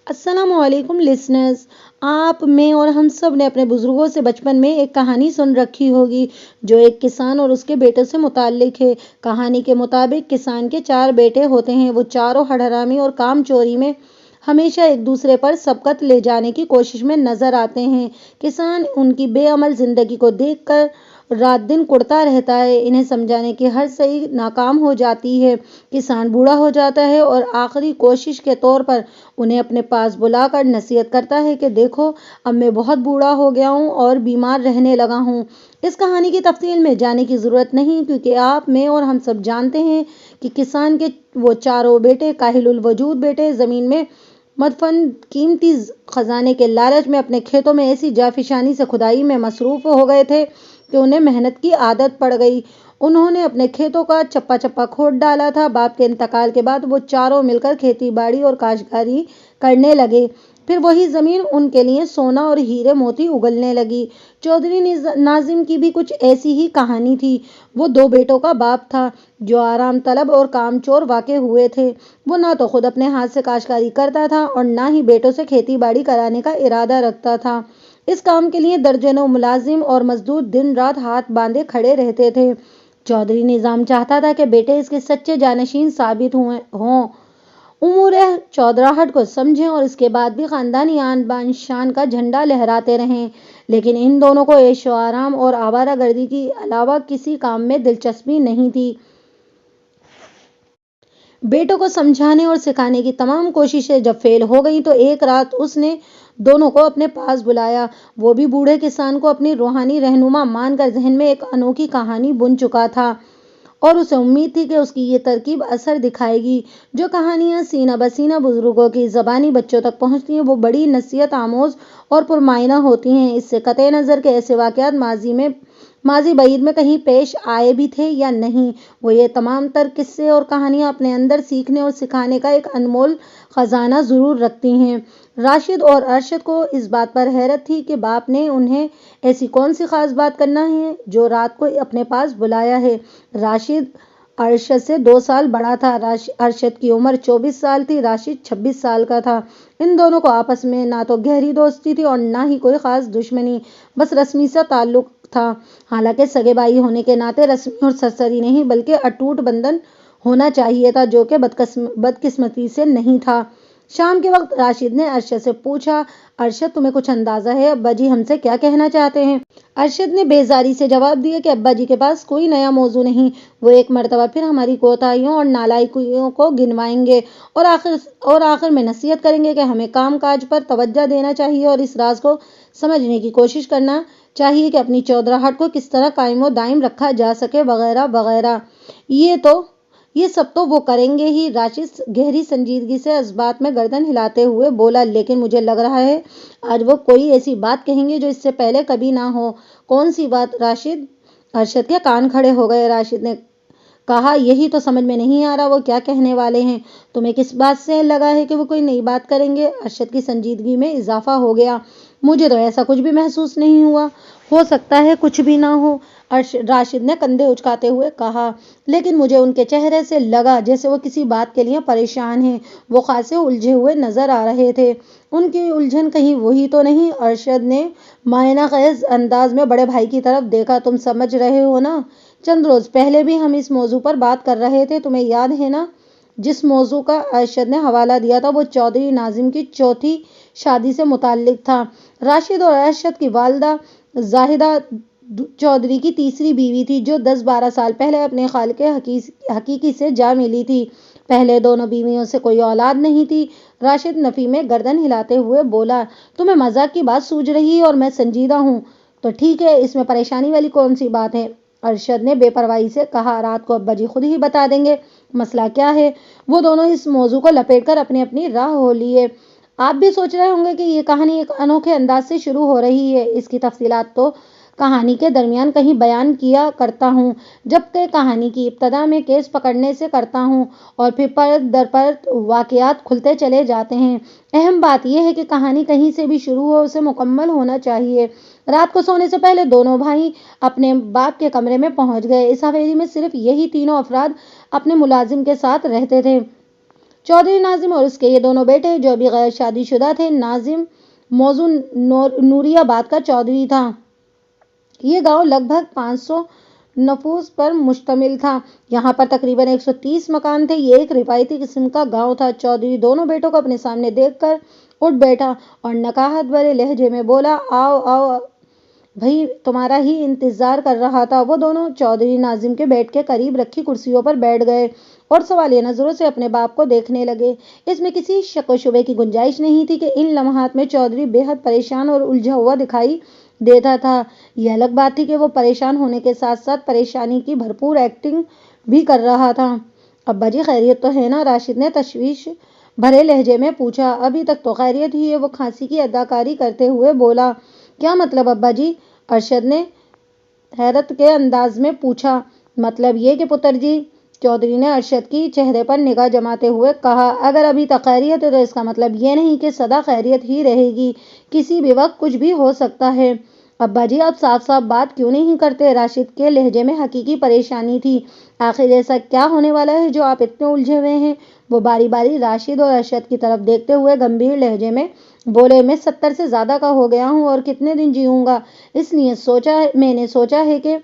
السلام علیکم لسنرز، آپ میں اور ہم سب نے اپنے بزرگوں سے بچپن میں ایک کہانی سن رکھی ہوگی جو ایک کسان اور اس کے بیٹے سے متعلق ہے۔ کہانی کے مطابق کسان کے 4 بیٹے ہوتے ہیں۔ وہ چاروں ہٹھرامی اور کام چوری میں ہمیشہ ایک دوسرے پر سبقت لے جانے کی کوشش میں نظر آتے ہیں۔ کسان ان کی بے عمل زندگی کو دیکھ کر رات دن کڑتا رہتا ہے۔ انہیں سمجھانے کی ہر سعی ناکام ہو جاتی ہے۔ کسان بوڑھا ہو جاتا ہے اور آخری کوشش کے طور پر انہیں اپنے پاس بلا کر نصیحت کرتا ہے کہ دیکھو، اب میں بہت بوڑھا ہو گیا ہوں اور بیمار رہنے لگا ہوں۔ اس کہانی کی تفصیل میں جانے کی ضرورت نہیں، کیونکہ آپ میں اور ہم سب جانتے ہیں کہ کسان کے وہ چاروں بیٹے کاہل الوجود بیٹے زمین میں مدفون قیمتی خزانے کے لالچ میں اپنے کھیتوں میں ایسی جافشانی سے کھدائی میں مصروف ہو گئے تھے کہ انہیں محنت کی عادت پڑ گئی۔ انہوں نے اپنے کھیتوں کا چپا چپا کھود ڈالا تھا۔ باپ کے انتقال کے بعد وہ چاروں مل کر کھیتی باڑی اور کاشتکاری کرنے لگے۔ پھر وہی زمین ان کے لیے سونا اور ہیرے موتی اگلنے لگی۔ چودھری ناظم کی بھی کچھ ایسی ہی کہانی تھی۔ وہ 2 بیٹوں کا باپ تھا جو آرام طلب اور کام چور واقع ہوئے تھے۔ وہ نہ تو خود اپنے ہاتھ سے کاشتکاری کرتا تھا اور نہ ہی بیٹوں سے کھیتی باڑی کرانے کا ارادہ رکھتا تھا۔ اس کام کے لیے درجنوں ملازم اور مزدور دن رات ہاتھ باندھے کھڑے رہتے تھے۔ چودھری نظام چاہتا تھا کہ بیٹے اس کے سچے جانشین ثابت ہوں، امور چودراہٹ کو سمجھیں اور اس کے بعد بھی خاندانی آن بان شان کا جھنڈا لہراتے رہیں۔ لیکن ان دونوں کو عیش و آرام اور آوارہ گردی کے علاوہ کسی کام میں دلچسپی نہیں تھی۔ بیٹوں کو سمجھانے اور سکھانے کی تمام کوششیں جب فیل ہو گئیں تو ایک رات اس نے دونوں کو اپنے پاس بلایا۔ وہ بھی بوڑھے کسان کو اپنی روحانی رہنما مان کر ذہن میں ایک انوکھی کہانی بن چکا تھا اور اسے امید تھی کہ اس کی یہ ترکیب اثر دکھائے گی۔ جو کہانیاں سینہ بسینہ بزرگوں کی زبانی بچوں تک پہنچتی ہیں وہ بڑی نصیحت آموز اور پرمعنی ہوتی ہیں۔ اس سے قطع نظر کہ ایسے واقعات ماضی بعید میں کہیں پیش آئے بھی تھے یا نہیں، وہ یہ تمام تر قصے اور کہانیاں اپنے اندر سیکھنے اور سکھانے کا ایک انمول خزانہ ضرور رکھتی ہیں۔ راشد اور ارشد کو اس بات پر حیرت تھی کہ باپ نے انہیں ایسی کون سی خاص بات کرنا ہے جو رات کو اپنے پاس بلایا ہے۔ راشد ارشد سے 2 سال بڑا تھا۔ ارشد کی عمر 24 سال تھی، راشد 26 سال کا تھا۔ ان دونوں کو آپس میں نہ تو گہری دوستی تھی اور نہ ہی کوئی خاص دشمنی، بس رسمی سا تعلق تھا۔ حالانکہ سگے بھائی ہونے کے ناطے رسمی اور سرسری نہیں بلکہ اٹوٹ بندھن ہونا چاہیے تھا، جو کہ بدقسمتی سے نہیں تھا۔ شام کے وقت راشد نے ارشد سے پوچھا، ارشد، تمہیں کچھ اندازہ ہے ابا جی ہم سے کیا کہنا چاہتے ہیں؟ ارشد نے بیزاری سے جواب دیا کہ ابا جی کے پاس کوئی نیا موضوع نہیں، وہ ایک مرتبہ پھر ہماری کوتاہیوں اور نالائکیوں کو گنوائیں گے اور آخر میں نصیحت کریں گے کہ ہمیں کام کاج پر توجہ دینا چاہیے اور اس راز کو سمجھنے کی کوشش کرنا چاہیے کہ اپنی چودراہٹ کو کس طرح قائم و دائم رکھا جا سکے، وغیرہ وغیرہ۔ یہ سب تو وہ کریں گے ہی۔ راشد گہری سنجیدگی سے اس بات میں گردن ہلاتے ہوئے بولا، لیکن مجھے لگ رہا ہے آج وہ کوئی ایسی بات کہیں گے جو اس سے پہلے کبھی نہ ہو۔ کون سی بات راشد؟ ارشد کے کان کھڑے ہو گئے۔ راشد نے کہا، یہی تو سمجھ میں نہیں آ رہا وہ کیا کہنے والے ہیں۔ تمہیں کس بات سے لگا ہے کہ وہ کوئی نئی بات کریں گے؟ ارشد کی سنجیدگی میں اضافہ ہو گیا۔ مجھے تو ایسا کچھ بھی محسوس نہیں ہوا۔ ہو سکتا ہے کچھ بھی نہ ہو، راشد نے کندھے اچکاتے ہوئے کہا، لیکن مجھے ان کے چہرے سے لگا جیسے وہ کسی بات کے لیے پریشان ہیں۔ وہ خاصے الجھے ہوئے نظر آ رہے تھے۔ ان کی الجھن کہیں وہی تو نہیں؟ ارشد نے معنی خیز انداز میں بڑے بھائی کی طرف دیکھا۔ تم سمجھ رہے ہو نا، چند روز پہلے بھی ہم اس موضوع پر بات کر رہے تھے، تمہیں یاد ہے نا؟ جس موضوع کا ارشد نے حوالہ دیا تھا وہ چودھری ناظم کی 4تھی شادی سے متعلق تھا۔ راشد اور ارشد کی والدہ زاہدہ چودھری کی تیسری بیوی تھی، جو 10-12 سال پہلے اپنے خالق حقیقی سے جا ملی تھی۔ پہلے دونوں بیویوں سے کوئی اولاد نہیں تھی۔ راشد نفی میں گردن ہلاتے ہوئے بولا، تمہیں مذاق کی بات سوجھ رہی ہے اور میں سنجیدہ ہوں تو ٹھیک ہے، اس میں پریشانی والی کون سی بات ہے؟ ارشد نے بے پرواہی سے کہا، رات کو ابا جی خود ہی بتا دیں گے۔ مسئلہ کیا ہے؟ وہ دونوں اس موضوع کو لپیٹ کر اپنی اپنی راہ ہو لیے۔ آپ بھی سوچ رہے ہوں گے کہ یہ کہانی ایک انوکھے انداز سے شروع ہو رہی ہے۔ اس کی تفصیلات تو کہانی کے درمیان کہیں بیان کیا کرتا ہوں، جبکہ کہانی کی ابتدا میں کیس پکڑنے سے کرتا ہوں اور پھر پرت در پرت واقعات کھلتے چلے جاتے ہیں۔ اہم بات یہ ہے کہ کہانی کہیں سے بھی شروع ہو، اسے مکمل ہونا چاہیے۔ رات کو سونے سے پہلے دونوں بھائی اپنے باپ کے کمرے میں پہنچ گئے۔ اس حویلی میں صرف یہی تینوں افراد اپنے ملازم کے ساتھ رہتے تھے۔ چودھری ناظم اور اس کے یہ دونوں بیٹے جو ابھی غیر شادی شدہ تھے۔ ناظم موضوع نوری آباد کا چودھری تھا۔ یہ گاؤں لگ بھگ 500 نفوس پر مشتمل تھا۔ یہاں پر تقریباً 130 مکان تھے۔ یہ ایک روایتی قسم کا گاؤں تھا۔ چودھری دونوں بیٹوں کو اپنے سامنے دیکھ کر اٹھ بیٹھا اور نکاہت بھرے لہجے میں بولا، آؤ آؤ بھائی، تمہارا ہی انتظار کر رہا تھا۔ وہ دونوں چودھری ناظم کے بیڈ کے قریب رکھی کرسیوں پر بیٹھ گئے اور سوالیہ نظروں سے اپنے باپ کو دیکھنے لگے۔ اس میں کسی شک و شبے کی گنجائش نہیں تھی کہ ان لمحات میں چودھری بے حد پریشان اور الجھا ہوا دکھائی دیتا تھا۔ یہ الگ بات تھی کہ وہ پریشان ہونے کے ساتھ ساتھ پریشانی کی بھرپور ایکٹنگ بھی کر رہا تھا۔ ابا جی خیریت تو ہے نا؟ راشد نے تشویش بھرے لہجے میں پوچھا۔ ابھی تک تو خیریت ہی ہے، وہ کھانسی کی اداکاری کرتے ہوئے بولا۔ کیا مطلب ابا جی؟ ارشد نے حیرت کے انداز میں پوچھا۔ مطلب یہ کہ پتر جی، چودھری نے ارشد کی چہرے پر نگاہ جماتے ہوئے کہا، اگر ابھی تک خیریت ہے تو اس کا مطلب یہ نہیں کہ سدا خیریت ہی رہے گی، کسی بھی وقت کچھ بھی ہو سکتا ہے۔ ابا جی آپ صاف صاف بات کیوں نہیں کرتے؟ راشد کے لہجے میں حقیقی پریشانی تھی۔ آخر ایسا کیا ہونے والا ہے جو آپ اتنے الجھے ہوئے ہیں؟ وہ باری باری راشد اور ارشد کی طرف دیکھتے ہوئے گمبھیر لہجے میں بولے، میں 70 سے زیادہ کا ہو گیا ہوں اور کتنے دن جیوں گا، اس لیے میں نے سوچا ہے کہ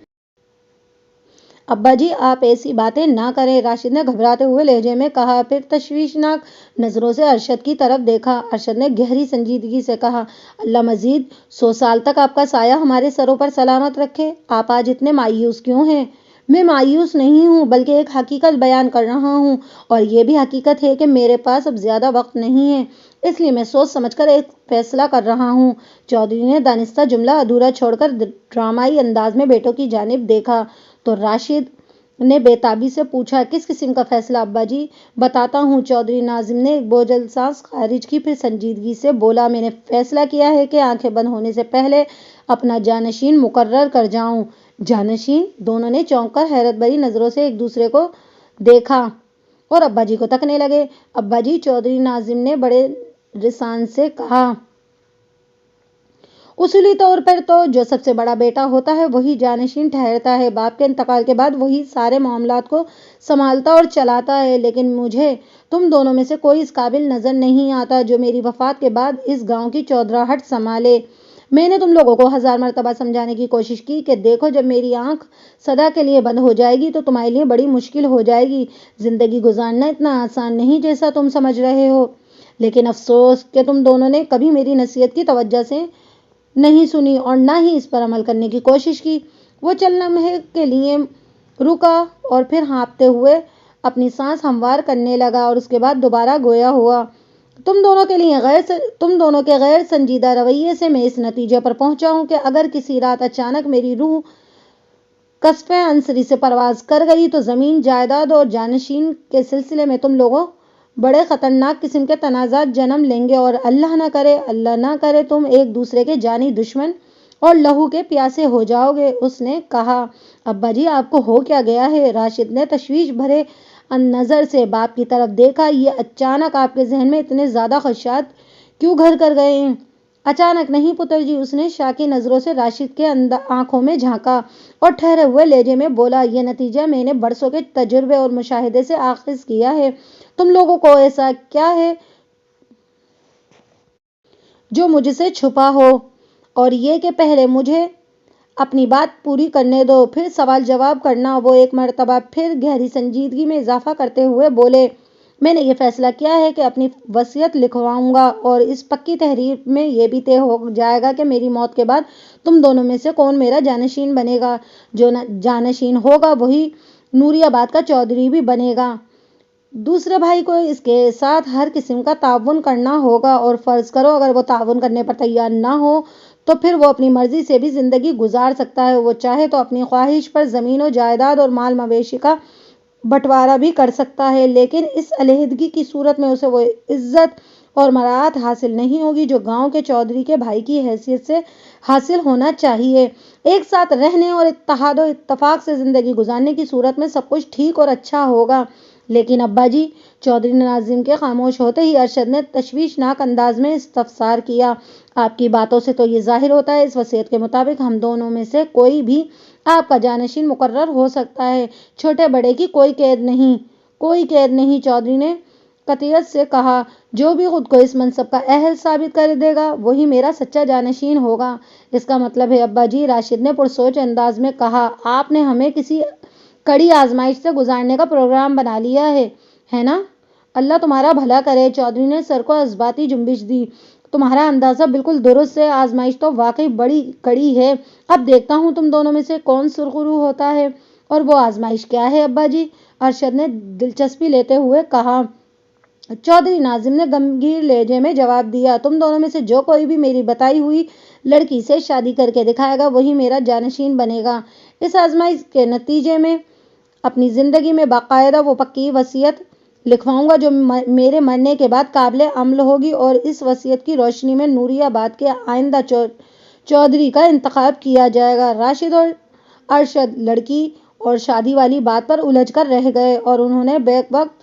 ابا جی آپ ایسی باتیں نہ کریں، راشد نے گھبراتے ہوئے لہجے میں کہا۔ پھر تشویشناک نظروں سے ارشد کی طرف دیکھا۔ ارشد نے گہری سنجیدگی سے کہا، اللہ مزید 100 سال تک آپ کا سایہ ہمارے سروں پر سلامت رکھے۔ آپ آج اتنے مایوس کیوں ہیں؟ میں مایوس نہیں ہوں، بلکہ ایک حقیقت بیان کر رہا ہوں، اور یہ بھی حقیقت ہے کہ میرے پاس اب زیادہ وقت نہیں ہے، اس لیے میں سوچ سمجھ کر ایک فیصلہ کر رہا ہوں۔ چودھری نے دانستہ جملہ ادھورا چھوڑ کر ڈرامائی انداز میں بیٹوں کی جانب دیکھا تو راشد نے بے تابی سے پوچھا، کس قسم کا فیصلہ ابا جی؟ بتاتا ہوں۔ چودھری ناظم نے ایک بوجھل سانس خارج کی، پھر سنجیدگی سے بولا، میں نے فیصلہ کیا ہے کہ آنکھیں بند ہونے سے پہلے اپنا جانشین مقرر کر جاؤں۔ جانشین؟ دونوں نے چونک کر حیرت بھری نظروں سے ایک دوسرے کو دیکھا اور ابا جی کو تکنے لگے۔ ابا جی، چودھری ناظم نے بڑے رسان سے کہا، اصولی طور پر تو جو سب سے بڑا بیٹا ہوتا ہے وہی جانشین ٹھہرتا ہے، باپ کے انتقال کے بعد وہی سارے معاملات کو سنبھالتا اور چلاتا ہے، لیکن مجھے تم دونوں میں سے کوئی اس قابل نظر نہیں آتا جو میری وفات کے بعد اس گاؤں کی چودراہٹ سنبھالے۔ میں نے تم لوگوں کو 1000 مرتبہ سمجھانے کی کوشش کی کہ دیکھو، جب میری آنکھ سدا کے لیے بند ہو جائے گی تو تمہارے لیے بڑی مشکل ہو جائے گی۔ زندگی گزارنا اتنا آسان نہیں جیسا تم سمجھ رہے ہو، لیکن افسوس کہ تم دونوں نے کبھی میری نصیحت کی توجہ سے نہیں سنی اور نہ ہی اس پر عمل کرنے کی کوشش کی۔ وہ چند لمحے کے لیے رکا اور پھر ہانپتے ہوئے اپنی سانس ہموار کرنے لگا اور اس کے بعد دوبارہ گویا ہوا، تم دونوں کے غیر سنجیدہ رویے سے میں اس نتیجے پر پہنچا ہوں کہ اگر کسی رات اچانک میری روح قصف عنصری سے پرواز کر گئی تو زمین، جائیداد اور جانشین کے سلسلے میں تم لوگوں بڑے خطرناک قسم کے تنازعات جنم لیں گے اور اللہ نہ کرے تم ایک دوسرے کے جانی دشمن اور لہو کے پیاسے ہو جاؤ گے۔ اس نے کہا، ابا جی آپ کو ہو کیا گیا ہے؟ راشد نے تشویش بھرے نظر سے باپ کی طرف دیکھا۔ یہ اچانک آپ کے ذہن میں اتنے زیادہ خدشات کیوں گھر کر گئے ہیں؟ اچانک نہیں پتر جی، اس نے شاکی نظروں سے راشد کے آنکھوں میں جھانکا اور ٹھہرے ہوئے لہجے میں بولا، یہ نتیجہ میں نے برسوں کے تجربے اور مشاہدے سے اخذ کیا ہے۔ تم لوگوں کو ایسا کیا ہے جو مجھ سے چھپا ہو؟ اور یہ کہ پہلے مجھے اپنی بات پوری کرنے دو، پھر سوال جواب کرنا۔ وہ ایک مرتبہ پھر گہری سنجیدگی میں اضافہ کرتے ہوئے بولے، میں نے یہ فیصلہ کیا ہے کہ اپنی وصیت لکھواؤں گا اور اس پکی تحریر میں یہ بھی طے ہو جائے گا کہ میری موت کے بعد تم دونوں میں سے کون میرا جانشین بنے گا۔ جو جانشین ہوگا وہی نوری آباد کا چودھری بھی بنے گا۔ دوسرے بھائی کو اس کے ساتھ ہر قسم کا تعاون کرنا ہوگا، اور فرض کرو اگر وہ تعاون کرنے پر تیار نہ ہو تو پھر وہ اپنی مرضی سے بھی زندگی گزار سکتا ہے۔ وہ چاہے تو اپنی خواہش پر زمین و جائیداد اور مال مویشی کا بٹوارا بھی کر سکتا ہے، لیکن اس علیحدگی کی صورت میں اسے وہ عزت اور مراعات حاصل نہیں ہوگی جو گاؤں کے چودھری کے بھائی کی حیثیت سے حاصل ہونا چاہیے۔ ایک ساتھ رہنے اور اتحاد و اتفاق سے زندگی گزارنے کی صورت میں سب کچھ ٹھیک اور اچھا ہوگا، لیکن ابا جی، چودھری ناظم کے خاموش ہوتے ہی ارشد نے تشویشناک انداز میں استفسار کیا، آپ کی باتوں سے تو یہ ظاہر ہوتا ہے اس وصیت کے مطابق ہم دونوں میں سے کوئی بھی آپ کا جانشین مقرر ہو سکتا ہے، چھوٹے بڑے کی کوئی قید نہیں۔ چودھری نے قطعیت سے کہا، جو بھی خود کو اس منصب کا اہل ثابت کر دے گا وہی میرا سچا جانشین ہوگا۔ اس کا مطلب ہے ابا جی، راشد نے پرسوچ انداز میں کہا، آپ نے ہمیں کسی کڑی آزمائش سے گزارنے کا پروگرام بنا لیا ہے نا؟ اللہ تمہارا بھلا کرے۔ چودھری نے سر کو اثباتی جنبش دی۔ تمہارا اندازہ بالکل درست ہے، آزمائش تو واقعی بڑی کڑی ہے۔ اب دیکھتا ہوں تم دونوں میں سے کون سرخرو ہوتا ہے۔ اور وہ آزمائش کیا ہے ابا جی؟ ارشد نے دلچسپی لیتے ہوئے کہا۔ چودھری ناظم نے گمگیر لہجے میں جواب دیا، تم دونوں میں سے جو کوئی بھی میری بتائی ہوئی لڑکی سے شادی کر کے دکھائے گا وہی میرا جانشین بنے گا۔ اس آزمائش کے نتیجے میں اپنی زندگی میں باقاعدہ وہ پکی وصیت لکھواؤں گا جو میرے مرنے کے بعد قابل عمل ہوگی، اور اس وصیت کی روشنی میں نوری آباد کے آئندہ چودھری کا انتخاب کیا جائے گا۔ راشد اور ارشد لڑکی اور شادی والی بات پر الجھ کر رہ گئے اور انہوں نے بیک وقت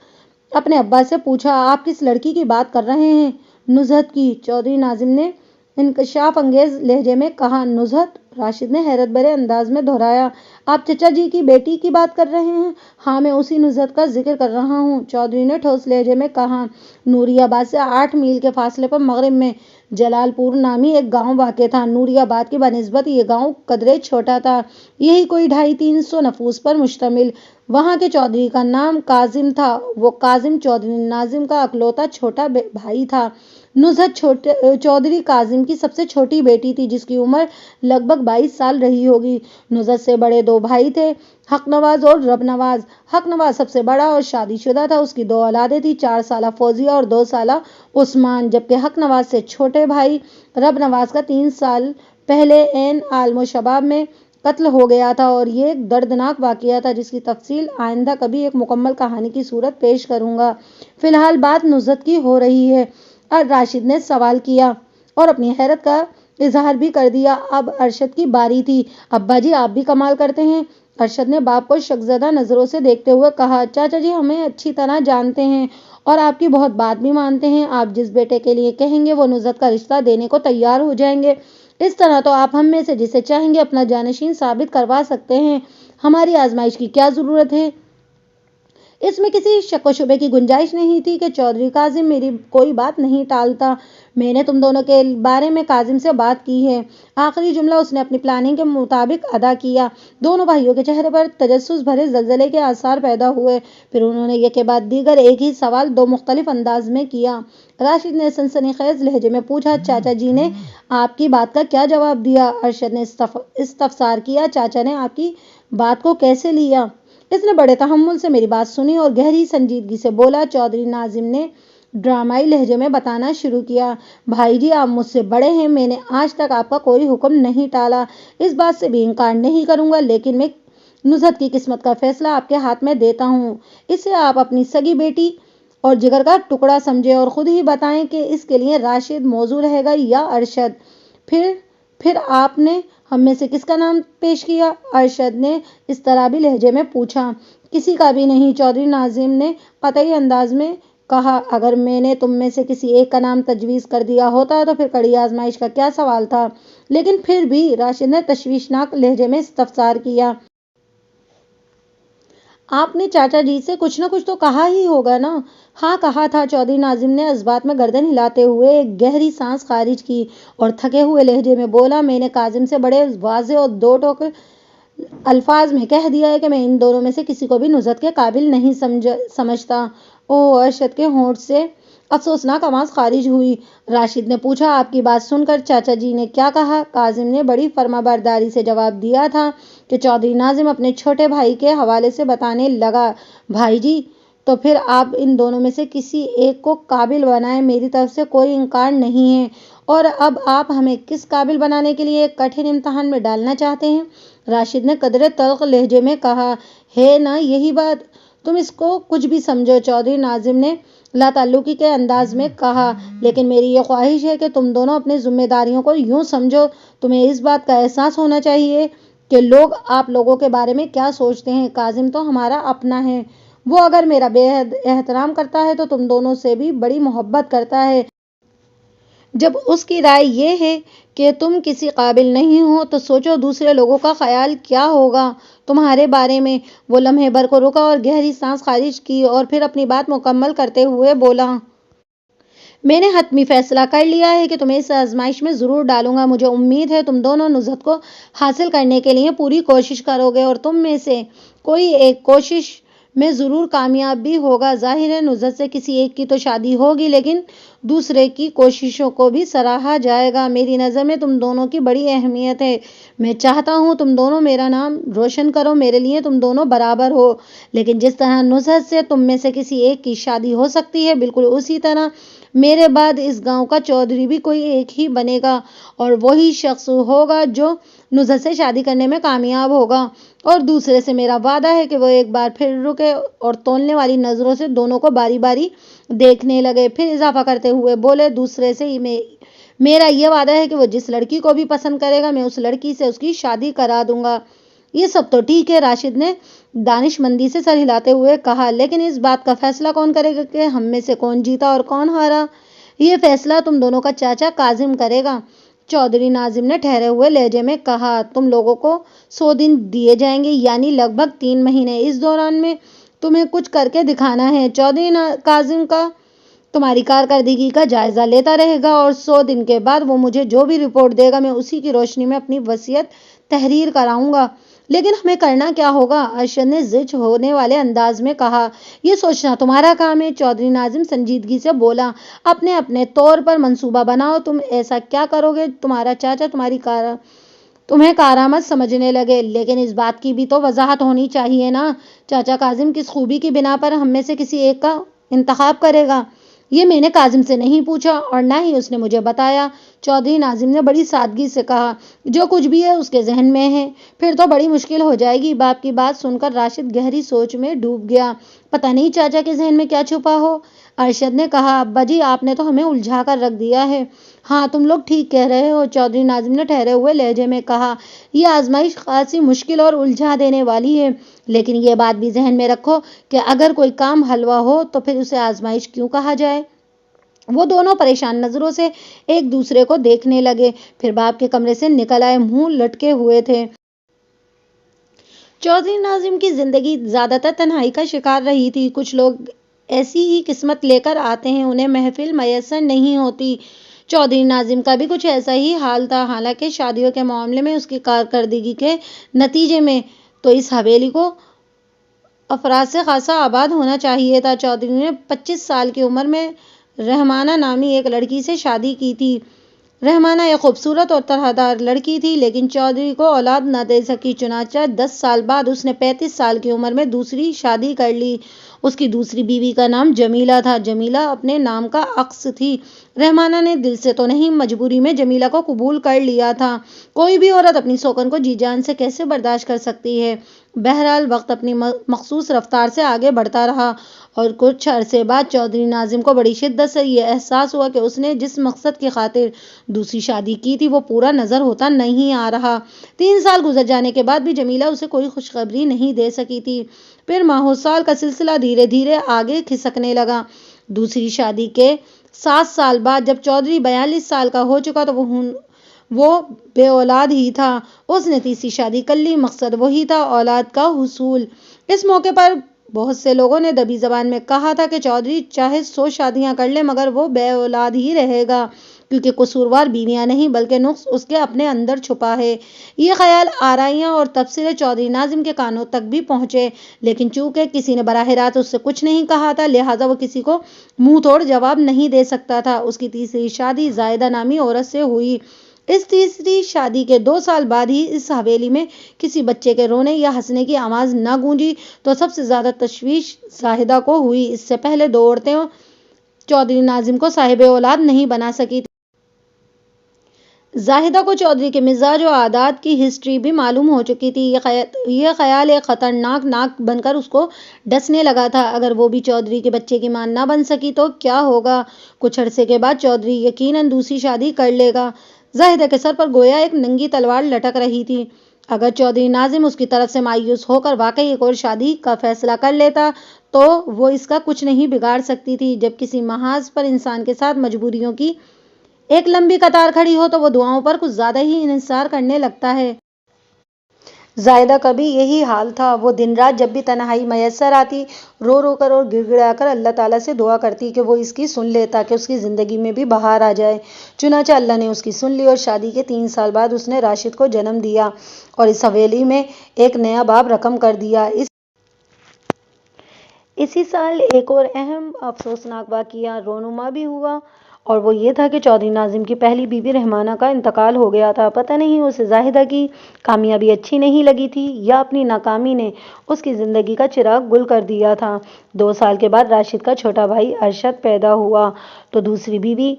اپنے ابا سے پوچھا، آپ کس لڑکی کی بات کر رہے ہیں؟ نزہت کی، چودھری ناظم نے انکشاف انگیز لہجے میں کہا۔ نزہت؟ راشد نے حیرت بھرے انداز میں دہرایا، آپ چچا جی کی بیٹی کی بات کر رہے ہیں؟ ہاں، میں اسی نزہت کا ذکر کر رہا ہوں، چودھری نے ٹھوس لہجے میں کہا۔ نوری آباد سے 8 میل کے فاصلے پر مغرب میں جلال پور نامی ایک گاؤں واقع تھا۔ نوری آباد کی بنسبت یہ گاؤں قدرے چھوٹا تھا، یہی کوئی 250-300 نفوس پر مشتمل۔ وہاں کے چودھری کا نام کاظم تھا، وہ کاظم چودھری ناظم کا اکلوتا چھوٹا بھائی تھا۔ نزہت چودھری کاظم کی سب سے چھوٹی بیٹی تھی، جس کی عمر لگ بھگ 22 سال رہی ہوگی۔ نزہت سے بڑے 2 بھائی تھے، حق نواز اور رب نواز۔ حق نواز سب سے بڑا اور شادی شدہ تھا، اس کی 2 اولادیں تھیں، 4 سالہ فوزیہ اور 2 سالہ عثمان، جبکہ حق نواز سے چھوٹے بھائی رب نواز کا 3 سال پہلے عین عالم و شباب میں قتل ہو گیا تھا، اور یہ ایک دردناک واقعہ تھا جس کی تفصیل آئندہ کبھی ایک مکمل کہانی کی صورت پیش کروں گا۔ فی الحال بات نزہت کی ہو رہی ہے، راشد نے سوال کیا اور اپنی حیرت کا اظہار بھی کر دیا۔ اب ارشد کی باری تھی۔ ابا جی، آپ بھی کمال کرتے ہیں، ارشد نے باپ کو شکزدہ نظروں سے دیکھتے ہوئے کہا۔ چاچا جی ہمیں اچھی طرح جانتے ہیں اور آپ کی بہت بات بھی مانتے ہیں، آپ جس بیٹے کے لیے کہیں گے وہ نزہت کا رشتہ دینے کو تیار ہو جائیں گے۔ اس طرح تو آپ ہم میں سے جسے چاہیں گے اپنا جانشین ثابت کروا سکتے ہیں، ہماری آزمائش کی کیا ضرورت ہے؟ اس میں کسی شک و شبے کی گنجائش نہیں تھی کہ چودھری کاظم میری کوئی بات نہیں ٹالتا۔ میں نے تم دونوں کے بارے میں کاظم سے بات کی ہے۔ آخری جملہ اس نے اپنی پلاننگ کے مطابق ادا کیا۔ دونوں بھائیوں کے چہرے پر تجسس بھرے زلزلے کے آثار پیدا ہوئے، پھر انہوں نے یک بعد دیگر ایک ہی سوال 2 مختلف انداز میں کیا۔ راشد نے سنسنی خیز لہجے میں پوچھا، چاچا جی نے آپ کی بات کا کیا جواب دیا؟ ارشد نے استفسار کیا، چاچا نے آپ کی بات کو کیسے لیا؟ اس نے بڑے تحمل سے میری بات سنی اور گہری سنجیدگی سے بولا۔ چودھری ناظم نے ڈرامائی لہجے میں بتانا شروع کیا، بھائی جی آپ مجھ سے بڑے ہیں، میں نے آج تک آپ کا کوئی حکم نہیں ٹالا، اس بات سے بھی انکار نہیں کروں گا، لیکن میں نزہت کی قسمت کا فیصلہ آپ کے ہاتھ میں دیتا ہوں۔ اسے آپ اپنی سگی بیٹی اور جگر کا ٹکڑا سمجھیں اور خود ہی بتائیں کہ اس کے لیے راشد موزوں رہے گا یا ارشد۔ پھر آپ نے ہم میں سے کس کا نام پیش کیا؟ ارشد نے اضطرابی لہجے میں پوچھا۔ کسی کا بھی نہیں، چودھری ناظم نے قطعی انداز میں کہا۔ اگر میں نے تم میں سے کسی ایک کا نام تجویز کر دیا ہوتا تو پھر کڑی آزمائش کا کیا سوال تھا؟ لیکن پھر بھی، راشد نے تشویشناک لہجے میں استفسار کیا۔ آپ نے چاچا جی سے کچھ نہ کچھ تو کہا ہی ہوگا نا؟ ہاں کہا تھا، چودھری ناظم نے اس بات میں گردن ہلاتے ہوئے ایک گہری سانس خارج کی اور تھکے ہوئے لہجے میں بولا، میں نے کاظم سے بڑے واضح اور 2 ٹوک الفاظ میں کہہ دیا ہے کہ میں ان دونوں میں سے کسی کو بھی نزہت کے قابل نہیں سمجھتا۔ اوہ! ارشد کے ہونٹ سے افسوسناک آواز خارج ہوئی۔ راشد نے پوچھا، آپ کی بات سن کر چاچا جی نے کیا کہا؟ کاظم نے بڑی فرمانبرداری سے جواب دیا تھا کہ چودھری ناظم اپنے چھوٹے بھائی کے حوالے سے بتانے لگا، بھائی جی تو پھر آپ ان دونوں میں سے کسی ایک کو قابل بنائیں، میری طرف سے کوئی انکار نہیں ہے۔ اور اب آپ ہمیں کس قابل بنانے کے لیے ایک کٹھن امتحان میں ڈالنا چاہتے ہیں؟ راشد نے قدرے تلخ لہجے میں کہا، ہے نا یہی بات؟ تم اس کو کچھ بھی سمجھو، چودھری ناظم نے لا تعلقی کے انداز میں کہا، لیکن میری یہ خواہش ہے کہ تم دونوں اپنی ذمہ داریوں کو یوں سمجھو، تمہیں اس بات کا احساس ہونا چاہیے کہ لوگ آپ لوگوں کے بارے میں کیا سوچتے ہیں۔ کاظم تو ہمارا اپنا ہے، وہ اگر میرا بے حد احترام کرتا ہے تو تم دونوں سے بھی بڑی محبت کرتا ہے۔ جب اس کی رائے یہ ہے کہ تم کسی قابل نہیں ہو تو سوچو دوسرے لوگوں کا خیال کیا ہوگا تمہارے بارے میں۔ وہ لمحے بھر کو رکا اور گہری سانس خارج کی اور پھر اپنی بات مکمل کرتے ہوئے بولا، میں نے حتمی فیصلہ کر لیا ہے کہ تمہیں اس آزمائش میں ضرور ڈالوں گا۔ مجھے امید ہے تم دونوں نصرت کو حاصل کرنے کے لیے پوری کوشش کرو گے اور تم میں سے کوئی ایک کوشش میں ضرور کامیاب بھی ہوگا۔ ظاہر ہے نصرت سے کسی ایک کی تو شادی ہوگی لیکن دوسرے کی کوششوں کو بھی سراہا جائے گا۔ میری نظر میں تم دونوں کی بڑی اہمیت ہے۔ میں چاہتا ہوں تم دونوں میرا نام روشن کرو۔ میرے لیے تم دونوں برابر ہو، لیکن جس طرح نصرت سے تم میں سے کسی ایک کی شادی ہو سکتی ہے، بالکل اسی طرح میرے بعد اس گاؤں کا چودھری بھی کوئی ایک ہی بنے گا اور وہی شخص ہوگا جو نصرت سے شادی کرنے میں کامیاب ہوگا۔ اور دوسرے سے میرا وعدہ ہے کہ وہ ایک بار پھر رکے اور تولنے والی نظروں سے دونوں کو باری باری دیکھنے لگے۔ پھر اضافہ کرتے ہوئے بولے، دوسرے سے میرا یہ وعدہ ہے کہ وہ جس لڑکی کو بھی پسند کرے گا میں اس لڑکی سے اس کی شادی کرا دوں گا۔ یہ سب تو ٹھیک ہے، راشد نے دانش مندی سے سر ہلاتے ہوئے کہا، لیکن اس بات کا فیصلہ کون کرے گا کہ ہم میں سے کون جیتا اور کون ہارا؟ یہ فیصلہ تم دونوں کا چاچا کاظم کرے گا۔ چودھری ناظم نے ٹھہرے ہوئے لہجے میں کہا، تم لوگوں کو 100 دن دیے جائیں گے، یعنی لگ بھگ 3 مہینے۔ اس دوران میں تمہیں کچھ کر کے دکھانا ہے۔ چودھری کاظم کا تمہاری کارکردگی کا جائزہ لیتا رہے گا اور 100 دن کے بعد وہ مجھے جو بھی رپورٹ دے گا میں اسی کی روشنی میں اپنی وصیت تحریر کراؤں گا۔ لیکن ہمیں کرنا کیا ہوگا؟ ارشد نے زج ہونے والے انداز میں کہا۔ یہ سوچنا تمہارا کام ہے، چودھری ناظم سنجیدگی سے بولا۔ اپنے اپنے طور پر منصوبہ بناؤ، تم ایسا کیا کرو گے تمہارا چاچا تمہیں کارآمد سمجھنے لگے۔ لیکن اس بات کی بھی تو وضاحت ہونی چاہیے نا، چاچا کاظم کس خوبی کی بنا پر ہم میں سے کسی ایک کا انتخاب کرے گا؟ یہ میں نے کاظم سے نہیں پوچھا اور نہ ہی اس نے مجھے بتایا۔ چودھری ناظم نے بڑی سادگی سے کہا، جو کچھ بھی ہے اس کے ذہن میں ہے۔ پھر تو بڑی مشکل ہو جائے گی۔ باپ کی بات سن کر راشد گہری سوچ میں ڈوب گیا۔ پتہ نہیں چاچا کے ذہن میں کیا چھپا ہو؟ ارشد نے کہا، ابا جی آپ نے تو ہمیں الجھا کر رکھ دیا ہے۔ ہاں تم لوگ ٹھیک کہہ رہے ہو، چودھری ناظم نے ٹھہرے ہوئے لہجے میں کہا، یہ آزمائش خاصی مشکل اور الجھا دینے والی ہے، لیکن یہ بات بھی ذہن میں رکھو کہ اگر کوئی کام حلوا ہو تو پھر اسے آزمائش کیوں کہا جائے؟ وہ دونوں پریشان نظروں سے ایک دوسرے کو دیکھنے لگے، پھر باپ کے کمرے سے نکل آئے، منہ لٹکے ہوئے تھے۔ چودھری ناظم کی زندگی زیادہ تر تنہائی کا شکار رہی تھی۔ کچھ لوگ ایسی ہی قسمت لے کر آتے ہیں، انہیں محفل میسر نہیں ہوتی۔ چودھری ناظم کا بھی کچھ ایسا ہی حال تھا۔ حالانکہ شادیوں کے معاملے میں اس کی کارکردگی کے نتیجے میں تو اس حویلی کو افراد سے خاصا آباد ہونا چاہیے تھا۔ چودھری نے 25 سال کی عمر میں رحمانہ نامی ایک لڑکی سے شادی کی تھی۔ رحمانہ ایک خوبصورت اور طرحدار لڑکی تھی، لیکن چودھری کو اولاد نہ دے سکی۔ چنانچہ 10 سال بعد اس نے 35 سال کی عمر میں دوسری شادی کر لی۔ اس کی دوسری بیوی کا نام جمیلہ تھا۔ جمیلہ اپنے نام کا عکس تھی۔ رحمانہ نے دل سے تو نہیں، مجبوری میں جمیلہ کو قبول کر لیا تھا۔ کوئی بھی عورت اپنی سوکن کو جی جان سے کیسے برداشت کر سکتی ہے؟ بہرحال وقت اپنی مخصوص رفتار سے آگے بڑھتا رہا اور کچھ عرصے بعد چودھری ناظم کو بڑی شدت سے یہ احساس ہوا کہ اس نے جس مقصد کی خاطر دوسری شادی کی تھی وہ پورا نظر ہوتا نہیں آ رہا۔ 3 سال گزر جانے کے بعد بھی جمیلہ اسے کوئی خوشخبری نہیں دے سکی تھی۔ پھر ماہوں سال کا سلسلہ دھیرے دھیرے آگے کھسکنے لگا۔ دوسری شادی کے 7 سال بعد جب چودھری 42 سال کا ہو چکا تو وہ بے اولاد ہی تھا۔ اس نے تیسری شادی کر لی، مقصد وہی تھا، اولاد کا حصول۔ اس موقع پر بہت سے لوگوں نے دبی زبان میں کہا تھا کہ چودھری چاہے 100 شادیاں کر لے مگر وہ بے اولاد ہی رہے گا، کیونکہ قصوروار بیویاں نہیں بلکہ نقص اس کے اپنے اندر چھپا ہے۔ یہ خیال، آرائیاں اور تبصرے چودھری ناظم کے کانوں تک بھی پہنچے، لیکن چونکہ کسی نے براہ راست اس سے کچھ نہیں کہا تھا لہٰذا وہ کسی کو منہ توڑ جواب نہیں دے سکتا تھا۔ اس کی تیسری شادی زاہدہ نامی عورت سے ہوئی۔ اس تیسری شادی کے 2 سال بعد ہی اس حویلی میں کسی بچے کے رونے یا ہنسنے کی آواز نہ گونجی تو سب سے زیادہ تشویش زاہدہ کو ہوئی۔ اس سے پہلے 2 عورتیں چودھری ناظم کو صاحب اولاد نہیں بنا سکی تھیں۔ زاہدہ کو چودھری کے مزاج و عادات کی ہسٹری بھی معلوم ہو چکی تھی۔ یہ خیال ایک خطرناک ناک بن کر اس کو ڈسنے لگا تھا، اگر وہ بھی چودھری کے بچے کی ماں نہ بن سکی تو کیا ہوگا؟ کچھ عرصے کے بعد چودھری یقیناً دوسری شادی کر لے گا۔ زاہدہ کے سر پر گویا ایک ننگی تلوار لٹک رہی تھی۔ اگر چودھری ناظم اس کی طرف سے مایوس ہو کر واقعی ایک اور شادی کا فیصلہ کر لیتا تو وہ اس کا کچھ نہیں بگاڑ سکتی تھی۔ جب کسی محاذ پر انسان کے ساتھ مجبوریوں کی ایک لمبی قطار کھڑی ہو تو وہ دعاؤں پر کچھ زیادہ ہی انحصار کرنے لگتا ہے۔ زاہدہ کا بھی یہی حال تھا۔ وہ دن رات جب بھی تنہائی میسر آتی، رو رو کر اور گڑ گڑا کر اللہ تعالیٰ سے دعا کرتی کہ وہ اس کی سن لے تاکہ اس کی زندگی میں بھی بہار آ جائے۔ چنانچہ اللہ نے اس کی سن لی اور شادی کے 3 سال بعد اس نے راشد کو جنم دیا اور اس حویلی میں ایک نیا باب رقم کر دیا۔ اسی سال ایک اور اہم افسوسناک واقعہ رونما بھی ہوا اور وہ یہ تھا کہ چودھری ناظم کی پہلی بیوی رحمانہ کا انتقال ہو گیا تھا۔ پتہ نہیں اسے زاہدہ کی کامیابی اچھی نہیں لگی تھی یا اپنی ناکامی نے اس کی زندگی کا چراغ گل کر دیا تھا۔ 2 سال کے بعد راشد کا چھوٹا بھائی ارشد پیدا ہوا تو دوسری بیوی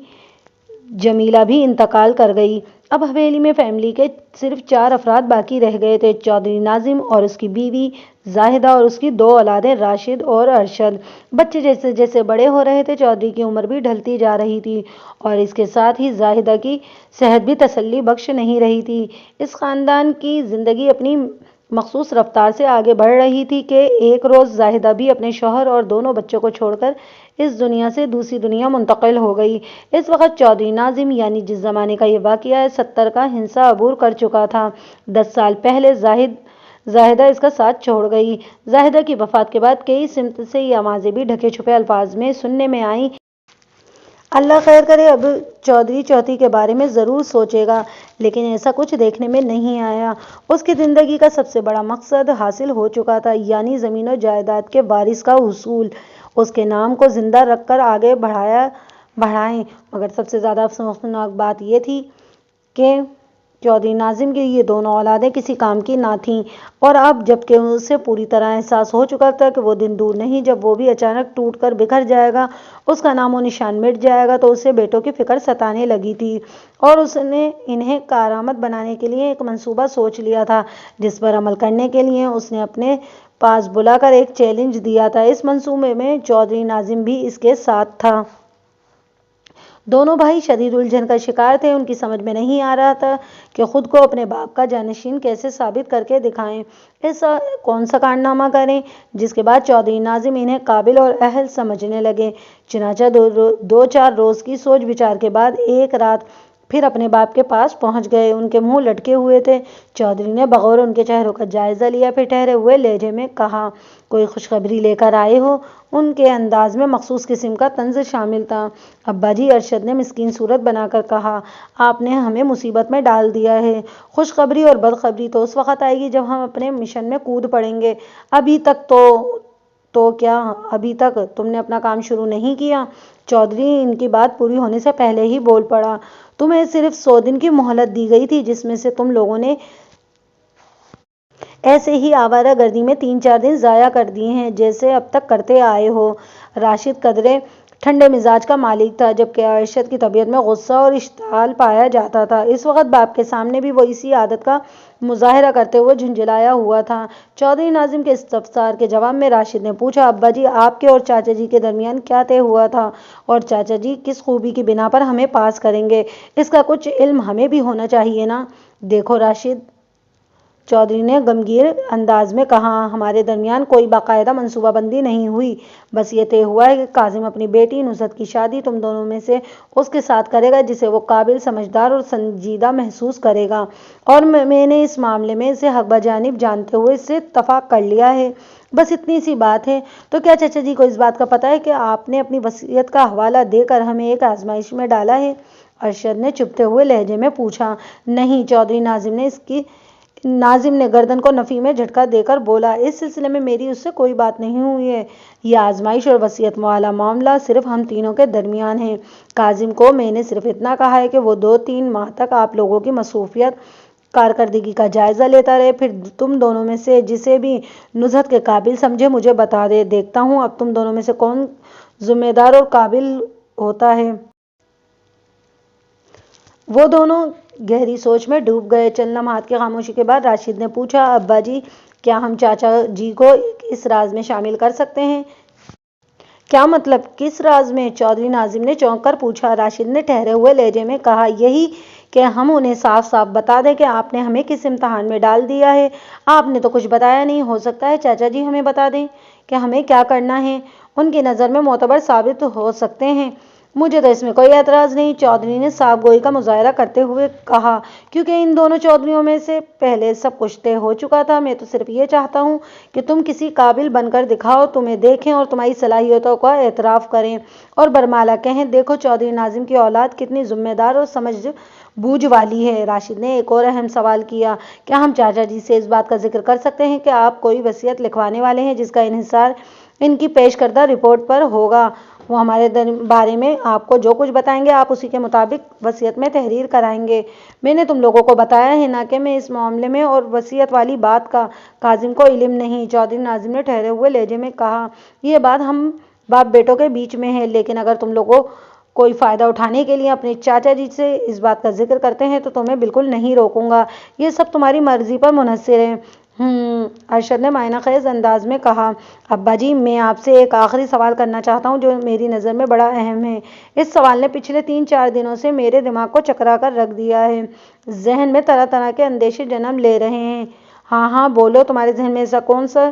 جمیلہ بھی انتقال کر گئی۔ اب حویلی میں فیملی کے صرف 4 افراد باقی رہ گئے تھے: چودھری ناظم اور اس کی بیوی زاہدہ اور اس کی 2 اولادیں راشد اور ارشد۔ بچے جیسے جیسے بڑے ہو رہے تھے، چودھری کی عمر بھی ڈھلتی جا رہی تھی اور اس کے ساتھ ہی زاہدہ کی صحت بھی تسلی بخش نہیں رہی تھی۔ اس خاندان کی زندگی اپنی مخصوص رفتار سے آگے بڑھ رہی تھی کہ ایک روز زاہدہ بھی اپنے شوہر اور دونوں بچوں کو چھوڑ کر اس دنیا سے دوسری دنیا منتقل ہو گئی۔ اس وقت چودھری ناظم یعنی جس زمانے کا یہ واقعہ ہے 70 کا ہنسا عبور کر چکا تھا۔ 10 سال پہلے زاہدہ اس کا ساتھ چھوڑ گئی۔ زاہدہ کی وفات کے بعد کئی سمت سے یہ آوازیں بھی ڈھکے چھپے الفاظ میں سننے میں آئیں: اللہ خیر کرے، اب چودھری چوتھی کے بارے میں ضرور سوچے گا۔ لیکن ایسا کچھ دیکھنے میں نہیں آیا۔ اس کی زندگی کا سب سے بڑا مقصد حاصل ہو چکا تھا، یعنی زمین و جائیداد کے وارث کا حصول۔ اس کے نام کو زندہ رکھ کر آگے بڑھائیں۔ مگر سب سے زیادہ افسوسناک بات یہ تھی کہ چودھری ناظم کی یہ دونوں اولادیں کسی کام کی نہ تھیں اور اب جب کہ اسے پوری طرح احساس ہو چکا تھا کہ وہ دن دور نہیں جب وہ بھی اچانک ٹوٹ کر بکھر جائے گا، اس کا نام و نشان مٹ جائے گا، تو اسے بیٹوں کی فکر ستانے لگی تھی اور اس نے انہیں کارآمد بنانے کے لیے ایک منصوبہ سوچ لیا تھا جس پر عمل کرنے کے لیے اس نے اپنے پاس بلا کر ایک چیلنج دیا تھا۔ اس منصوبے میں چودھری ناظم بھی اس کے ساتھ تھا۔ دونوں بھائی شدید الجھن کا شکار تھے۔ ان کی سمجھ میں نہیں آ رہا تھا کہ خود کو اپنے باپ کا جانشین کیسے ثابت کر کے دکھائیں، ایسا کون سا کارنامہ کریں جس کے بعد چودھری ناظم انہیں قابل اور اہل سمجھنے لگے۔ چنانچہ 2-4 روز کی سوچ بچار کے بعد ایک رات پھر اپنے باپ کے پاس پہنچ گئے۔ ان کے منہ لٹکے ہوئے تھے۔ چودھری نے بغور ان کے چہروں کا جائزہ لیا، پھر ٹھہرے ہوئے لہجے میں کہا: کوئی خوشخبری لے کر آئے ہو؟ ان کے انداز میں مخصوص قسم کا طنز شامل تھا۔ ابا جی، ارشد نے مسکین صورت بنا کر کہا، آپ نے ہمیں مصیبت میں ڈال دیا ہے۔ خوشخبری اور بدخبری تو اس وقت آئے گی جب ہم اپنے مشن میں کود پڑیں گے۔ ابھی تک تو کیا ابھی تک تم نے اپنا کام شروع نہیں کیا؟ چودھری ان کی بات پوری ہونے سے پہلے ہی بول پڑا: تمہیں صرف 100 دن کی مہلت دی گئی تھی، جس میں سے تم لوگوں نے ایسے ہی آوارہ گردی میں 3-4 دن ضائع کر دیے ہیں، جیسے اب تک کرتے آئے ہو۔ راشد قدرے ٹھنڈے مزاج کا مالک تھا، جبکہ ارشد کی طبیعت میں غصہ اور اشتعال پایا جاتا تھا۔ اس وقت باپ کے سامنے بھی وہ اسی عادت کا مظاہرہ کرتے ہوئے جھنجھلایا ہوا تھا۔ چودھری ناظم کے استفسار کے جواب میں راشد نے پوچھا: ابا جی، آپ کے اور چاچا جی کے درمیان کیا طے ہوا تھا اور چاچا جی کس خوبی کی بنا پر ہمیں پاس کریں گے؟ اس کا کچھ علم ہمیں بھی ہونا چاہیے نا؟ دیکھو راشد، چودھری نے غمگین انداز میں کہا، ہمارے درمیان کوئی باقاعدہ منصوبہ بندی نہیں ہوئی۔ بس یہ طے ہوا ہے کہ کاظم اپنی بیٹی نصرت کی شادی تم دونوں میں سے اس کے ساتھ کرے گا جسے وہ قابل، سمجھدار اور سنجیدہ محسوس کرے گا، اور میں نے اس معاملے میں اسے حق بجانب جانتے ہوئے اس سے اتفاق کر لیا ہے۔ بس اتنی سی بات ہے۔ تو کیا چچا جی کو اس بات کا پتہ ہے کہ آپ نے اپنی وصیت کا حوالہ دے کر ہمیں ایک آزمائش میں ڈالا ہے؟ ارشد نے چبھتے ہوئے لہجے میں پوچھا۔ نہیں، چودھری ناظم نے گردن کو نفی میں جھٹکا دے کر بولا، اس سلسلے میں میری اس سے کوئی بات نہیں ہوئی ہے۔ یہ آزمائش اور وصیت والا معاملہ صرف ہم تینوں کے درمیان ہے۔ کاظم کو میں نے صرف اتنا کہا ہے کہ وہ 2-3 ماہ تک آپ لوگوں کی مصروفیت، کارکردگی کا جائزہ لیتا رہے، پھر تم دونوں میں سے جسے بھی نصرت کے قابل سمجھے مجھے بتا دے۔ دیکھتا ہوں اب تم دونوں میں سے کون ذمہ دار اور قابل ہوتا ہے۔ وہ دونوں گہری سوچ میں ڈوب گئے۔ چند لمحات کی خاموشی کے بعد راشد نے پوچھا: ابا جی، کیا ہم چاچا جی کو اس راز میں شامل کر سکتے ہیں؟ کیا مطلب، کس راز میں؟ چودھری ناظم نے چونک کر پوچھا۔ راشد نے ٹھہرے ہوئے لہجے میں کہا، یہی کہ ہم انہیں صاف صاف بتا دیں کہ آپ نے ہمیں کس امتحان میں ڈال دیا ہے۔ آپ نے تو کچھ بتایا نہیں۔ ہو سکتا ہے چاچا جی ہمیں بتا دیں کہ ہمیں کیا کرنا ہے۔ ان کی نظر میں معتبر ثابت ہو سکتے ہیں۔ مجھے تو اس میں کوئی اعتراض نہیں، چودھری نے صاف گوئی کا مظاہرہ کرتے ہوئے کہا، کیونکہ ان دونوں چودھریوں میں سے پہلے سب کچھ طے ہو چکا تھا۔ میں تو صرف یہ چاہتا ہوں کہ تم کسی قابل بن کر دکھاؤ، تمہیں دیکھیں اور تمہاری صلاحیتوں کا اعتراف کریں اور برملا کہیں، دیکھو چودھری ناظم کی اولاد کتنی ذمہ دار اور سمجھ بوجھ والی ہے۔ راشد نے ایک اور اہم سوال کیا، کیا ہم چاچا جی سے اس بات کا ذکر کر سکتے ہیں کہ آپ کوئی وصیت لکھوانے والے ہیں جس کا انحصار ان کی پیش کردہ رپورٹ پر ہوگا؟ وہ ہمارے بارے میں آپ کو جو کچھ بتائیں گے آپ اسی کے مطابق وصیت میں تحریر کرائیں گے۔ میں نے تم لوگوں کو بتایا ہے نا کہ میں اس معاملے میں اور وصیت والی بات کا کاظم کو علم نہیں۔ چودھری ناظم نے ٹھہرے ہوئے لہجے میں کہا، یہ بات ہم باپ بیٹوں کے بیچ میں ہے، لیکن اگر تم لوگوں کوئی فائدہ اٹھانے کے لیے اپنے چاچا جی سے اس بات کا ذکر کرتے ہیں تو تمہیں بالکل نہیں روکوں گا، یہ سب تمہاری مرضی پر منحصر ہے۔ ارشد نے معنی خیز انداز میں کہا، ابا جی میں آپ سے ایک آخری سوال کرنا چاہتا ہوں جو میری نظر میں بڑا اہم ہے۔ اس سوال نے پچھلے 3-4 دنوں سے میرے دماغ کو چکرا کر رکھ دیا ہے، ذہن میں طرح طرح کے اندیشے جنم لے رہے ہیں۔ ہاں بولو، تمہارے ذہن میں ایسا کون سا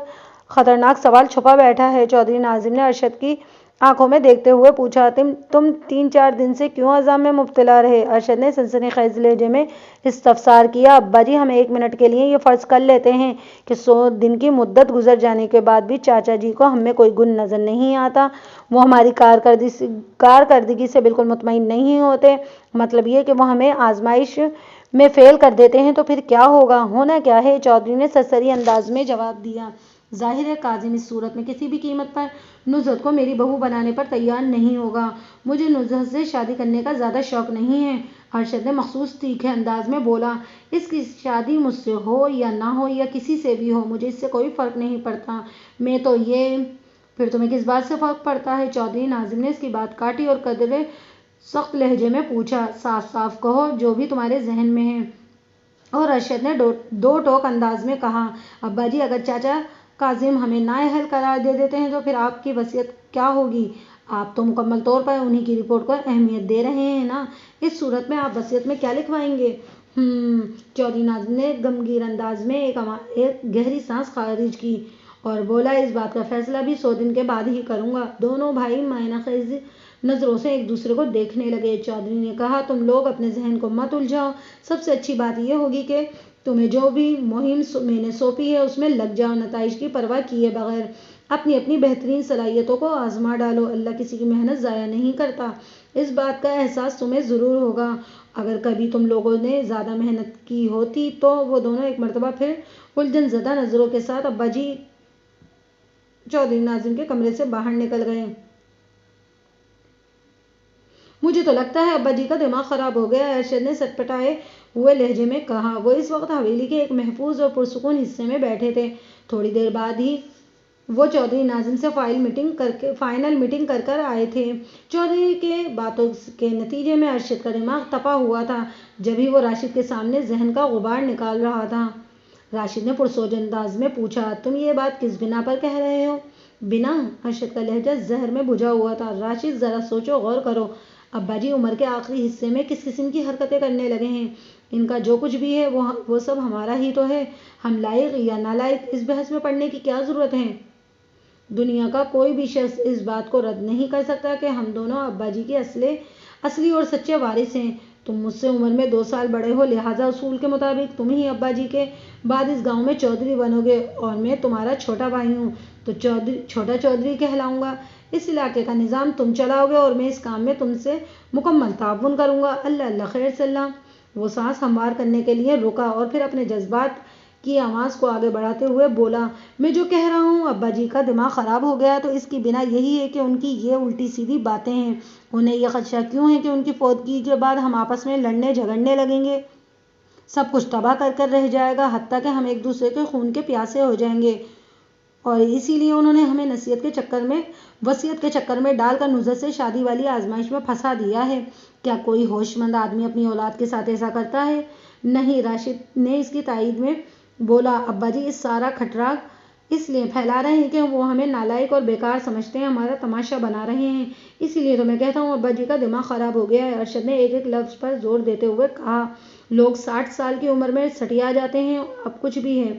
خطرناک سوال چھپا بیٹھا ہے؟ چودھری ناظم نے ارشد کی آنکھوں میں دیکھتے ہوئے پوچھا، تم 3-4 دن سے کیوں عذاب میں مبتلا رہے؟ ارشد نے سنسنی خیز لہجے میں استفسار کیا۔ ابا جی ہم 1 منٹ کے لیے یہ فرض کر لیتے ہیں کہ 100 دن کی مدت گزر جانے کے بعد بھی چاچا جی کو ہم میں کوئی گن نظر نہیں آتا، وہ ہماری کارکردگی سے بالکل مطمئن نہیں ہوتے، مطلب یہ کہ وہ ہمیں آزمائش میں فیل کر دیتے ہیں، تو پھر کیا ہوگا؟ ہونا کیا ہے؟ چودھری نے سرسری انداز میں جواب دیا، ظاہر ہے کاظم اس صورت میں کسی بھی قیمت پر نصرت کو میری بہو بنانے پر تیار نہیں ہوگا۔ مجھے نصرت سے شادی کرنے کا زیادہ شوق نہیں ہے۔ ارشد نے مخصوص تیکھے انداز میں بولا، اس کی شادی مجھ سے ہو یا نہ ہو یا کسی سے بھی ہو، مجھے اس سے کوئی فرق نہیں پڑتا۔ میں تو یہ پھر تمہیں کس بات سے فرق پڑتا ہے؟ چودھری ناظم نے اس کی بات کاٹی اور قدرے سخت لہجے میں پوچھا، صاف صاف کہو جو بھی تمہارے ذہن میں ہے۔ اور ارشد نے دو ٹوک انداز میں کہا، ابا جی اگر چاچا کاظم ہمیں نااہل قرار دے دیتے ہیں تو پھر آپ کی وصیت کیا ہوگی؟ آپ تو مکمل طور پر انہی کی رپورٹ کو اہمیت دے رہے ہیں نا، اس صورت میں آپ وصیت میں کیا لکھوائیں گے؟ چودھری ناظم نے غمگین انداز میں ایک گہری سانس خارج کی اور بولا، اس بات کا فیصلہ بھی 100 دن کے بعد ہی کروں گا۔ دونوں بھائی معنی خیز نظروں سے ایک دوسرے کو دیکھنے لگے۔ چودھری نے کہا، تم لوگ اپنے ذہن کو مت الجھاؤ، سب سے اچھی بات یہ ہوگی کہ تمہیں جو بھی مہم میں نے سونپی ہے اس میں لگ جاؤ، نتائج کی پرواہ کیے بغیر اپنی اپنی بہترین صلاحیتوں کو آزما ڈالو، اللہ کسی کی محنت ضائع نہیں کرتا۔ اس بات کا احساس تمہیں ضرور ہوگا، اگر کبھی تم لوگوں نے زیادہ محنت کی ہوتی۔ تو وہ دونوں ایک مرتبہ پھر الجھن زدہ نظروں کے ساتھ ابا جی چودھری ناظم کے کمرے سے باہر نکل گئے۔ مجھے تو لگتا ہے ابا جی کا دماغ خراب ہو گیا ہے، ارشد نے سٹپٹائے ہوئے لہجے میں کہا۔ وہ اس وقت حویلی کے ایک محفوظ اور پرسکون حصے میں بیٹھے تھے۔ تھوڑی دیر بعد ہی وہ چودھری ناظم سے فائنل میٹنگ کر آئے تھے۔ چودھری کے باتوں کے نتیجے میں ارشد کا دماغ تپا ہوا تھا، جبھی وہ راشد کے سامنے ذہن کا غبار نکال رہا تھا۔ راشد نے پرسوچ انداز میں پوچھا، تم یہ بات کس بنا پر کہہ رہے ہو؟ بنا؟ ارشد کا لہجہ زہر میں بجھا ہوا تھا۔ راشد ذرا سوچو، غور کرو، ابا جی عمر کے آخری حصے میں کس قسم کی حرکتیں کرنے لگے ہیں؟ ان کا جو کچھ بھی ہے وہ سب ہمارا ہی تو ہے، ہم لائق یا نالائق اس بحث میں پڑنے کی کیا ضرورت ہے؟ دنیا کا کوئی بھی شخص اس بات کو رد نہیں کر سکتا کہ ہم دونوں ابا جی کے اصلی اور سچے وارث ہیں۔ تم مجھ سے عمر میں 2 سال بڑے ہو، لہٰذا اصول کے مطابق تم ہی ابا جی کے بعد اس گاؤں میں چودھری بنو گے، اور میں تمہارا چھوٹا بھائی ہوں تو چھوٹا چودھری کہلاؤں گا۔ اس علاقے کا نظام تم چلاؤ گے اور میں اس کام میں تم سے مکمل تعاون کروں گا۔ اللہ خیر سے اللہ۔ وہ سانس ہموار کرنے کے لیے رکا اور پھر اپنے جذبات کی آواز کو آگے بڑھاتے ہوئے بولا، میں جو کہہ رہا ہوں، ابا جی کا دماغ خراب ہو گیا تو اس کی بنا یہی ہے کہ ان کی یہ الٹی سیدھی باتیں ہیں۔ انہیں یہ خدشہ کیوں ہے کہ ان کی فوتگی کے بعد ہم آپس میں لڑنے جھگڑنے لگیں گے، سب کچھ تباہ کر رہ جائے گا، حتیٰ کہ ہم ایک دوسرے کے خون کے پیاسے ہو جائیں گے، اور اسی لیے انہوں نے ہمیں وصیت کے چکر میں ڈال کر نصرت سے شادی والی آزمائش میں پھنسا دیا ہے۔ کیا کوئی ہوش مند آدمی اپنی اولاد کے ساتھ ایسا کرتا ہے؟ نہیں، راشد نے اس کی تائید میں بولا، ابا جی اس سارا کھٹرا اس لیے پھیلا رہے ہیں کہ وہ ہمیں نالائق اور بیکار سمجھتے ہیں، ہمارا تماشا بنا رہے ہیں، اسی لیے تو میں کہتا ہوں ابا جی کا دماغ خراب ہو گیا ہے۔ ارشد نے ایک لفظ پر زور دیتے ہوئے کہا، لوگ 60 سال کی عمر میں سٹیا جاتے ہیں، اب کچھ بھی ہے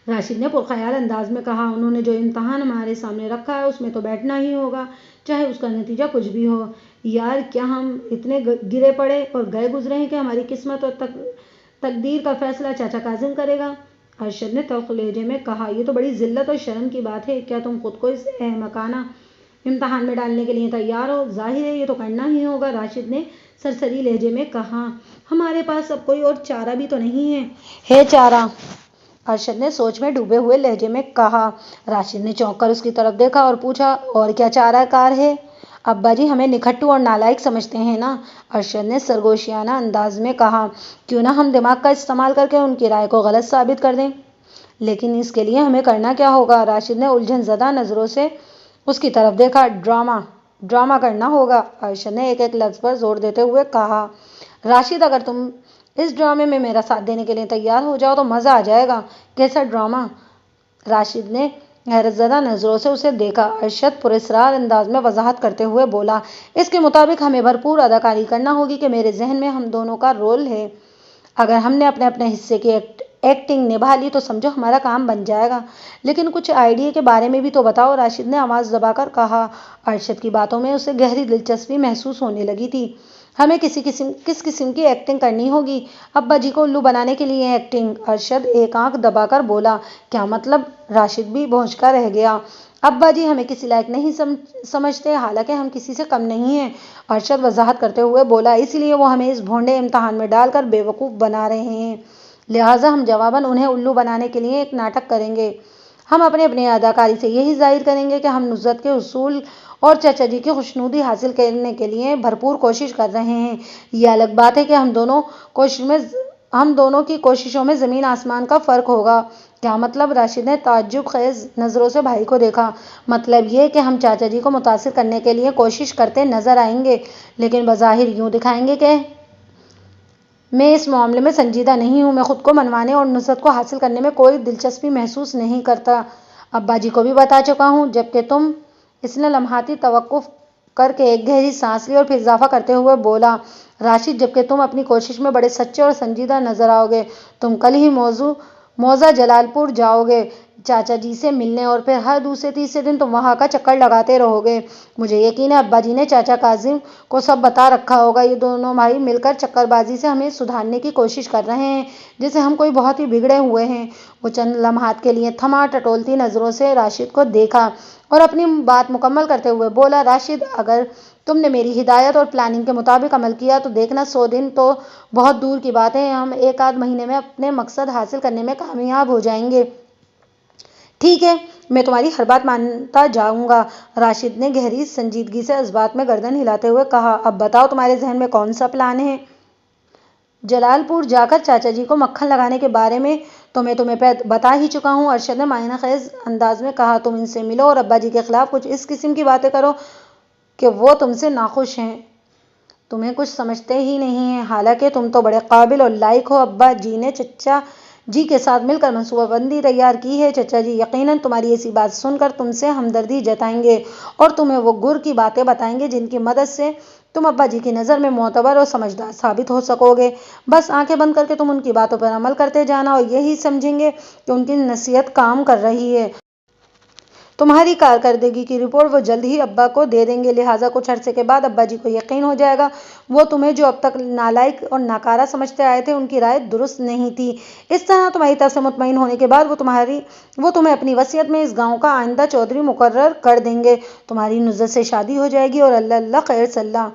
راشد نے پرخیال انداز میں کہا، انہوں نے جو امتحان ہمارے سامنے رکھا ہے اس میں تو بیٹھنا ہی ہوگا، چاہے اس کا نتیجہ کچھ بھی ہو۔ یار کیا ہم اتنے گرے پڑے اور گئے گزرے ہیں کہ ہماری قسمت اور تقدیر کا فیصلہ چاچا کاظم کرے گا؟ ارشد نے تلخ لہجے میں کہا، یہ تو بڑی ذلت اور شرم کی بات ہے۔ کیا تم خود کو اس احمقانہ امتحان میں ڈالنے کے لیے تیار ہو؟ ظاہر ہے یہ تو کرنا ہی ہوگا، راشد نے سرسری لہجے میں کہا۔ ہمارے پاس اب کوئی اور چارہ بھی تو نہیں ہے۔ ہے چارہ؟ ارشد نے سوچ میں ڈوبے ہوئے لہجے میں کہا۔ راشد نے چونک کر اس کی طرف دیکھا اور پوچھا، اور کیا چارہ کار ہے؟ ابا جی ہمیں نکھٹو اور نالائق سمجھتے ہیں نا؟ ارشد نے سرگوشیانہ انداز میں کہا۔ کیوں نہ ہم دماغ کا استعمال کر کے ان کی رائے کو غلط ثابت کر دیں؟ لیکن اس کے لیے ہمیں کرنا کیا ہوگا؟ راشد نے الجھن زدہ نظروں سے اس کی طرف دیکھا۔ ڈرامہ کرنا ہوگا، ارشد نے ایک ایک لفظ پر زور دیتے ہوئے کہا۔ راشد اگر تم اس ڈرامے میں میرا ساتھ دینے کے لیے تیار ہو جاؤ تو مزہ آ جائے گا۔ کیسا ڈرامہ؟ راشد نے حیرت زدہ نظروں سے اسے دیکھا۔ ارشد پراسرار انداز میں وضاحت کرتے ہوئے بولا، اس کے مطابق ہمیں بھرپور اداکاری کرنا ہوگی کہ میرے ذہن میں ہم دونوں کا رول ہے۔ اگر ہم نے اپنے اپنے حصے کی ایکٹنگ نبھا لی تو سمجھو ہمارا کام بن جائے گا، لیکن کچھ آئیڈیا کے بارے میں بھی تو بتاؤ، راشد نے آواز دبا کر کہا۔ ارشد کی باتوں میں اسے گہری دلچسپی محسوس ہونے لگی تھی۔ ہمیں کس قسم کی ایکٹنگ کرنی ہوگی؟ ابا جی کو الو بنانے کے لیے ایکٹنگ؟ ارشد ایک آنکھ دبا کر بولا۔ کیا مطلب؟ راشد بھی بہچ کر رہ گیا۔ ابا جی ہمیں کسی لائق نہیں سمجھتے، حالانکہ ہم کسی سے کم نہیں ہیں، ارشد وضاحت کرتے ہوئے بولا، اس لیے وہ ہمیں اس بھونڈے امتحان میں ڈال کر بے وقوف بنا رہے ہیں، لہٰذا ہم جواباً انہیں الو بنانے کے لیے ایک ناٹک کریں گے۔ ہم اپنی اداکاری سے یہی ظاہر کریں گے کہ ہم نصرت کے حصول اور چچا جی کی خوشنودی حاصل کرنے کے لیے بھرپور کوشش کر رہے ہیں۔ یہ الگ بات ہے کہ ہم دونوں کی کوششوں میں زمین آسمان کا فرق ہوگا۔ کیا مطلب؟ راشد نے تعجب خیز نظروں سے بھائی کو دیکھا۔ مطلب یہ کہ ہم چاچا جی کو متاثر کرنے کے لیے کوشش کرتے نظر آئیں گے، لیکن بظاہر یوں دکھائیں گے کہ میں اس معاملے میں سنجیدہ نہیں ہوں، میں خود کو منوانے اور نصرت کو حاصل کرنے میں کوئی دلچسپی محسوس نہیں کرتا۔ ابا جی کو بھی بتا چکا ہوں۔ جبکہ تم، اس نے لمحاتی توقف کر کے ایک گہری سانس لی اور پھر اضافہ کرتے ہوئے بولا، راشد جبکہ تم اپنی کوشش میں بڑے سچے اور سنجیدہ نظر آؤ گے، تم کل ہی موزہ جلال پور جاؤ گے چاچا جی سے ملنے، اور پھر ہر دوسرے تیسرے دن تم وہاں کا چکر لگاتے رہو گے۔ مجھے یقین ہے ابا جی نے چاچا کاظم کو سب بتا رکھا ہوگا۔ یہ دونوں بھائی مل کر چکر بازی سے ہمیں سدھارنے کی کوشش کر رہے ہیں، جیسے ہم کوئی بہت ہی بگڑے ہوئے ہیں۔ وہ چند لمحات کے لیے تھما، ٹٹولتی نظروں سے راشد کو دیکھا اور اپنی بات مکمل کرتے ہوئے بولا، راشد اگر تم نے میری ہدایت اور پلاننگ کے مطابق عمل کیا تو دیکھنا 100 دن تو بہت دور کی بات ہے، ہم ایک آدھ مہینے میں اپنے مقصد حاصل کرنے میں کامیاب ہو جائیں گے۔ ٹھیک ہے، میں تمہاری ہر بات مانتا جاؤں گا، راشد نے گہری سنجیدگی سے اس بات میں گردن ہلاتے ہوئے کہا۔ اب بتاؤ تمہارے ذہن میں کون سا پلان ہے؟ جلال پور جا کر چاچا جی کو مکھن لگانے کے بارے میں تو میں تمہیں بتا ہی چکا ہوں، ارشد نے معنی خیز انداز میں کہا۔ تم ان سے ملو اور ابا جی کے خلاف کچھ اس قسم کی باتیں کرو کہ وہ تم سے ناخوش ہیں۔ تمہیں کچھ سمجھتے ہی نہیں ہیں، حالانکہ تم تو بڑے قابل اور لائق ہو۔ ابا جی نے چچا جی کے ساتھ مل کر منصوبہ بندی تیار کی ہے، چچا جی یقیناً تمہاری ایسی بات سن کر تم سے ہمدردی جتائیں گے اور تمہیں وہ گر کی باتیں بتائیں گے جن کی مدد سے تم ابا جی کی نظر میں معتبر اور سمجھدار ثابت ہو سکو گے۔ بس آنکھیں بند کر کے تم ان کی باتوں پر عمل کرتے جانا اور یہی سمجھیں گے کہ ان کی نصیحت کام کر رہی ہے۔ تمہاری کارکردگی کی رپورٹ وہ جلد ہی ابا کو دے دیں گے، لہٰذا کچھ عرصے کے بعد ابا جی کو یقین ہو جائے گا وہ تمہیں جو اب تک نالائق اور ناکارہ سمجھتے آئے تھے ان کی رائے درست نہیں تھی۔ اس طرح تمہاری طرف سے مطمئن ہونے کے بعد وہ تمہیں اپنی وصیت میں اس گاؤں کا آئندہ چودھری مقرر کر دیں گے، تمہاری نصرت سے شادی ہو جائے گی اور اللہ خیر صلہ۔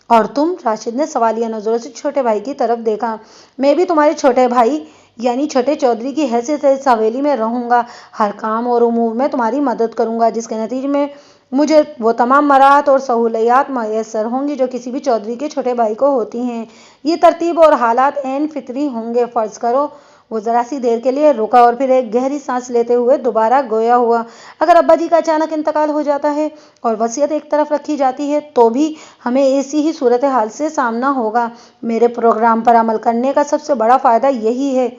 اور تم؟ راشد نے سوالیہ نظروں سے چھوٹے بھائی کی طرف دیکھا۔ میں بھی تمہارے چھوٹے بھائی یعنی چھوٹے چودھری کی حیثیت سے اس حویلی میں رہوں گا، ہر کام اور امور میں تمہاری مدد کروں گا، جس کے نتیجے میں مجھے وہ تمام مراعات اور سہولیات میسر ہوں گی جو کسی بھی چودھری کے چھوٹے بھائی کو ہوتی ہیں۔ یہ ترتیب اور حالات عین فطری ہوں گے۔ فرض کرو وہ ذرا سی دیر کے لیے رکا اور پھر ایک گہری سانس لیتے ہوئے دوبارہ گویا ہوا، اگر ابا جی کا اچانک انتقال ہو جاتا ہے اور وصیت ایک طرف رکھی جاتی ہے تو بھی ہمیں ایسی ہی صورتحال سے سامنا ہوگا۔ میرے پروگرام پر عمل کرنے کا سب سے بڑا فائدہ یہی ہے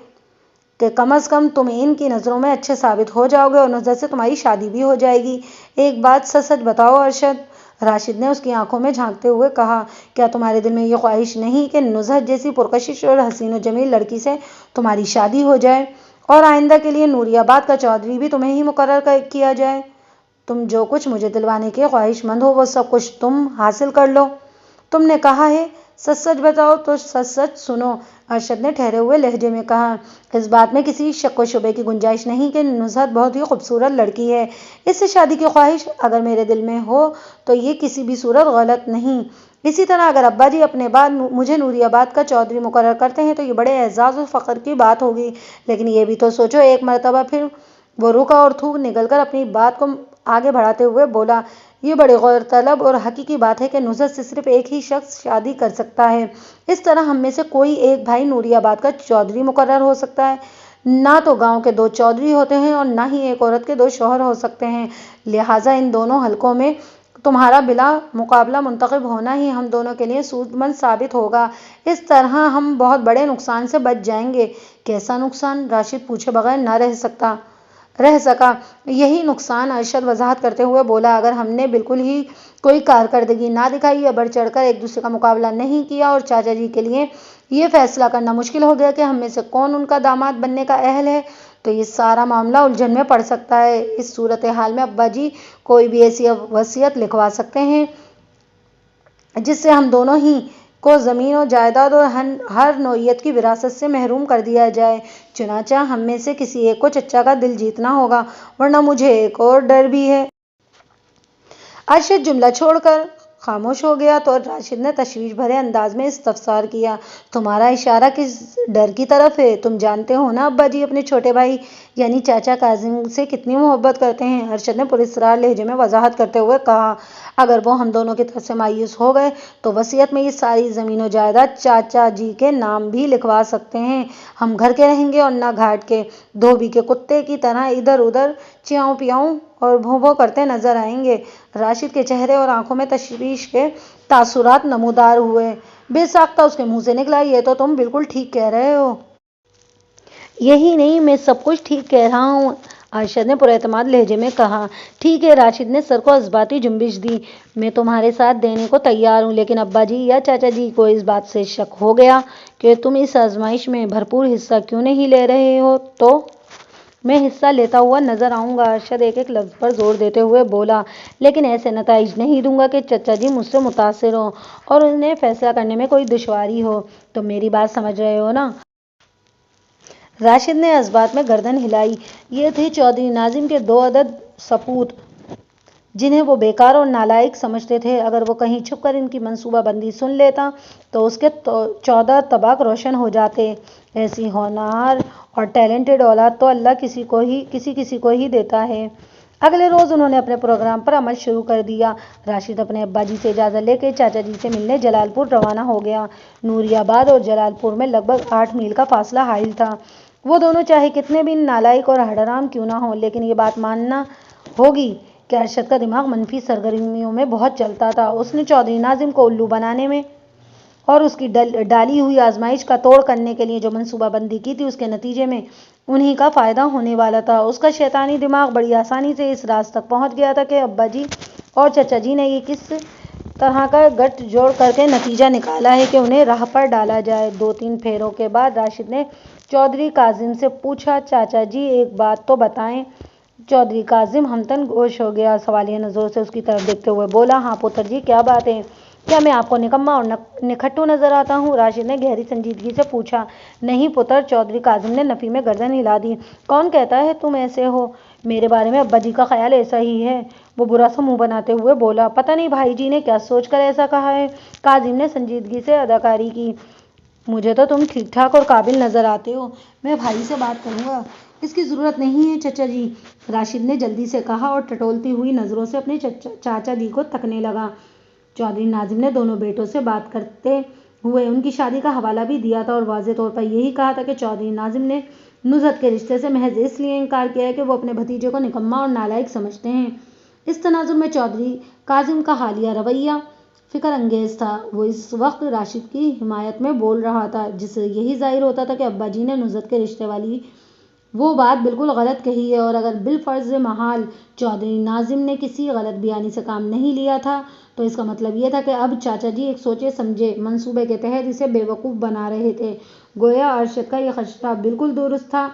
کہ کم از کم تم ان کی نظروں میں اچھے ثابت ہو جاؤ گے اور نصرت سے تمہاری شادی بھی ہو جائے گی۔ ایک بات سچ سچ بتاؤ ارشد، راشد نے اس کی آنکھوں میں جھانکتے ہوئے کہا، کیا تمہارے دل میں یہ خواہش نہیں کہ نصرت جیسی پرکشش اور حسین و جمیل لڑکی سے تمہاری شادی ہو جائے؟ اور آئندہ کے لیے نوری آباد کا چودھری بھی تمہیں ہی مقرر کیا جائے۔ تم جو کچھ مجھے دلوانے کے خواہش مند ہو وہ سب کچھ تم حاصل کر لو۔ تم نے کہا ہے سچ سچ بتاؤ تو سچ سچ سنو، ارشد نے ٹھہرے ہوئے لہجے میں کہا۔ اس بات میں کسی شک و شبے کی گنجائش نہیں کہ نزہت بہت ہی خوبصورت لڑکی ہے۔ اس سے شادی کی خواہش اگر میرے دل میں ہو تو یہ کسی بھی صورت غلط نہیں۔ اسی طرح اگر ابا جی اپنے بعد مجھے نوری آباد کا چودھری مقرر کرتے ہیں تو یہ بڑے اعزاز و فخر کی بات ہوگی، لیکن یہ بھی تو سوچو۔ ایک مرتبہ پھر وہ رکا اور تھوک نگل کر اپنی بات کو آگے بڑھاتے ہوئے بولا، یہ بڑی غور طلب اور حقیقی بات ہے کہ نزہت سے صرف ایک ہی شخص شادی کر سکتا ہے۔ اس طرح ہم میں سے کوئی ایک بھائی نوری آباد کا چودھری مقرر ہو سکتا ہے۔ نہ تو گاؤں کے دو چودھری ہوتے ہیں اور نہ ہی ایک عورت کے دو شوہر ہو سکتے ہیں، لہٰذا ان دونوں حلقوں میں تمہارا بلا مقابلہ منتخب ہونا ہی ہم دونوں کے لیے سود مند ثابت ہوگا۔ اس طرح ہم بہت بڑے نقصان سے بچ جائیں گے۔ کیسا نقصان؟ راشد پوچھے بغیر نہ رہ سکا۔ یہی نقصان، ارشد وضاحت کرتے ہوئے بولا، اگر ہم نے بالکل ہی کوئی کارکردگی نہ دکھائی یا بڑھ چڑھ کر ایک دوسرے کا مقابلہ نہیں کیا اور چاچا جی کے لیے یہ فیصلہ کرنا مشکل ہو گیا کہ ہم میں سے کون ان کا داماد بننے کا اہل ہے، تو یہ سارا معاملہ الجھن میں پڑ سکتا ہے۔ اس صورتحال میں ابا جی کوئی بھی ایسی وصیت لکھوا سکتے ہیں جس سے ہم دونوں ہی کو زمین و جائیداد اور ہر نوعیت کی وراثت سے محروم کر دیا جائے۔ چنانچہ ہم میں سے کسی ایک کو چچا کا دل جیتنا ہوگا، ورنہ مجھے ایک اور ڈر بھی ہے۔ ارشد جملہ چھوڑ کر خاموش ہو گیا تو راشد نے تشویش بھرے انداز میں استفسار کیا، تمہارا اشارہ کس ڈر کی طرف ہے؟ تم جانتے ہو نا ابا جی اپنے چھوٹے بھائی یعنی چاچا کاظم سے کتنی محبت کرتے ہیں۔ ارشد نے پراسرار لہجے میں وضاحت کرتے ہوئے کہا، اگر وہ ہم دونوں کی طرف سے مایوس ہو گئے تو وصیت میں یہ ساری زمین و جائیداد چاچا جی کے نام بھی لکھوا سکتے ہیں۔ ہم گھر کے رہیں گے اور نہ گھاٹ کے، دھوبی کے کتے کی طرح ادھر ادھر چیاؤں پیاؤں اور بھوں بھوں کرتے نظر آئیں گے۔ راشد کے چہرے اور آنکھوں میں تشویش کے تاثرات نمودار ہوئے۔ بے ساختہ اس کے منہ سے نکلا، یہ تو تم بالکل ٹھیک کہہ رہے ہو۔ یہی نہیں، میں سب کچھ ٹھیک کہہ رہا ہوں، ارشد نے پراعتماد لہجے میں کہا۔ ٹھیک ہے، راشد نے سر کو اثباتی جنبش دی، میں تمہارے ساتھ دینے کو تیار ہوں، لیکن ابا جی یا چاچا جی کو اس بات سے شک ہو گیا کہ تم اس آزمائش میں بھرپور حصہ کیوں نہیں لے رہے ہو تو میں حصہ لیتا ہوا نظر آؤں گا۔ ارشد ایک ایک لفظ پر زور دیتے ہوئے بولا، لیکن ایسے نتائج نہیں دوں گا کہ چچا جی مجھ سے متاثر ہوں اور انہیں فیصلہ کرنے میں کوئی دشواری ہو۔ تم میری بات سمجھ رہے ہو نا؟ راشد نے اس بات میں گردن ہلائی۔ یہ تھے چودھری ناظم کے دو عدد سپوت جنہیں وہ بیکار اور نالائق سمجھتے تھے۔ اگر وہ کہیں چھپ کر ان کی منصوبہ بندی سن لیتا تو اس کے 14 طباق روشن ہو جاتے۔ ایسی ہونہار اور ٹیلنٹڈ اولاد تو اللہ کسی کو ہی دیتا ہے۔ اگلے روز انہوں نے اپنے پروگرام پر عمل شروع کر دیا۔ راشد اپنے ابا جی سے اجازت لے کے چاچا جی سے ملنے جلال پور روانہ ہو گیا۔ نوری آباد اور جلال پور میں لگ بھگ 8 میل کا فاصلہ حائل تھا۔ وہ دونوں چاہے کتنے بھی نالائق اور ہڈرام کیوں نہ ہوں، لیکن یہ بات ماننا ہوگی کہ ارشد کا دماغ منفی سرگرمیوں میں بہت چلتا تھا۔ اس نے چودھری ناظم کو الو بنانے میں اور اس کی ڈالی ہوئی آزمائش کا توڑ کرنے کے لیے جو منصوبہ بندی کی تھی، اس کے نتیجے میں انہی کا فائدہ ہونے والا تھا۔ اس کا شیطانی دماغ بڑی آسانی سے اس راز تک پہنچ گیا تھا کہ ابا جی اور چچا جی نے یہ کس طرح کا گٹھ جوڑ کر کے نتیجہ نکالا ہے کہ انہیں راہ پر ڈالا جائے۔ 2-3 پھیروں کے بعد راشد نے چودھری کاظم سے پوچھا، چاچا جی ایک بات تو بتائیں۔ چودھری کاظم ہمتن گوش ہو گیا، سوالیہ نظروں سے اس کی طرف دیکھتے ہوئے بولا، ہاں پتر جی کیا بات ہے؟ کیا میں آپ کو نکما اور نکھٹو نظر آتا ہوں؟ راشد نے گہری سنجیدگی سے پوچھا۔ نہیں پتر، چودھری کاظم نے نفی میں گردن ہلا دی۔ کون کہتا ہے تم ایسے ہو؟ میرے بارے میں ابا جی کا خیال ایسا ہی ہے، وہ برا سا منہ بناتے ہوئے بولا۔ پتہ نہیں بھائی جی نے کیا سوچ کر ایسا کہا ہے، کاظم نے سنجیدگی سے اداکاری کی۔ مجھے تو تم ٹھیک ٹھاک اور قابل نظر آتے ہو، میں بھائی سے بات کروں گا۔ اس کی ضرورت نہیں ہے چچا جی، راشد نے جلدی سے کہا اور ٹٹولتی ہوئی نظروں سے اپنے چاچا جی کو تکنے لگا۔ چودھری ناظم نے دونوں بیٹوں سے بات کرتے ہوئے ان کی شادی کا حوالہ بھی دیا تھا اور واضح طور پر یہی کہا تھا کہ چودھری ناظم نے نزہت کے رشتے سے محض اس لیے انکار کیا ہے کہ وہ اپنے بھتیجے کو نکما اور نالائق سمجھتے ہیں۔ اس تناظر میں چودھری کاظم کا حالیہ رویہ فکر انگیز تھا۔ وہ اس وقت راشد کی حمایت میں بول رہا تھا، جس سے یہی ظاہر ہوتا تھا کہ ابا جی نے نزہت کے رشتے والی وہ بات بالکل غلط کہی ہے، اور اگر بالفرض محال چودھری ناظم نے کسی غلط بیانی سے کام نہیں لیا تھا تو اس کا مطلب یہ تھا کہ اب چاچا جی ایک سوچے سمجھے منصوبے کے تحت اسے بے وقوف بنا رہے تھے۔ گویا ارشد کا یہ خدشہ بالکل درست تھا۔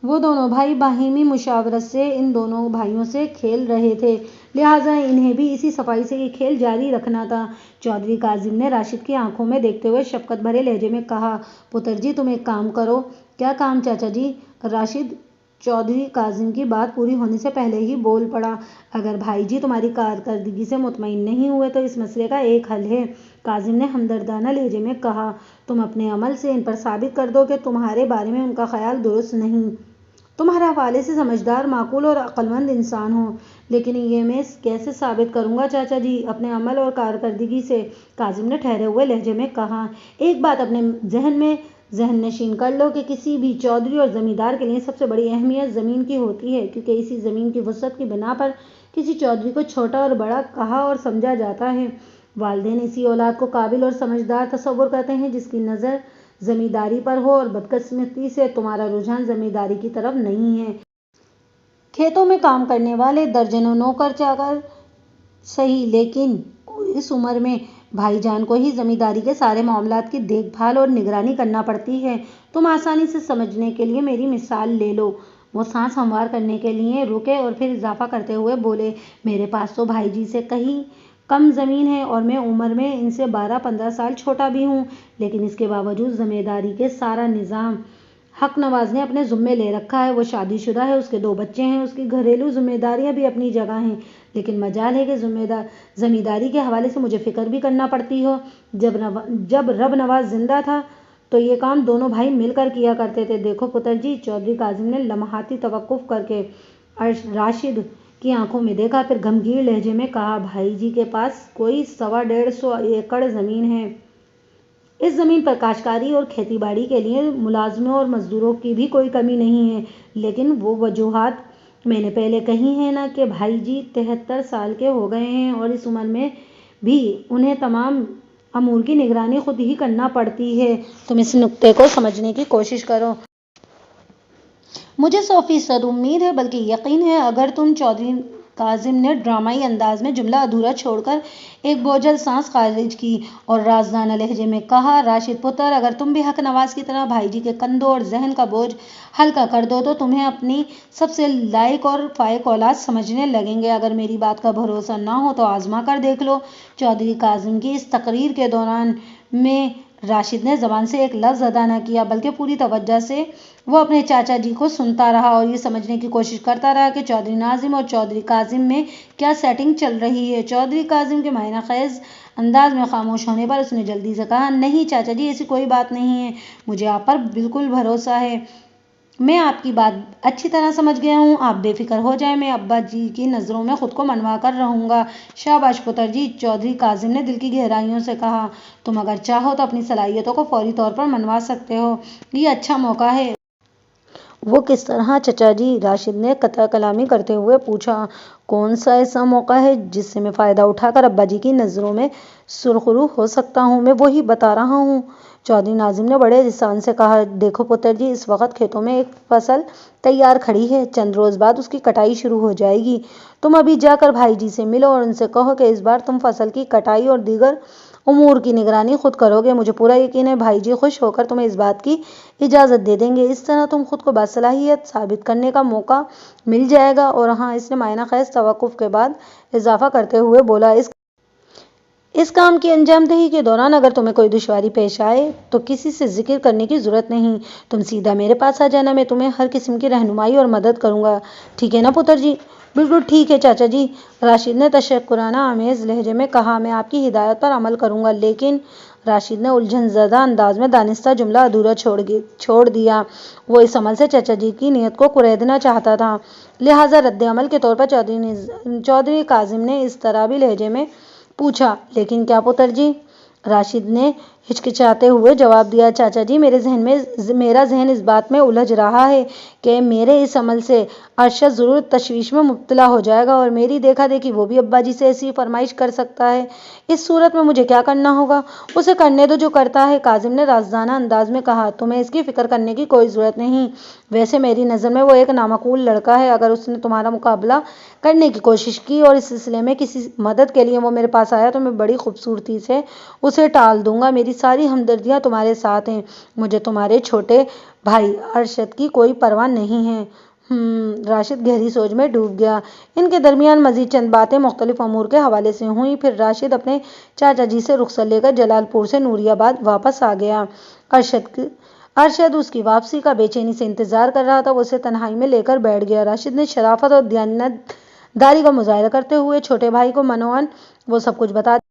وہ دونوں بھائی باہمی مشاورت سے ان دونوں بھائیوں سے کھیل رہے تھے، لہٰذا انہیں بھی اسی صفائی سے یہ کھیل جاری رکھنا تھا۔ چودھری کاظم نے راشد کی آنکھوں میں دیکھتے ہوئے شفقت بھرے لہجے میں کہا، پتر جی تم ایک کام کرو۔ کیا کام چاچا جی؟ راشد چودھری کاظم کی بات پوری ہونے سے پہلے ہی بول پڑا، اگر بھائی جی تمہاری کارکردگی سے مطمئن نہیں ہوئے تو اس مسئلے کا ایک حل ہے۔ کاظم نے ہمدردانہ لہجے میں کہا، تم اپنے عمل سے ان پر ثابت کر دو کہ تمہارے بارے میں ان کا خیال درست نہیں۔ تم ہر حوالے سے سمجھدار، معقول اور عقل مند انسان ہو۔ لیکن یہ میں کیسے ثابت کروں گا چاچا جی؟ اپنے عمل اور کارکردگی سے، کاظم نے ٹھہرے ہوئے لہجے میں کہا۔ ایک بات اپنے ذہن میں ذہن نشین کر لو کہ کسی بھی چودھری اور زمیندار کے لیے سب سے بڑی اہمیت زمین کی ہوتی ہے، کیونکہ اسی زمین کی وسعت کی بنا پر کسی چودھری کو چھوٹا اور بڑا کہا اور سمجھا جاتا ہے۔ والدین اسی اولاد کو قابل اور سمجھدار تصور کرتے ہیں جس کی نظر زمینداری پر ہو، اور بدقسمتی سے تمہارا رجحان زمینداری کی طرف نہیں ہے۔ کھیتوں میں کام کرنے والے درجنوں نوکر چاکر سہی، لیکن اس عمر میں بھائی جان کو ہی زمینداری کے سارے معاملات کی دیکھ بھال اور نگرانی کرنا پڑتی ہے۔ تم آسانی سے سمجھنے کے لیے میری مثال لے لو۔ وہ سانس ہموار کرنے کے لیے رکے اور پھر اضافہ کرتے ہوئے بولے، میرے پاس تو بھائی جی سے کہیں کم زمین ہے اور میں عمر میں ان سے 12-15 سال چھوٹا بھی ہوں، لیکن اس کے باوجود زمینداری کے سارا نظام حق نواز نے اپنے ذمے لے رکھا ہے۔ وہ شادی شدہ ہے، اس کے 2 بچے ہیں، اس کی گھریلو ذمہ داریاں بھی اپنی جگہ ہیں، لیکن مجال ہے کہ زمینداری کے حوالے سے مجھے فکر بھی کرنا پڑتی ہو۔ جب رب نواز زندہ تھا تو یہ کام دونوں بھائی مل کر کیا کرتے تھے۔ دیکھو پتر جی، چودھری کاظم نے لمحاتی توقف کر کے راشد کی آنکھوں میں دیکھا، پھر گمگین لہجے میں کہا، بھائی جی کے پاس کوئی 125 ایکڑ زمین ہے۔ اس زمین پر کاشتکاری اور کھیتی باڑی کے لیے ملازموں اور مزدوروں کی بھی کوئی کمی نہیں ہے، لیکن وہ وجوہات میں نے پہلے کہی ہیں نا کہ بھائی جی 73 سال کے ہو گئے ہیں، اور اس عمر میں بھی انہیں تمام امور کی نگرانی خود ہی کرنا پڑتی ہے۔ تم اس نکتے کو سمجھنے کی کوشش کرو۔ مجھے 100% امید ہے، بلکہ یقین ہے۔ اگر تم چودھری کاظم نے ڈرامائی انداز میں جملہ ادھورا چھوڑ کر ایک بوجھل سانس خارج کی اور رازدانہ لہجے میں کہا، راشد پتر، اگر تم بھی حق نواز کی طرح بھائی جی کے کندھوں اور ذہن کا بوجھ ہلکا کر دو تو تمہیں اپنی سب سے لائق اور فائق اولاد سمجھنے لگیں گے۔ اگر میری بات کا بھروسہ نہ ہو تو آزما کر دیکھ لو۔ چودھری کاظم کی اس تقریر کے دوران میں راشد نے زبان سے ایک لفظ ادا نہ کیا، بلکہ پوری توجہ سے وہ اپنے چاچا جی کو سنتا رہا اور یہ سمجھنے کی کوشش کرتا رہا کہ چودھری ناظم اور چودھری کاظم میں کیا سیٹنگ چل رہی ہے۔ چودھری کاظم کے معنی خیز انداز میں خاموش ہونے پر اس نے جلدی سے کہا، نہیں چاچا جی، ایسی کوئی بات نہیں ہے، مجھے آپ پر بالکل بھروسہ ہے۔ میں آپ کی بات اچھی طرح سمجھ گیا ہوں، آپ بے فکر ہو جائیں، میں ابا جی کی نظروں میں خود کو منوا کر رہوں گا۔ شاباش پتر جی، چودھری کاظم نے دل کی گہرائیوں سے کہا، تم اگر چاہو تو اپنی صلاحیتوں کو فوری طور پر منوا سکتے ہو، یہ اچھا موقع ہے۔ وہ کس طرح چچا جی؟ راشد نے قطع کلامی کرتے ہوئے پوچھا۔ کون سا ایسا موقع ہے جس سے میں فائدہ اٹھا کر ابا جی کی نظروں میں سرخرو ہو سکتا ہوں؟ میں وہی بتا رہا ہوں۔ چودھری ناظم نے بڑے لسان سے کہا، دیکھو پتر جی، اس وقت کھیتوں میں ایک فصل تیار کھڑی ہے، چند روز بعد اس کی کٹائی شروع ہو جائے گی۔ تم ابھی جا کر بھائی جی سے ملو اور ان سے کہو کہ اس بار تم فصل کی کٹائی اور دیگر امور کی نگرانی خود کرو گے۔ مجھے پورا یقین ہے بھائی جی خوش ہو کر تمہیں اس بات کی اجازت دے دیں گے۔ اس طرح تم خود کو باصلاحیت ثابت کرنے کا موقع مل جائے گا۔ اور ہاں، اس نے معنی خیز توقف کے بعد اضافہ کرتے ہوئے بولا، اس کام کی انجام دہی کے دوران اگر تمہیں کوئی دشواری پیش آئے تو کسی سے ذکر کرنے کی ضرورت نہیں، تم سیدھا میرے پاس آ جانا، میں تمہیں ہر قسم کی رہنمائی اور مدد کروں گا۔ ٹھیک ہے نا پتر جی؟ بالکل ٹھیک ہے چاچا جی، راشد نے تشکرانہ آمیز لہجے میں کہا، میں آپ کی ہدایت پر عمل کروں گا۔ لیکن راشد نے الجھن زدہ انداز میں دانستہ جملہ ادھورا چھوڑ دیا۔ وہ اس عمل سے چچا جی کی نیت کو کریدنا چاہتا تھا، لہٰذا رد عمل کے طور پر چودھری کاظم نے اضطرابی لہجے میں پوچھا، لیکن کیا پتر جی؟ راشد نے ہچکچاتے ہوئے جواب دیا، چاچا جی، میرا ذہن اس بات میں الجھ رہا ہے کہ میرے اس عمل سے ارشد ضرور تشویش میں مبتلا ہو جائے گا اور میری دیکھا دیکھی وہ بھی ابا جی سے ایسی فرمائش کر سکتا ہے۔ اس صورت میں مجھے کیا کرنا ہوگا؟ اسے کرنے دو جو کرتا ہے، کاظم نے رازدانہ انداز میں کہا، تمہیں اس کی فکر کرنے کی کوئی ضرورت نہیں۔ ویسے میری نظر میں وہ ایک نامعقول لڑکا ہے، اگر اس نے تمہارا مقابلہ کرنے کی کوشش کی اور اس سلسلے میں کسی مدد کے لیے وہ میرے پاس آیا تو میں بڑی خوبصورتی سے اسے ٹال دوں گا۔ میری میری ساری ہمدردیاں تمہارے ساتھ ہیں۔ مجھے تمہارے چھوٹے بھائی ارشد کی کوئی پرواہ نہیں ہے۔ راشد گہری سوچ میں ڈوب گیا۔ ان کے درمیان مزید چند باتیں مختلف امور کے حوالے سے ہوئیں، پھر راشد اپنے چاچا جی سے رخصت لے کر جلال پور سے نوری آباد واپس آ گیا۔ ارشد اس کی واپسی کا بے چینی سے انتظار کر رہا تھا۔ وہ اسے تنہائی میں لے کر بیٹھ گیا۔ راشد نے شرافت اور دیانت داری کا مظاہرہ کرتے ہوئے چھوٹے بھائی کو منوان وہ سب کچھ بتا دیا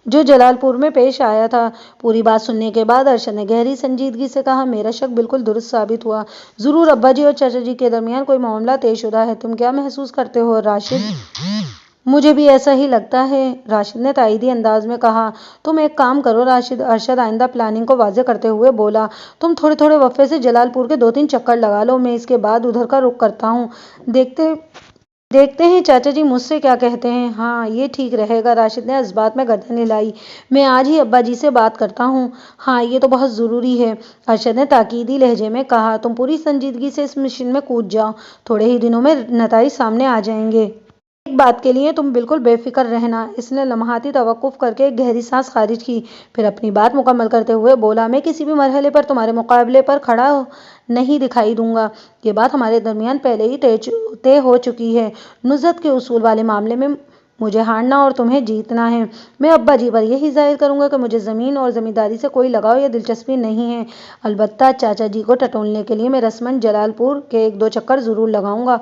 جو جلال پور میں پیش آیا تھا۔ پوری بات سننے کے بعد ارشد نے گہری سنجیدگی سے کہا، میرا شک بالکل درست ثابت ہوا۔ ضرور ابا جی اور چاچا جی کے درمیان کوئی معاملہ طے شدہ ہے۔ تم کیا محسوس کرتے ہو راشد؟ مجھے بھی ایسا ہی لگتا ہے، راشد نے تائیدی انداز میں کہا۔ تم ایک کام کرو راشد، ارشد آئندہ پلاننگ کو واضح کرتے ہوئے بولا۔ تم تھوڑے تھوڑے وقفے سے جلال پور کے 2-3 چکر لگا لو، میں اس کے بعد ادھر کا رخ کرتا ہوں۔ دیکھتے ہیں چاچا جی مجھ سے کیا کہتے ہیں۔ ہاں یہ ٹھیک رہے گا، راشد نے اس بات میں گردن ہلائی۔ میں آج ہی ابا جی سے بات کرتا ہوں۔ ہاں یہ تو بہت ضروری ہے، ارشد نے تاکیدی لہجے میں کہا۔ تم پوری سنجیدگی سے اس مشن میں کود جاؤ، تھوڑے ہی دنوں میں نتائج سامنے آ جائیں گے۔ ایک بات کے لیے تم بالکل بے فکر رہنا۔ اس نے لمحاتی توقف کر کے ایک گہری سانس خارج کی، پھر اپنی بات مکمل کرتے ہوئے بولا، میں کسی بھی مرحلے پر تمہارے مقابلے پر کھڑا نہیں دکھائی دوں گا۔ یہ بات ہمارے درمیان پہلے ہی طے ہو چکی ہے۔ نزہت کے اصول والے معاملے میں مجھے ہارنا اور تمہیں جیتنا ہے۔ میں ابا جی پر یہی ظاہر کروں گا کہ مجھے زمین اور زمینداری سے کوئی لگاؤ یا دلچسپی نہیں ہے۔ البتہ چاچا جی کو ٹٹولنے کے لیے میں رسماً جلال پور کے 1-2 چکر ضرور لگاؤں گا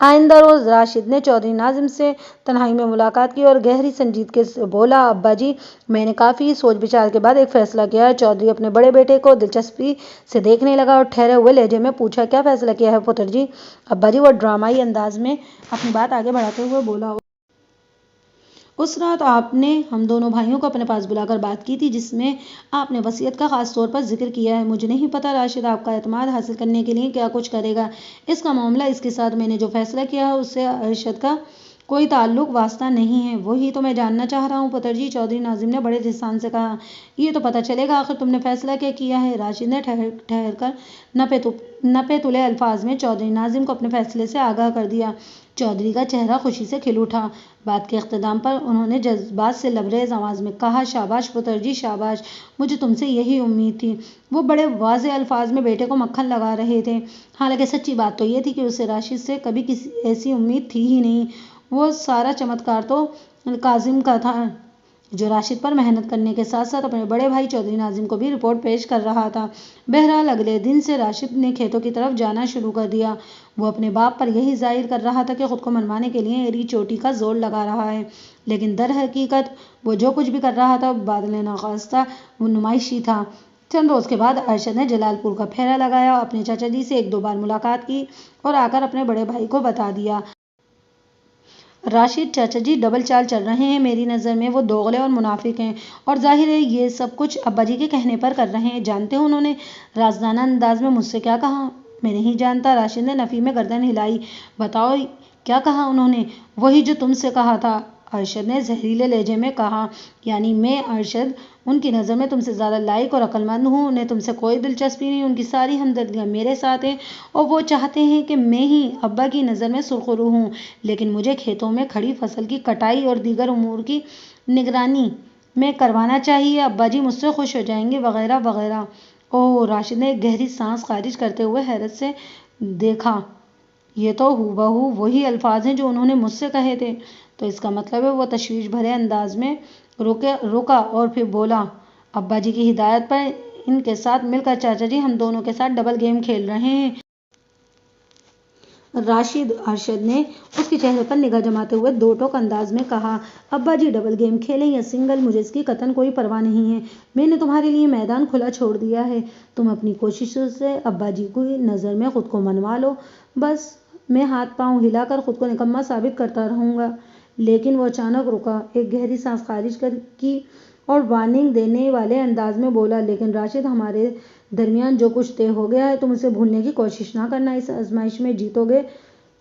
آئندہ روز۔ راشد نے چودھری ناظم سے تنہائی میں ملاقات کی اور گہری سنجیدگی سے بولا، ابا جی میں نے کافی سوچ بچار کے بعد ایک فیصلہ کیا ہے۔ چودھری اپنے بڑے بیٹے کو دلچسپی سے دیکھنے لگا اور ٹھہرے ہوئے لہجے میں پوچھا، کیا فیصلہ کیا ہے پتر جی؟ ابا جی وہ ڈرامائی انداز میں اپنی بات آگے بڑھاتے ہوئے بولا، اس رات آپ نے ہم دونوں بھائیوں کو اپنے پاس بلا کر بات کی تھی، جس میں آپ نے وصیت کا خاص طور پر ذکر کیا ہے۔ مجھے نہیں پتا راشد آپ کا اعتماد حاصل کرنے کے لیے کیا کچھ کرے گا۔ اس کا معاملہ اس کے ساتھ میں نے جو فیصلہ کیا ہے اس سے ارشد کا کوئی تعلق واسطہ نہیں ہے۔ وہی تو میں جاننا چاہ رہا ہوں پتر جی، چودھری ناظم نے بڑے لسان سے کہا۔ یہ تو پتہ چلے گا آخر تم نے فیصلہ کیا کیا ہے۔ راشد نے ٹھہر کر نپے تلے الفاظ میں چودھری ناظم کو اپنے فیصلے سے آگاہ کر دیا۔ چودھری کا چہرہ خوشی سے کھل اٹھا۔ بات کے اختتام پر انہوں نے جذبات سے لبریز آواز میں کہا، شاباش پتر جی شاباش، مجھے تم سے یہی امید تھی۔ وہ بڑے واضح الفاظ میں بیٹے کو مکھن لگا رہے تھے۔ حالانکہ سچی بات تو یہ تھی کہ اسے راشد سے کبھی کسی ایسی امید تھی ہی نہیں۔ وہ سارا چمتکار تو کاظم کا تھا جو راشد پر محنت کرنے کے ساتھ ساتھ اپنے بڑے بھائی چودھری ناظم کو بھی رپورٹ پیش کر رہا تھا۔ بہرحال اگلے دن سے راشد نے کھیتوں کی طرف جانا شروع کر دیا۔ وہ اپنے باپ پر یہی ظاہر کر رہا تھا کہ خود کو منوانے کے لیے ایڑی چوٹی کا زور لگا رہا ہے، لیکن در حقیقت وہ جو کچھ بھی کر رہا تھا بادل ناخواستہ وہ نمائشی تھا۔ چند روز کے بعد ارشد نے جلال پور کا پھیرا لگایا، اپنے چاچا جی سے 1-2 بار ملاقات کی اور آ کر اپنے بڑے بھائی کو بتا دیا، راشد چاچا جی ڈبل چال چل رہے ہیں، میری نظر میں وہ دوغلے اور منافق ہیں، اور ظاہر ہے یہ سب کچھ ابا جی کے کہنے پر کر رہے ہیں۔ جانتے ہو انہوں نے رازدانہ انداز میں مجھ سے کیا کہا؟ میں نہیں جانتا، راشد نے نفی میں گردن ہلائی۔ بتاؤ کیا کہا انہوں نے؟ وہی جو تم سے کہا تھا، ارشد نے زہریلے لہجے میں کہا، یعنی میں ارشد ان کی نظر میں تم سے زیادہ لائق اور عقل مند ہوں، انہیں تم سے کوئی دلچسپی نہیں، ان کی ساری ہمدردیاں میرے ساتھ ہیں اور وہ چاہتے ہیں کہ میں ہی ابا کی نظر میں سرخرو ہوں، لیکن مجھے کھیتوں میں کھڑی فصل کی کٹائی اور دیگر امور کی نگرانی میں کروانا چاہیے، ابا جی مجھ سے خوش ہو جائیں گے وغیرہ وغیرہ۔ اوہ، راشد نے ایک گہری سانس خارج کرتے ہوئے حیرت سے دیکھا، یہ تو ہو بہو وہی الفاظ ہیں جو انہوں نے مجھ سے کہے تھے، تو اس کا مطلب ہے وہ تشویش بھرے انداز میں رکا اور پھر بولا، ابا جی کی ہدایت پر ان کے ساتھ مل کر چاچا جی ہم دونوں کے ساتھ ڈبل گیم کھیل رہے ہیں۔ راشد، ارشد نے اس کے چہرے پر نگاہ جماتے ہوئے دو ٹوک انداز میں کہا، ابا جی ڈبل گیم کھیلیں یا سنگل، مجھے اس کی قطعاً کوئی پرواہ نہیں ہے۔ میں نے تمہارے لیے میدان کھلا چھوڑ دیا ہے، تم اپنی کوششوں سے ابا جی کی نظر میں خود کو منوا لو، بس میں ہاتھ پاؤں ہلا کر خود کو نکما ثابت کرتا رہوں گا۔ لیکن وہ اچانک رکا، ایک گہری سانس خارج کی اور وارننگ دینے والے انداز میں بولا، لیکن راشد ہمارے درمیان جو کچھ طے ہو گیا ہے تم اسے بھولنے کی کوشش نہ کرنا، اس آزمائش میں جیتو گے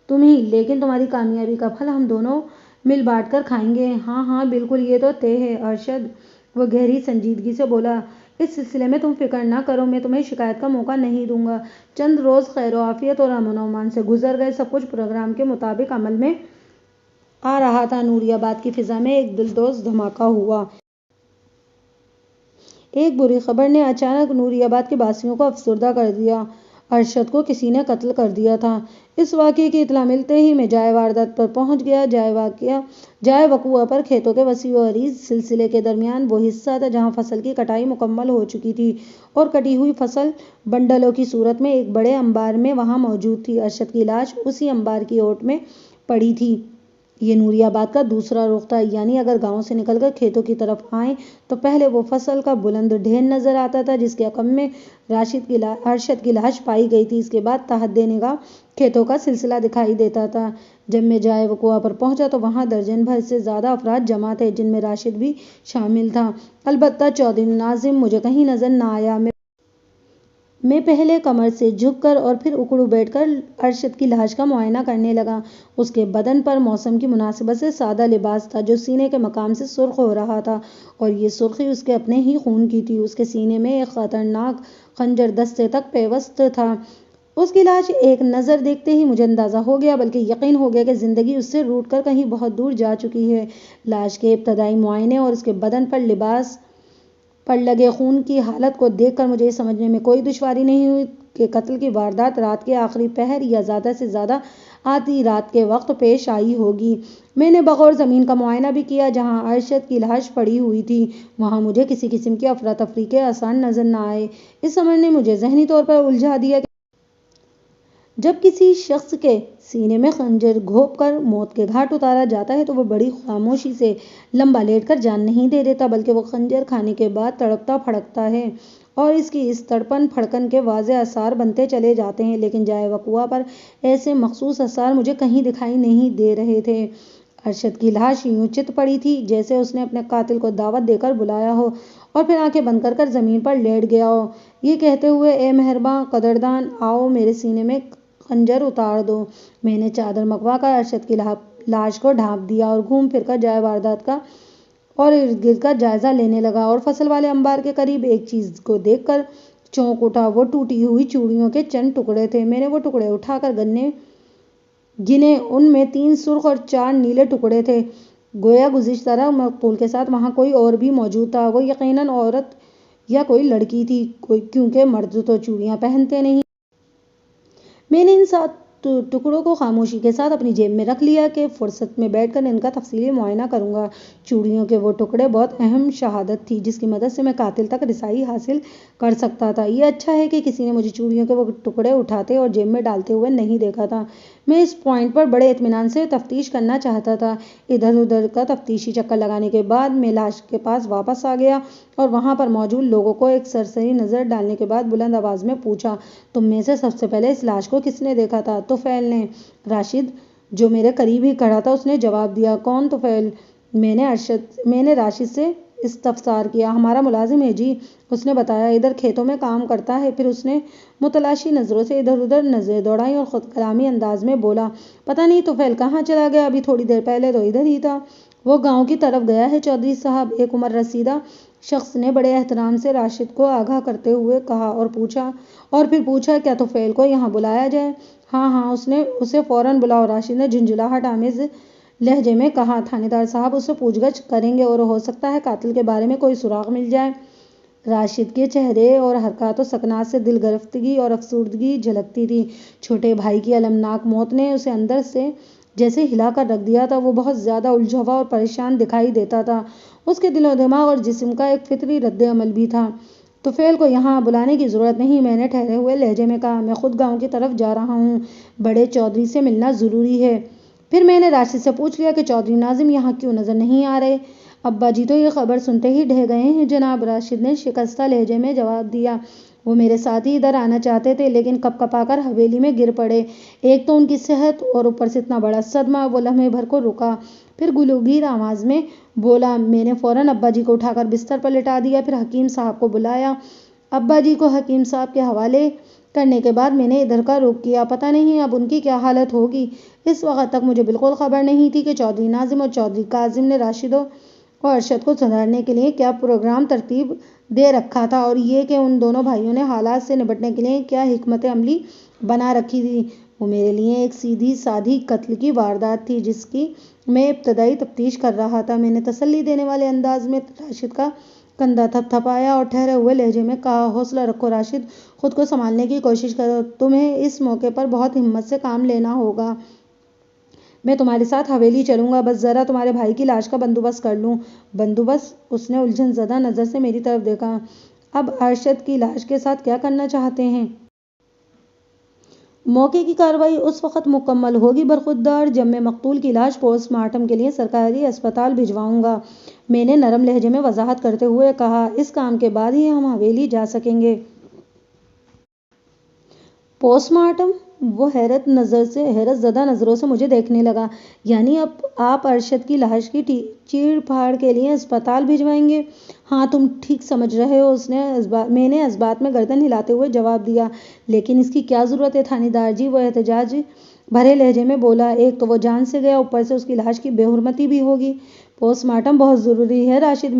تم ہی، لیکن تمہاری کامیابی کا پھل ہم دونوں مل بانٹ کر کھائیں گے۔ ہاں ہاں بالکل، یہ تو طے ہے ارشد، وہ گہری سنجیدگی سے بولا، اس سلسلے میں تم فکر نہ کرو، میں تمہیں شکایت کا موقع نہیں دوں گا۔ چند روز خیر و عافیت اور امن و امان سے گزر گئے، سب کچھ پروگرام کے مطابق عمل میں آ رہا تھا۔ نوری آباد کی فضا میں ایک دلدوز دھماکہ ہوا۔ ایک بری خبر نے اچانک نوری آباد کے باسیوں کو افسردہ کر دیا۔ ارشد کو کسی نے قتل کر دیا تھا۔ اس واقعے کی اطلاع ملتے ہی میں جائے واردات پر پہنچ گیا۔ جائے وقوع پر کھیتوں کے وسیع و عریض سلسلے کے درمیان وہ حصہ تھا جہاں فصل کی کٹائی مکمل ہو چکی تھی اور کٹی ہوئی فصل بنڈلوں کی صورت میں ایک بڑے انبار میں وہاں موجود تھی۔ ارشد کی لاش اسی انبار کی اوٹ میں پڑی تھی۔ یہ نوری آباد کا دوسرا رخ تھا، یعنی اگر گاؤں سے نکل کر کھیتوں کی طرف آئیں تو پہلے وہ فصل کا بلند ڈھیر نظر آتا تھا جس کے عقب میں ارشد کی لاش پائی گئی تھی۔ اس کے بعد تحت نگاہ کھیتوں کا سلسلہ دکھائی دیتا تھا۔ جب میں جائے وقوع پر پہنچا تو وہاں درجن بھر سے زیادہ افراد جمع تھے، جن میں راشد بھی شامل تھا۔ البتہ چودھری ناظم مجھے کہیں نظر نہ آیا۔ میں پہلے کمر سے جھک کر اور پھر اکڑو بیٹھ کر ارشد کی لاش کا معائنہ کرنے لگا۔ اس کے بدن پر موسم کی مناسبت سے سادہ لباس تھا جو سینے کے مقام سے سرخ ہو رہا تھا، اور یہ سرخی اس کے اپنے ہی خون کی تھی۔ اس کے سینے میں ایک خطرناک خنجر دستے تک پیوست تھا۔ اس کی لاش ایک نظر دیکھتے ہی مجھے اندازہ ہو گیا، بلکہ یقین ہو گیا کہ زندگی اس سے روٹ کر کہیں بہت دور جا چکی ہے۔ لاش کے ابتدائی معائنے اور اس کے بدن پر لباس پر لگے خون کی حالت کو دیکھ کر مجھے یہ سمجھنے میں کوئی دشواری نہیں ہوئی کہ قتل کی واردات رات کے آخری پہر یا زیادہ سے زیادہ آدھی رات کے وقت پیش آئی ہوگی۔ میں نے بغور زمین کا معائنہ بھی کیا جہاں ارشد کی لاش پڑی ہوئی تھی۔ وہاں مجھے کسی قسم کی افراتفری کے آثار نظر نہ آئے۔ اس عمل نے مجھے ذہنی طور پر الجھا دیا کہ جب کسی شخص کے سینے میں خنجر گھونپ کر موت کے گھاٹ اتارا جاتا ہے تو وہ بڑی خاموشی سے لمبا لیٹ کر جان نہیں دے دیتا، بلکہ وہ خنجر کھانے کے بعد تڑپتا پھڑکتا ہے اور اس کی اس تڑپن پھڑکن کے واضح آثار بنتے چلے جاتے ہیں۔ لیکن جائے وقوع پر ایسے مخصوص آثار مجھے کہیں دکھائی نہیں دے رہے تھے۔ ارشد کی لاش یوں چت پڑی تھی جیسے اس نے اپنے قاتل کو دعوت دے کر بلایا ہو اور پھر آنکھیں بند کر کر زمین پر لیٹ گیا ہو، یہ کہتے ہوئے اے مہرباں قدردان، آؤ میرے سینے میں خنجر اتار دو۔ میں نے چادر منگوا کر ارشد کی لاش کو ڈھانپ دیا اور گھوم پھر کر جائے واردات کا اور ارد گرد کا جائزہ لینے لگا، اور فصل والے انبار کے قریب ایک چیز کو دیکھ کر چونک اٹھا۔ وہ ٹوٹی ہوئی چوڑیوں کے چند ٹکڑے تھے۔ میں نے وہ ٹکڑے اٹھا کر گنے، ان میں 3 سرخ اور 4 نیلے ٹکڑے تھے۔ گویا گزشتہ رات مقتول کے ساتھ وہاں کوئی اور بھی موجود تھا۔ وہ یقیناً عورت یا کوئی لڑکی تھی، کیونکہ مرد تو چوڑیاں پہنتے نہیں۔ میں نے ان 7 ٹکڑوں کو خاموشی کے ساتھ اپنی جیب میں رکھ لیا کہ فرصت میں بیٹھ کر ان کا تفصیلی معائنہ کروں گا۔ چوڑیوں کے وہ ٹکڑے بہت اہم شہادت تھی جس کی مدد سے میں قاتل تک رسائی حاصل کر سکتا تھا۔ یہ اچھا ہے کہ کسی نے مجھے چوڑیوں کے وہ ٹکڑے اٹھاتے اور جیب میں ڈالتے ہوئے نہیں دیکھا تھا۔ میں اس پوائنٹ پر بڑے اطمینان سے تفتیش کرنا چاہتا تھا۔ ادھر ادھر کا تفتیشی چکر لگانے کے بعد میں لاش کے پاس واپس آ گیا اور وہاں پر موجود لوگوں کو ایک سرسری نظر ڈالنے کے بعد بلند آواز میں پوچھا، تم میں سے سب سے پہلے اس لاش کو کس نے دیکھا تھا؟ طفیل نے۔ راشد، جو میرے قریب ہی کھڑا تھا، اس نے جواب دیا۔ کون طفیل؟ میں نے راشد سے استفسار کیا۔ ہمارا ملازم ہے جی، اس نے بتایا، ادھر کھیتوں میں کام کرتا ہے۔ پھر اس نے متلاشی نظروں سے ادھر ادھر نظریں دوڑائیں اور خود کلامی انداز میں بولا، پتہ نہیں طفیل کہاں چلا گیا، ابھی تھوڑی دیر پہلے تو ادھر ہی تھا۔ وہ گاؤں کی طرف گیا ہے چودھری صاحب، ایک عمر رسیدہ شخص نے بڑے احترام سے راشد کو آگاہ کرتے ہوئے کہا، اور پھر پوچھا، کیا طفیل کو یہاں بلایا جائے؟ ہاں ہاں، اسے فوراً بلاؤ، راشد نے جھنجھلاہٹ آمیز لہجے میں کہا۔ تھانے دار صاحب اس سے پوچھ گچھ کریں گے اور ہو سکتا ہے قاتل کے بارے میں کوئی سراغ مل جائے۔ راشد کے چہرے اور حرکات و سکنات سے دل گرفتگی اور افسردگی جھلکتی تھی۔ چھوٹے بھائی کی المناک موت نے اسے اندر سے جیسے ہلا کر رکھ دیا تھا۔ وہ بہت زیادہ الجھا ہوا اور پریشان دکھائی دیتا تھا۔ اس کے دل و دماغ اور جسم کا ایک فطری رد عمل بھی تھا۔ طفیل کو یہاں بلانے کی ضرورت نہیں، میں نے ٹھہرے ہوئے لہجے میں کہا، میں خود گاؤں کی طرف جا رہا ہوں، بڑے چودھری سے ملنا ضروری ہے۔ پھر میں نے راشد سے پوچھ لیا کہ چودھری ناظم یہاں کیوں نظر نہیں آ رہے؟ ابا جی تو یہ خبر سنتے ہی ڈھہ گئے ہیں جناب، راشد نے شکستہ لہجے میں جواب دیا۔ وہ میرے ساتھ ہی ادھر آنا چاہتے تھے لیکن کپ کپا کر حویلی میں گر پڑے۔ ایک تو ان کی صحت اور اوپر سے اتنا بڑا صدمہ۔ وہ لمحے بھر کو رکا، پھر گلوگیر آواز میں بولا، میں نے فوراً ابا جی کو اٹھا کر بستر پر لٹا دیا، پھر حکیم صاحب کو بلایا۔ ابا جی کو حکیم صاحب کے حوالے کرنے کے بعد میں نے ادھر کا رخ کیا۔ پتہ نہیں اب ان کی کیا حالت ہوگی۔ اس وقت تک مجھے بالکل خبر نہیں تھی کہ چودھری ناظم اور چودھری کاظم نے راشد اور ارشد کو سدھارنے کے لیے کیا پروگرام ترتیب دے رکھا تھا، اور یہ کہ ان دونوں بھائیوں نے حالات سے نمٹنے کے لیے کیا حکمت عملی بنا رکھی تھی۔ وہ میرے لیے ایک سیدھی سادھی قتل کی واردات تھی جس کی میں ابتدائی تفتیش کر رہا تھا۔ میں نے تسلی دینے والے انداز میں راشد کا کندھا تھپتھپایا اور ٹھہرے ہوئے لہجے میں کہا، حوصلہ رکھو راشد، خود کو سنبھالنے کی کوشش کرو، تمہیں اس موقع پر بہت ہمت سے کام لینا ہوگا۔ میں تمہارے ساتھ حویلی چلوں گا، بس ذرا تمہارے بھائی کی لاش کا بندوبست کر لوں۔ بندوبست؟ اس نے الجھن زدہ نظر سے میری طرف دیکھا۔ اب ارشد کی لاش کے ساتھ کیا کرنا چاہتے ہیں؟ موقع کی کارروائی اس وقت مکمل ہوگی برخودار جب میں مقتول کی لاش پوسٹ مارٹم کے لیے سرکاری اسپتال بھجواؤں گا، میں نے نرم لہجے میں وضاحت کرتے ہوئے کہا۔ اس کام کے بعد ہی ہم حویلی جا سکیں گے۔ Post mortem? وہ حیرت زدہ نظروں سے مجھے دیکھنے لگا۔ یعنی اب آپ ارشد کی لاش کی چیڑ پھاڑ کے لیے اسپتال بھجوائیں گے؟ ہاں، تم ٹھیک سمجھ رہے ہو، میں نے اس بات میں گردن ہلاتے ہوئے جواب دیا۔ لیکن اس کی کیا ضرورت ہے تھانے دار جی؟ وہ احتجاج بھرے لہجے میں بولا۔ ایک تو وہ جان سے گیا، اوپر سے اس کی لاش کی بے حرمتی بھی ہوگی۔ پوسٹ مارٹم بہت ضروری ہے راشد،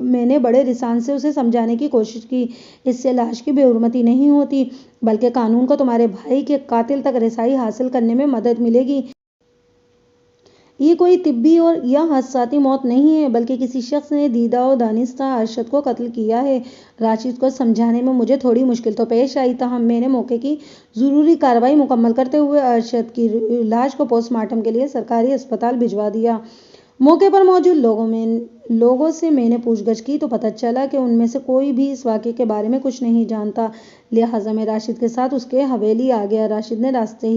میں نے بڑے لسان سے اسے سمجھانے کی کوشش کی۔ اس سے لاش کی بے حرمتی نہیں ہوتی، بلکہ قانون کو تمہارے بھائی کے قاتل تک رسائی حاصل کرنے میں مدد ملے گی۔ یہ کوئی طبی یا حادثاتی موت نہیں ہے، بلکہ کسی شخص نے دیدہ و دانستہ ارشد کو قتل کیا ہے۔ راشد کو سمجھانے میں مجھے تھوڑی مشکل تو پیش آئی، تاہم میں نے موقع کی ضروری کارروائی مکمل کرتے ہوئے ارشد کی لاش کو پوسٹ مارٹم کے لیے سرکاری اسپتال بھجوا دیا۔ موقع پر موجود لوگوں سے میں نے پوچھ گچھ کی تو پتہ چلا کہ ان میں سے کوئی بھی اس واقعے کے بارے میں کچھ نہیں جانتا، لہٰذا میں راشد کے ساتھ اس کے حویلی آ گیا۔ راشد نے راستے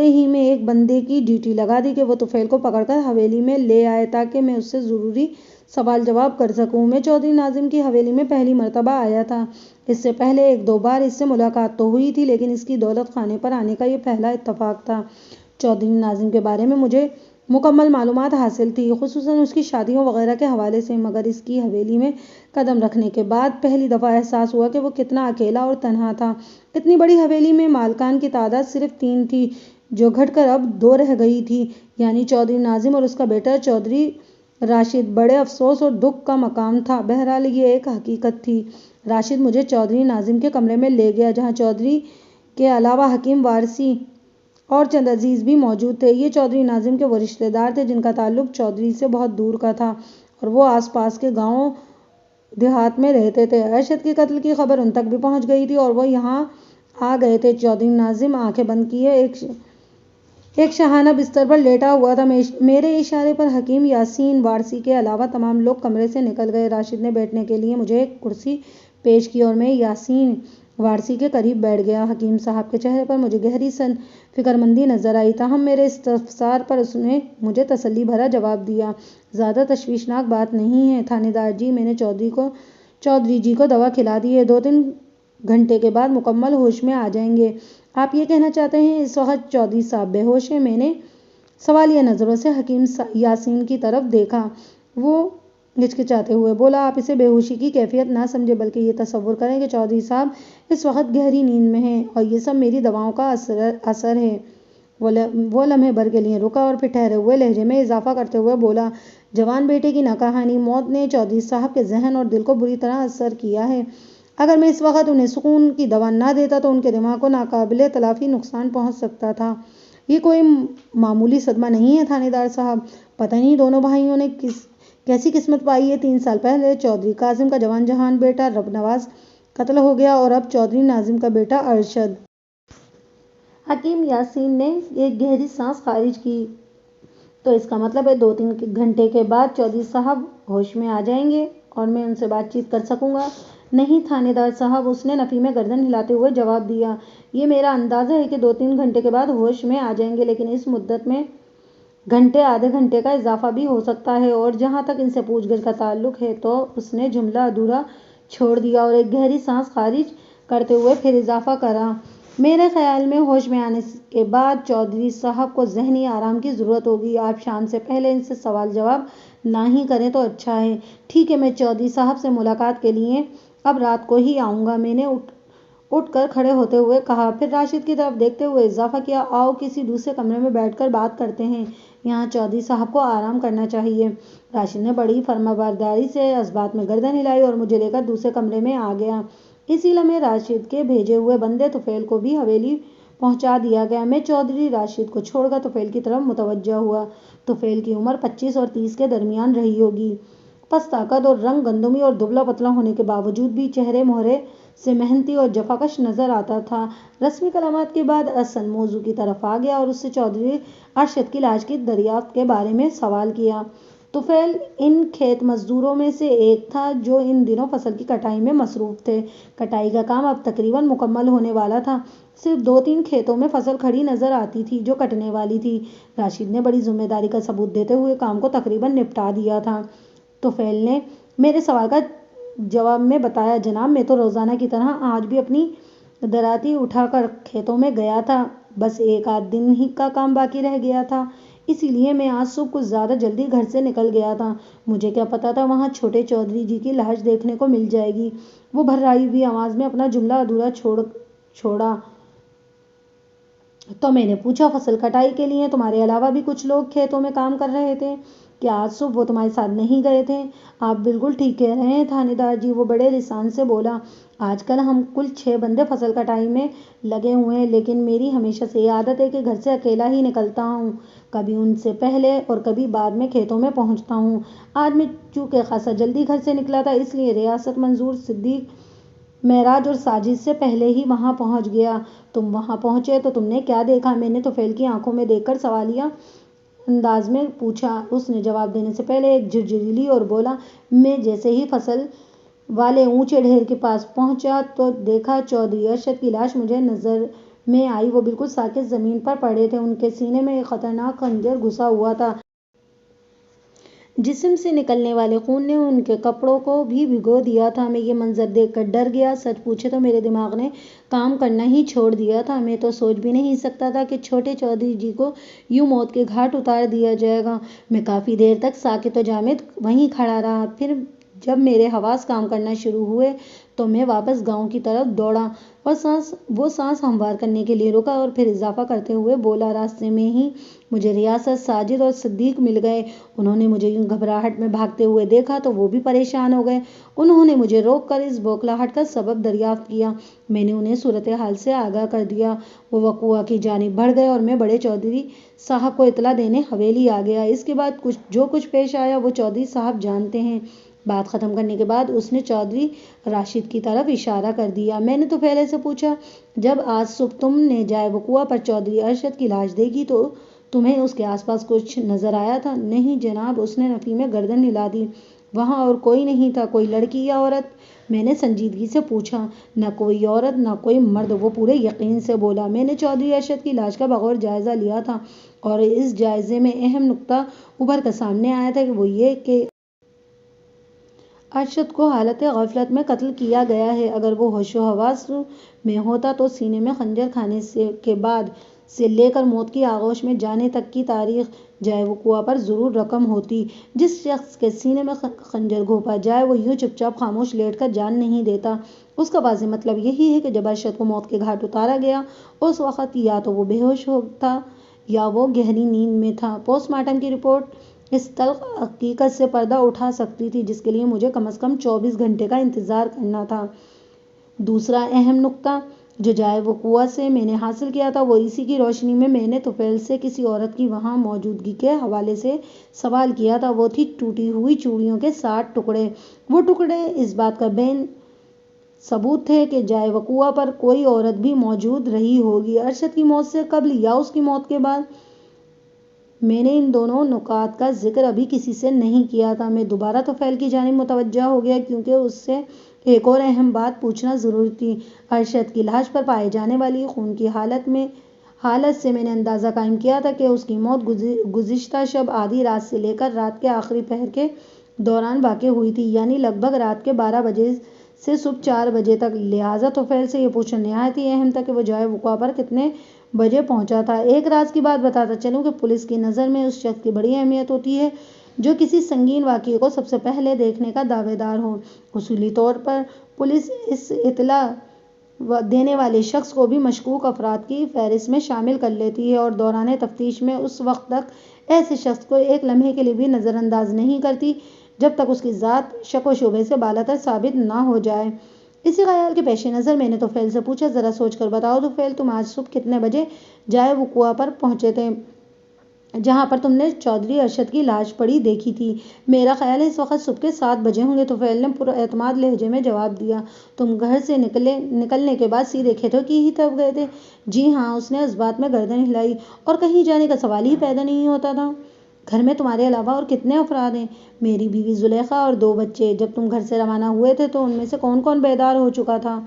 ہی میں ایک بندے کی ڈیوٹی لگا دی کہ وہ طفیل کو پکڑ کر حویلی میں لے آئے تاکہ میں اس سے ضروری سوال جواب کر سکوں۔ میں چودھری ناظم کی حویلی میں پہلی مرتبہ آیا تھا، اس سے پہلے ایک دو بار اس سے ملاقات تو ہوئی تھی، لیکن اس کی دولت خانے پر آنے کا یہ پہلا اتفاق تھا۔ چودھری ناظم کے بارے میں مجھے مکمل معلومات حاصل تھی، خصوصاً اس کی شادیوں وغیرہ کے حوالے سے، مگر اس کی حویلی میں قدم رکھنے کے بعد پہلی دفعہ احساس ہوا کہ وہ کتنا اکیلا اور تنہا تھا۔ اتنی بڑی حویلی میں مالکان کی تعداد صرف 3 تھی، جو گھٹ کر اب 2 رہ گئی تھی، یعنی چودھری ناظم اور اس کا بیٹا چودھری راشد۔ بڑے افسوس اور دکھ کا مقام تھا، بہرحال یہ ایک حقیقت تھی۔ راشد مجھے چودھری ناظم کے کمرے میں لے گیا، جہاں چودھری کے علاوہ حکیم وارثی اور چند عزیز بھی موجود تھے۔ یہ چودھری ناظم کے وہ رشتے دار تھے جن کا تعلق چودھری سے بہت دور کا تھا اور وہ آس پاس کے گاؤں دیہات میں رہتے تھے۔ ارشد کے قتل کی خبر ان تک بھی پہنچ گئی تھی اور وہ یہاں آ گئے تھے۔ چودھری ناظم آنکھیں بند کیے ایک شاہانہ بستر پر لیٹا ہوا تھا۔ میرے اشارے پر حکیم یاسین وارثی کے علاوہ تمام لوگ کمرے سے نکل گئے۔ راشد نے بیٹھنے کے لیے مجھے ایک کرسی پیش کی اور میں یاسین وارثی کے قریب بیٹھ گیا۔ حکیم صاحب کے چہرے پر مجھے گہری فکرمندی نظر آئی، تاہم میرے استفسار پر اس نے مجھے تسلی بھرا جواب دیا۔ زیادہ تشویشناک بات نہیں ہے تھانے دار جی، میں نے چودھری جی کو دوا کھلا دی ہے، 2-3 گھنٹے کے بعد مکمل ہوش میں آ جائیں گے۔ آپ یہ کہنا چاہتے ہیں اس وقت چودھری صاحب بے ہوش ہیں؟ میں نے سوالیہ نظروں سے حکیم یاسین کی طرف دیکھا۔ وہ ہچکچاتے ہوئے بولا، آپ اسے بے ہوشی کی کیفیت نہ سمجھیں، بلکہ یہ تصور کریں کہ چودھری صاحب اس وقت گہری نیند میں ہیں اور یہ سب میری دواؤں کا اثر ہے۔ وہ لمحے بھر کے لیے رکا اور پھر ٹھہرے ہوئے لہجے میں اضافہ کرتے ہوئے بولا، جوان بیٹے کی ناگہانی موت نے چودھری صاحب کے ذہن اور دل کو بری طرح اثر کیا ہے۔ اگر میں اس وقت انہیں سکون کی دوا نہ دیتا تو ان کے دماغ کو ناقابل تلافی نقصان پہنچ سکتا تھا۔ یہ کوئی معمولی صدمہ نہیں ہے تھانے دار صاحب، پتہ نہیں دونوں بھائیوں نے کیسی قسمت پائی ہے۔ 3 سال پہلے چودھری کاظم کا جوان جہان بیٹا رب نواز قتل ہو گیا اور اب چودھری ناظم کا بیٹا ارشد۔ حکیم یاسین نے ایک گہری سانس خارج کی۔ تو اس کا مطلب ہے 2-3 گھنٹے کے بعد چودھری صاحب ہوش میں آ جائیں گے اور میں ان سے بات چیت کر سکوں گا؟ نہیں تھانے دار صاحب، اس نے نفی میں گردن ہلاتے ہوئے جواب دیا۔ یہ میرا اندازہ ہے کہ 2-3 گھنٹے کے بعد ہوش میں آ جائیں گے، لیکن اس مدت میں گھنٹے آدھے گھنٹے کا اضافہ بھی ہو سکتا ہے۔ اور جہاں تک ان سے پوچھ گچھ کا تعلق ہے، تو اس نے جملہ ادھورا چھوڑ دیا اور ایک گہری سانس خارج کرتے ہوئے پھر اضافہ کرا، میرے خیال میں ہوش میں آنے کے بعد چودھری صاحب کو ذہنی آرام کی ضرورت ہوگی۔ آپ شام سے پہلے ان سے سوال جواب نہ ہی کریں تو اچھا ہے۔ ٹھیک ہے، میں چودھری صاحب سے ملاقات کے لیے اب رات کو ہی آؤں گا، میں نے اٹھ کر کھڑے ہوتے ہوئے کہا، پھر راشد کی طرف دیکھتے ہوئے اضافہ کیا، آؤ کسی دوسرے کمرے میں بیٹھ کر بات کرتے ہیں، یہاں چودھری صاحب کو آرام کرنا چاہیے۔ راشد نے بڑی فرمانبرداری سے اس بات میں گردن ہلائی اور مجھے لے کر دوسرے کمرے میں آ گیا۔ اسی لمحے راشد کے بھیجے ہوئے بندے طفیل کو بھی حویلی پہنچا دیا گیا۔ میں چودھری راشد کو چھوڑ کر طفیل کی طرف متوجہ ہوا۔ طفیل کی عمر 25 اور 30 کے درمیان رہی ہوگی۔ پست قد اور رنگ گندمی اور دبلا پتلا ہونے کے باوجود بھی چہرے مہرے سے محنتی اور جفاکش نظر آتا تھا۔ رسمی کلامات کے بعد اصل موضوع کی طرف آ گیا اور اس سے چودھری ارشد کی لاش کی دریافت کے بارے میں سوال کیا۔ طفیل ان کھیت مزدوروں میں سے ایک تھا جو ان دنوں فصل کی کٹائی میں مصروف تھے۔ کٹائی کا کام اب تقریباً مکمل ہونے والا تھا۔ صرف 2-3 کھیتوں میں فصل کھڑی نظر آتی تھی جو کٹنے والی تھی۔ راشد نے بڑی ذمہ داری کا ثبوت دیتے ہوئے کام کو تقریباً نپٹا دیا تھا۔ طفیل نے میرے سوال کا جواب میں بتایا، جناب میں تو روزانہ کی طرح آج بھی اپنی دراتی اٹھا کر کھیتوں میں گیا تھا، بس 1 دن ہی کا کام باقی رہ گیا تھا، اسی لیے میں آج صبح کچھ زیادہ جلدی گھر سے نکل گیا تھا۔ مجھے کیا پتا تھا وہاں چھوٹے چودھری جی کی لاش دیکھنے کو مل جائے گی۔ وہ بھررائی ہوئی آواز میں اپنا جملہ ادھورا چھوڑا تو میں نے پوچھا، فصل کٹائی کے لیے تمہارے علاوہ بھی کچھ لوگ کھیتوں میں کام کر رہے تھے کیا آج صبح وہ تمہارے ساتھ نہیں گئے تھے؟ آپ بالکل ٹھیک کہہ رہے ہیں تھانے دار جی، وہ بڑے لسان سے بولا۔ آج کل ہم کل 6 بندے فصل کٹائی میں لگے ہوئے ہیں، لیکن میری ہمیشہ سے یہ عادت ہے کہ گھر سے اکیلا ہی نکلتا ہوں، کبھی ان سے پہلے اور کبھی بعد میں کھیتوں میں پہنچتا ہوں۔ آج میں چونکہ خاصا جلدی گھر سے نکلا تھا، اس لیے ریاست منظور صدیق معراج اور ساجد سے پہلے ہی وہاں پہنچ گیا۔ تم وہاں پہنچے تو تم نے کیا دیکھا؟ میں نے طفیل کی آنکھوں میں دیکھ کر سوالیہ انداز میں پوچھا۔ اس نے جواب دینے سے پہلے ایک جھرجھری لی اور بولا، میں جیسے ہی فصل والے اونچے ڈھیر کے پاس پہنچا تو دیکھا چودھری ارشد کی لاش مجھے نظر میں آئی۔ وہ بالکل ساکت زمین پر پڑے تھے، ان کے سینے میں ایک خطرناک خنجر گھسا ہوا تھا۔ جسم سے نکلنے والے خون نے ان کے کپڑوں کو بھی بھگو دیا تھا۔ میں یہ منظر دیکھ کر ڈر گیا، سچ پوچھیں تو میرے دماغ نے کام کرنا ہی چھوڑ دیا تھا۔ میں تو سوچ بھی نہیں سکتا تھا کہ چھوٹے چودھری جی کو یوں موت کے گھاٹ اتار دیا جائے گا۔ میں کافی دیر تک ساکت و جامد وہیں کھڑا رہا، پھر جب میرے حواس کام کرنا شروع ہوئے تو میں واپس گاؤں کی طرف دوڑا اور وہ سانس ہموار کرنے کے لیے رکا اور پھر اضافہ کرتے ہوئے بولا، راستے میں ہی مجھے ریاست، ساجد اور صدیق مل گئے۔ انہوں نے مجھے یوں گھبراہٹ میں بھاگتے ہوئے دیکھا تو وہ بھی پریشان ہو گئے۔ انہوں نے مجھے روک کر اس بوکھلاہٹ کا سبب دریافت کیا۔ میں نے انہیں صورتحال سے آگاہ کر دیا۔ وہ وقوعہ کی جانب بڑھ گئے اور میں بڑے چودھری صاحب کو اطلاع دینے حویلی آ گیا۔ اس کے بعد جو کچھ پیش آیا وہ چودھری صاحب جانتے ہیں۔ بات ختم کرنے کے بعد اس نے چودھری راشد کی طرف اشارہ کر دیا۔ میں نے طفیل سے پوچھا، جب آج صبح تم نے جائے وقوعہ پر چودھری ارشد کی لاش دیکھی تو تمہیں اس کے آس پاس کچھ نظر آیا تھا؟ نہیں جناب، اس نے نفی میں گردن ہلا دی۔ وہاں اور کوئی نہیں تھا؟ کوئی لڑکی یا عورت؟ میں نے سنجیدگی سے پوچھا۔ نہ کوئی عورت نہ کوئی مرد، وہ پورے یقین سے بولا۔ میں نے چودھری ارشد کی لاش کا بغور جائزہ لیا تھا اور اس جائزے میں اہم نکتہ ابھر کر سامنے آیا تھا، وہ یہ کہ ارشد کو حالت غفلت میں قتل کیا گیا ہے۔ اگر وہ ہوش و حواس میں ہوتا تو سینے میں خنجر کھانے کے بعد سے لے کر موت کی آغوش میں جانے تک کی تاریخ جائے وقوعہ پر ضرور رقم ہوتی۔ جس شخص کے سینے میں خنجر گھونپا جائے وہ یوں چپ چاپ خاموش لیٹ کر جان نہیں دیتا۔ اس کا واضح مطلب یہی ہے کہ جب ارشد کو موت کے گھاٹ اتارا گیا اس وقت یا تو وہ بے ہوش تھا یا وہ گہری نیند میں تھا۔ پوسٹ مارٹم کی رپورٹ اس تلخ حقیقت سے پردہ اٹھا سکتی تھی جس کے لیے مجھے کم از کم 24 گھنٹے کا انتظار کرنا تھا۔ دوسرا اہم نکتہ جو جائے وقوعہ سے میں نے حاصل کیا تھا وہ اسی کی روشنی میں نے طفیل سے کسی عورت کی وہاں موجودگی کے حوالے سے سوال کیا تھا۔ وہ تھی ٹوٹی ہوئی چوڑیوں کے 60 ٹکڑے۔ وہ ٹکڑے اس بات کا بین ثبوت تھے کہ جائے وقوعہ پر کوئی عورت بھی موجود رہی ہوگی، ارشد کی موت سے قبل یا اس کی موت کے بعد۔ میں نے ان دونوں نکات کا ذکر ابھی کسی سے نہیں کیا تھا۔ میں دوبارہ طفیل کی جانب متوجہ ہو گیا کیونکہ اس سے ایک اور اہم بات پوچھنا ضروری تھی۔ ارشد کی لاش پر پائے جانے والی خون کی حالت سے میں نے اندازہ قائم کیا تھا کہ اس کی موت گزشتہ شب آدھی رات سے لے کر رات کے آخری پہر کے دوران واقع ہوئی تھی، یعنی لگ بھگ رات کے 12 بجے سے صبح 4 بجے تک۔ لہٰذا طفیل سے یہ پوچھنا نہایت ہی اہم تھا کہ وہ جائے وقوعہ پر کتنے بجے پہنچا تھا۔ ایک راز کی بات بتاتا چلوں کہ پولیس کی نظر میں اس شخص کی بڑی اہمیت ہوتی ہے جو کسی سنگین واقعے کو سب سے پہلے دیکھنے کا دعویٰ دار ہو۔ اصولی طور پر پولیس اس اطلاع دینے والے شخص کو بھی مشکوک افراد کی فہرست میں شامل کر لیتی ہے اور دوران تفتیش میں اس وقت تک ایسے شخص کو ایک لمحے کے لیے بھی نظر انداز نہیں کرتی جب تک اس کی ذات شک و شبہے سے بالاتر ثابت نہ ہو جائے۔ اسی خیال کے پیش نظر میں نے طفیل سے پوچھا، ذرا سوچ کر بتاؤ طفیل، تم آج صبح کتنے بجے جائے وقوعہ پر پہنچے تھے؟ جہاں پر تم نے چودھری ارشد کی لاش پڑی دیکھی تھی۔ میرا خیال ہے اس وقت صبح کے 7 بجے ہوں گے، طفیل نے پر اعتماد لہجے میں جواب دیا۔ تم گھر سے نکلنے کے بعد سیدھے کھیتوں کی ہی طرف گئے تھے؟ جی ہاں، اس نے اس بات میں گردن ہلائی۔ اور کہیں جانے کا سوال ہی پیدا نہیں ہوتا تھا۔ گھر میں تمہارے علاوہ اور کتنے افراد ہیں؟ میری بیوی زلیخا اور 2 بچے۔ جب تم گھر سے روانہ ہوئے تھے تو ان میں سے کون کون بیدار ہو چکا تھا؟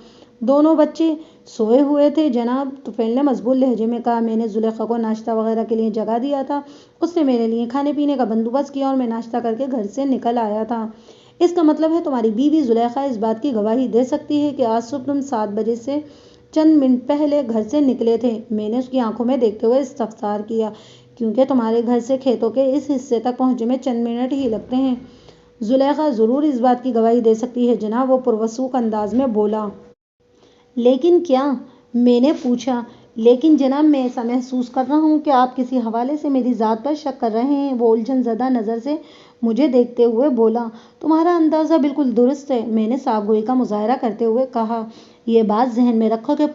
دونوں بچے سوئے ہوئے تھے جناب، طفیل نے مضبوط لہجے میں کہا۔ میں نے زلیخا کو ناشتہ وغیرہ کے لیے جگہ دیا تھا، اس نے میرے لیے کھانے پینے کا بندوبست کیا اور میں ناشتہ کر کے گھر سے نکل آیا تھا۔ اس کا مطلب ہے تمہاری بیوی زلیخا اس بات کی گواہی دے سکتی ہے کہ آج صبح تم 7 بجے سے چند منٹ پہلے گھر سے نکلے تھے؟ میں نے اس کی آنکھوں میں دیکھتے ہوئے استفسار کیا۔ کیونکہ تمہارے گھر سے کھیتوں کے اس حصے تک پہنچنے میں چند منٹ ہی لگتے ہیں۔ زلیخا ضرور اس بات کی گواہی دے سکتی ہے جناب، وہ پروسوک انداز میں بولا۔ لیکن کیا؟ میں نے پوچھا۔ لیکن جناب، میں ایسا محسوس کر رہا ہوں کہ آپ کسی حوالے سے میری ذات پر شک کر رہے ہیں، وہ الجھن زدہ نظر سے مجھے دیکھتے ہوئے بولا۔ تمہارا اندازہ بالکل درست ہے، میں نے صاف گوئی کا مظاہرہ کرتے ہوئے کہا۔ یہ بات ذہن میں رکھو کہ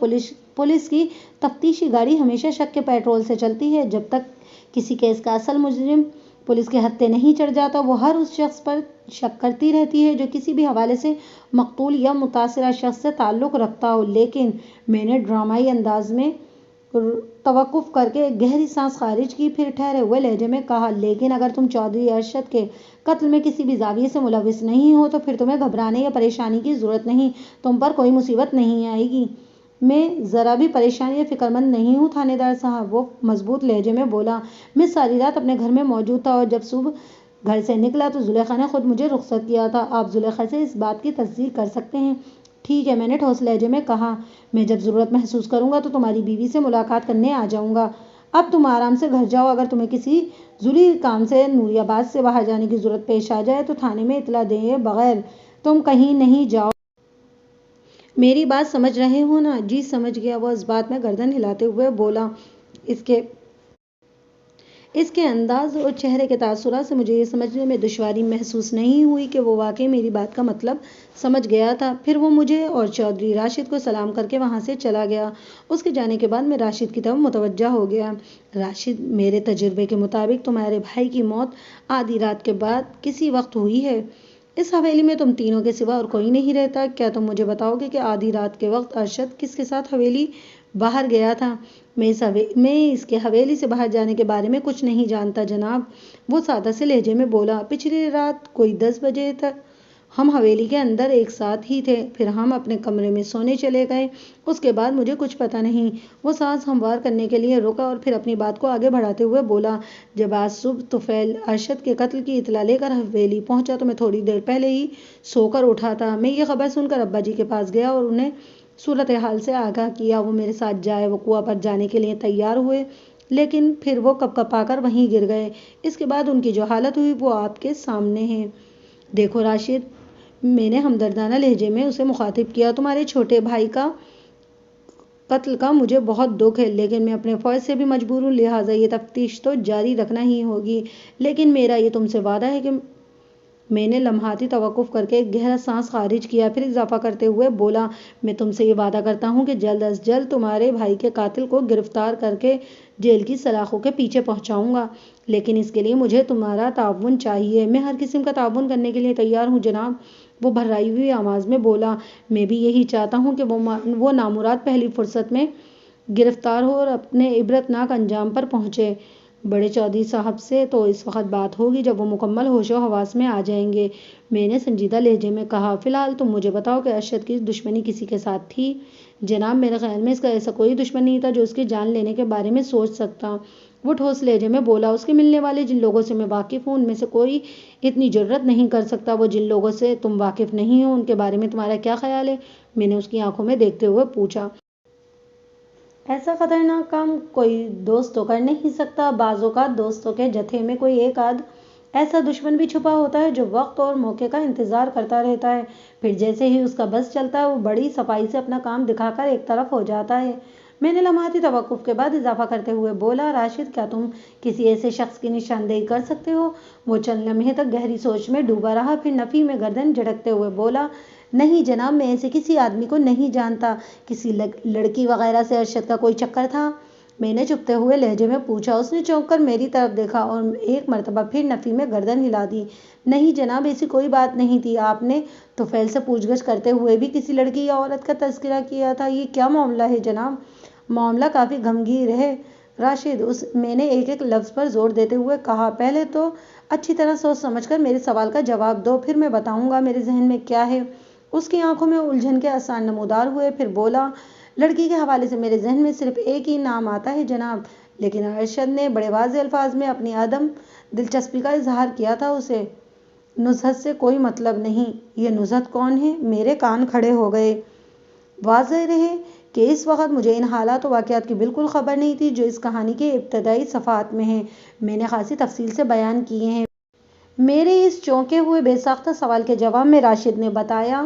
پولیس کی تفتیشی گاڑی ہمیشہ شک کے پیٹرول سے چلتی ہے۔ جب تک کسی کیس کا اصل مجرم پولیس کے ہتھے نہیں چڑھ جاتا، وہ ہر اس شخص پر شک کرتی رہتی ہے جو کسی بھی حوالے سے مقتول یا متاثرہ شخص سے تعلق رکھتا ہو۔ لیکن میں نے ڈرامائی انداز میں توقف کر کے ایک گہری سانس خارج کی، پھر ٹھہرے ہوئے لہجے میں کہا، لیکن اگر تم چودھری ارشد کے قتل میں کسی بھی زاویے سے ملوث نہیں ہو تو پھر تمہیں گھبرانے یا پریشانی کی ضرورت نہیں، تم پر کوئی مصیبت نہیں آئے گی۔ میں ذرا بھی پریشان یا فکرمند نہیں ہوں تھانے دار صاحب، وہ مضبوط لہجے میں بولا۔ میں ساری رات اپنے گھر میں موجود تھا اور جب صبح گھر سے نکلا تو زلیخا نے خود مجھے رخصت کیا تھا۔ آپ زلیخا سے اس بات کی تصدیق کر سکتے ہیں؟ ٹھیک ہے، میں نے ٹھوس لہجے میں کہا۔ میں جب ضرورت محسوس کروں گا تو تمہاری بیوی سے ملاقات کرنے آ جاؤں گا۔ اب تم آرام سے گھر جاؤ، اگر تمہیں کسی ضروری کام سے نوری آباد سے باہر جانے کی ضرورت پیش آ جائے تو تھانے میں اطلاع دیے بغیر تم کہیں نہیں جاؤ۔ میری بات سمجھ رہے ہو نا؟ جی سمجھ گیا، وہ اس بات میں گردن ہلاتے ہوئے بولا۔ اس کے انداز اور چہرے کے تاثرات سے مجھے یہ سمجھنے میں دشواری محسوس نہیں ہوئی کہ وہ واقعی میری بات کا مطلب سمجھ گیا تھا۔ پھر وہ مجھے اور چودھری راشد کو سلام کر کے وہاں سے چلا گیا۔ اس کے جانے کے بعد میں راشد کی طرف متوجہ ہو گیا۔ راشد، میرے تجربے کے مطابق تمہارے بھائی کی موت آدھی رات کے بعد کسی وقت ہوئی ہے۔ اس حویلی میں تم تینوں کے سوا اور کوئی نہیں رہتا۔ کیا تم مجھے بتاؤ گے کہ آدھی رات کے وقت ارشد کس کے ساتھ حویلی باہر گیا تھا؟ میں اس کے حویلی سے باہر جانے کے بارے میں کچھ نہیں جانتا جناب، وہ سادہ سے لہجے میں بولا۔ پچھلی رات کوئی 10 بجے تک ہم حویلی کے اندر ایک ساتھ ہی تھے، پھر ہم اپنے کمرے میں سونے چلے گئے، اس کے بعد مجھے کچھ پتہ نہیں۔ وہ سانس ہموار کرنے کے لیے رکا اور پھر اپنی بات کو آگے بڑھاتے ہوئے بولا۔ جب آج صبح طفیل ارشد کے قتل کی اطلاع لے کر حویلی پہنچا تو میں تھوڑی دیر پہلے ہی سو کر اٹھا تھا۔ میں یہ خبر سن کر ابا جی کے پاس گیا اور انہیں صورتحال سے آگاہ کیا۔ وہ میرے ساتھ جائے وقوعہ پر جانے کے لیے تیار ہوئے، لیکن پھر وہ کپکپا کر وہیں گر گئے۔ اس کے بعد ان کی جو حالت ہوئی وہ آپ کے سامنے ہے۔ دیکھو راشد، میں نے ہمدردانہ لہجے میں اسے مخاطب کیا، تمہارے چھوٹے بھائی کا قتل کا مجھے بہت دکھ ہے، لیکن میں اپنے فوج سے بھی مجبور ہوں، لہٰذا یہ تفتیش تو جاری رکھنا ہی ہوگی۔ لیکن میرا یہ تم سے وعدہ ہے کہ میں نے لمحاتی توقف کر کے ایک گہرا سانس خارج کیا، پھر اضافہ کرتے ہوئے بولا، میں تم سے یہ وعدہ کرتا ہوں کہ جلد از جلد تمہارے بھائی کے قاتل کو گرفتار کر کے جیل کی سلاخوں کے پیچھے پہنچاؤں گا، لیکن اس کے لیے مجھے تمہارا تعاون چاہیے۔ میں ہر قسم کا تعاون کرنے کے لیے تیار ہوں جناب، وہ بھرائی ہوئی آواز میں بولا۔ میں بھی یہی چاہتا ہوں کہ وہ نامراد پہلی فرصت میں گرفتار ہو اور اپنے عبرت ناک انجام پر پہنچے۔ بڑے چودھری صاحب سے تو اس وقت بات ہوگی جب وہ مکمل ہوش و حواس میں آ جائیں گے، میں نے سنجیدہ لہجے میں کہا۔ فی الحال تم مجھے بتاؤ کہ ارشد کی دشمنی کسی کے ساتھ تھی؟ جناب، میرے خیال میں اس کا ایسا کوئی دشمن نہیں تھا جو اس کی جان لینے کے بارے میں سوچ سکتا، وہ ٹھوس لہجے میں بولا۔ اس کے ملنے والے جن لوگوں سے میں واقف ہوں ان میں سے کوئی اتنی جرأت نہیں کر سکتا۔ وہ جن لوگوں سے تم واقف نہیں ہو ان کے بارے میں تمہارا کیا خیال ہے؟ میں نے اس کی آنکھوں میں دیکھتے ہوئے پوچھا۔ ایسا خطرناک کام کوئی دوست تو کر نہیں سکتا، بعض اوقات دوستوں کے جتھے میں کوئی ایک آدھ ایسا دشمن بھی چھپا ہوتا ہے جو وقت اور موقع کا انتظار کرتا رہتا ہے، پھر جیسے ہی اس کا بس چلتا ہے وہ بڑی صفائی سے اپنا کام دکھا کر ایک طرف ہو جاتا ہے۔ میں نے لمحاتی توقف کے بعد اضافہ کرتے ہوئے بولا، راشد، کیا تم کسی ایسے شخص کی نشاندہی کر سکتے ہو؟ وہ چند لمحے تک گہری سوچ میں ڈوبا رہا، پھر نفی میں گردن جھٹکتے ہوئے بولا، نہیں جناب، میں ایسے کسی آدمی کو نہیں جانتا۔ کسی لڑکی وغیرہ سے ارشد کا کوئی چکر تھا؟ میں نے چپتے ہوئے لہجے میں پوچھا۔ اس نے چونک کر میری طرف دیکھا اور ایک مرتبہ پھر نفی میں گردن ہلا دی۔ نہیں جناب، ایسی کوئی بات نہیں تھی۔ آپ نے طفیل سے پوچھ گچھ کرتے ہوئے بھی کسی لڑکی یا عورت کا تذکرہ کیا تھا۔ یہ کیا معاملہ ہے جناب؟ معاملہ کافی گھمگیر ہے راشد، میں نے ایک ایک لفظ پر زور دیتے ہوئے کہا۔ پہلے تو اچھی طرح سوچ سمجھ کر میرے سوال کا جواب دو، پھر میں بتاؤں گا میرے ذہن میں کیا ہے۔ اس کی آنکھوں میں الجھن کے آثار نمودار ہوئے، پھر بولا، لڑکی کے حوالے سے میرے ذہن میں صرف ایک ہی نام آتا ہے جناب۔ لیکن ارشد نے بڑے واضح الفاظ میں اپنی عدم دلچسپی کا اظہار کیا تھا۔ اسے نزہت سے کوئی مطلب نہیں۔ یہ نزہت کون ہے؟ میرے کان کھڑے ہو گئے۔ واضح رہے کہ اس وقت مجھے ان حالات و واقعات کی بالکل خبر نہیں تھی جو اس کہانی کے ابتدائی صفحات میں ہیں۔ میں نے خاصی تفصیل سے بیان کیے ہیں۔ میرے اس چونکے ہوئے بے ساختہ سوال کے جواب میں راشد نے بتایا،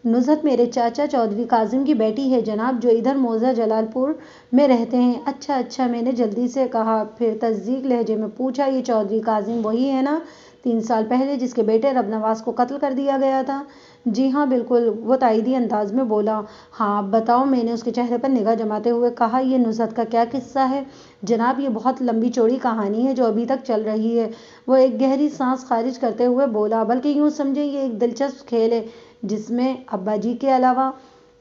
نزہت میرے چاچا چودھری کاظم کی بیٹی ہے جناب، جو ادھر موضع جلال پور میں رہتے ہیں۔ اچھا اچھا، میں نے جلدی سے کہا۔ پھر تصدیق لہجے میں پوچھا، یہ چودھری کاظم وہی ہے نا 3 سال پہلے جس کے بیٹے رب نواز کو قتل کر دیا گیا تھا؟ جی ہاں بالکل، وہ تائیدی انداز میں بولا۔ ہاں اب بتاؤ، میں نے اس کے چہرے پر نگاہ جماتے ہوئے کہا۔ یہ نزہت کا کیا قصہ ہے جناب؟ یہ بہت لمبی چوڑی کہانی ہے جو ابھی تک چل رہی ہے۔ وہ ایک گہری سانس خارج کرتے ہوئے بولا، بلکہ یوں سمجھیں یہ ایک دلچسپ کھیل ہے جس میں ابا جی کے علاوہ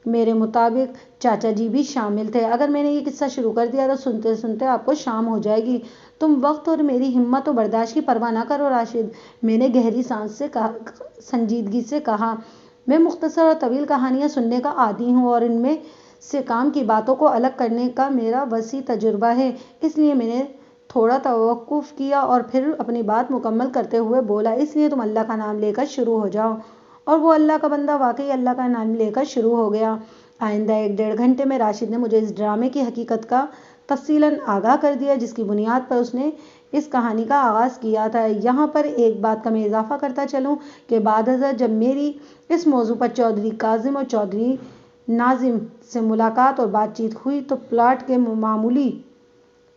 میرے مطابق چاچا جی بھی شامل تھے۔ اگر میں نے یہ قصہ شروع کر دیا تو سنتے سنتے آپ کو شام ہو جائے گی۔ تم وقت اور میری ہمت و برداشت کی پرواہ نہ کرو راشد، میں نے گہری سنجیدگی سے کہا۔ میں مختصر اور طویل کہانیاں سننے کا عادی ہوں اور ان میں سے کام کی باتوں کو الگ کرنے کا میرا وسیع تجربہ ہے۔ اس لیے میں نے تھوڑا توقف کیا اور پھر اپنی بات مکمل کرتے ہوئے بولا، اس لیے تم اللہ کا نام لے کر شروع ہو جاؤ۔ اور وہ اللہ کا بندہ واقعی اللہ کا نام لے کر شروع ہو گیا۔ آئندہ 1 گھنٹے میں راشد نے مجھے اس ڈرامے کی حقیقت کا تفصیلاً آگاہ کر دیا جس کی بنیاد پر اس نے اس کہانی کا آغاز کیا تھا۔ یہاں پر ایک بات کا میں اضافہ کرتا چلوں کہ بعد ازاں جب میری اس موضوع پر چودھری کاظم اور چودھری ناظم سے ملاقات اور بات چیت ہوئی تو پلاٹ کے معمولی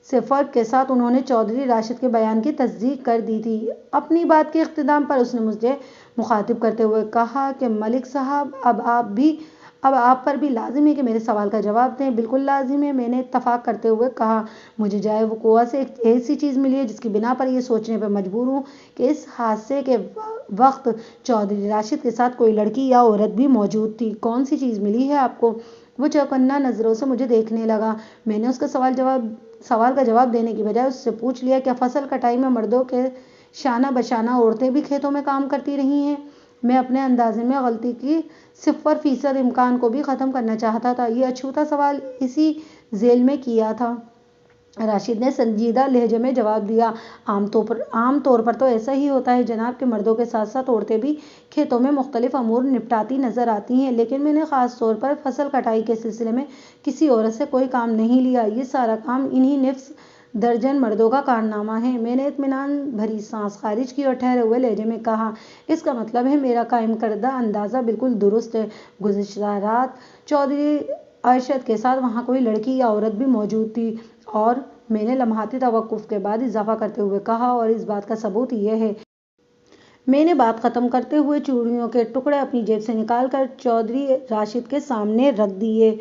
سے فرق کے ساتھ انہوں نے چودھری راشد کے بیان کی تصدیق کر دی تھی۔ اپنی بات کے اختتام پر اس نے مجھے مخاطب کرتے ہوئے کہا کہ ملک صاحب اب آپ پر بھی لازم ہے کہ میرے سوال کا جواب دیں۔ بالکل لازم ہے، میں نے اتفاق کرتے ہوئے کہا۔ مجھے جائے وقوع سے ایک ایسی چیز ملی ہے جس کی بنا پر یہ سوچنے پر مجبور ہوں کہ اس حادثے کے وقت چودھری راشد کے ساتھ کوئی لڑکی یا عورت بھی موجود تھی۔ کون سی چیز ملی ہے آپ کو؟ وہ چوکنا نظروں سے مجھے دیکھنے لگا۔ میں نے اس کا سوال کا جواب دینے کی بجائے اس سے پوچھ لیا، کیا فصل کٹائی میں مردوں کے شانہ بشانہ عورتیں بھی کھیتوں میں کام کرتی رہی ہیں؟ میں اپنے اندازے میں غلطی کی 0% امکان کو بھی ختم کرنا چاہتا تھا۔ یہ اچھوتا سوال اسی ذیل میں کیا تھا۔ راشد نے سنجیدہ لہجے میں جواب دیا، عام طور پر تو ایسا ہی ہوتا ہے جناب کہ مردوں کے ساتھ ساتھ عورتیں بھی کھیتوں میں مختلف امور نپٹاتی نظر آتی ہیں، لیکن میں نے خاص طور پر فصل کٹائی کے سلسلے میں کسی عورت سے کوئی کام نہیں لیا۔ یہ سارا کام انہی نفس درجن مردوں کا کارنامہ ہے۔ میں نے اطمینان بھری سانس خارج کی اور ٹھہرے ہوئے لہجے میں کہا، اس کا مطلب ہے میرا قائم کردہ اندازہ بالکل درست ہے۔ گزشتہ رات چودھری ارشد کے ساتھ وہاں کوئی لڑکی یا عورت بھی موجود تھی۔ اور میں نے لمحاتی توقف کے بعد اضافہ کرتے ہوئے کہا، اور اس بات کا ثبوت یہ ہے۔ میں نے بات ختم کرتے ہوئے چوڑیوں کے ٹکڑے اپنی جیب سے نکال کر چودھری راشد کے سامنے رکھ دیے۔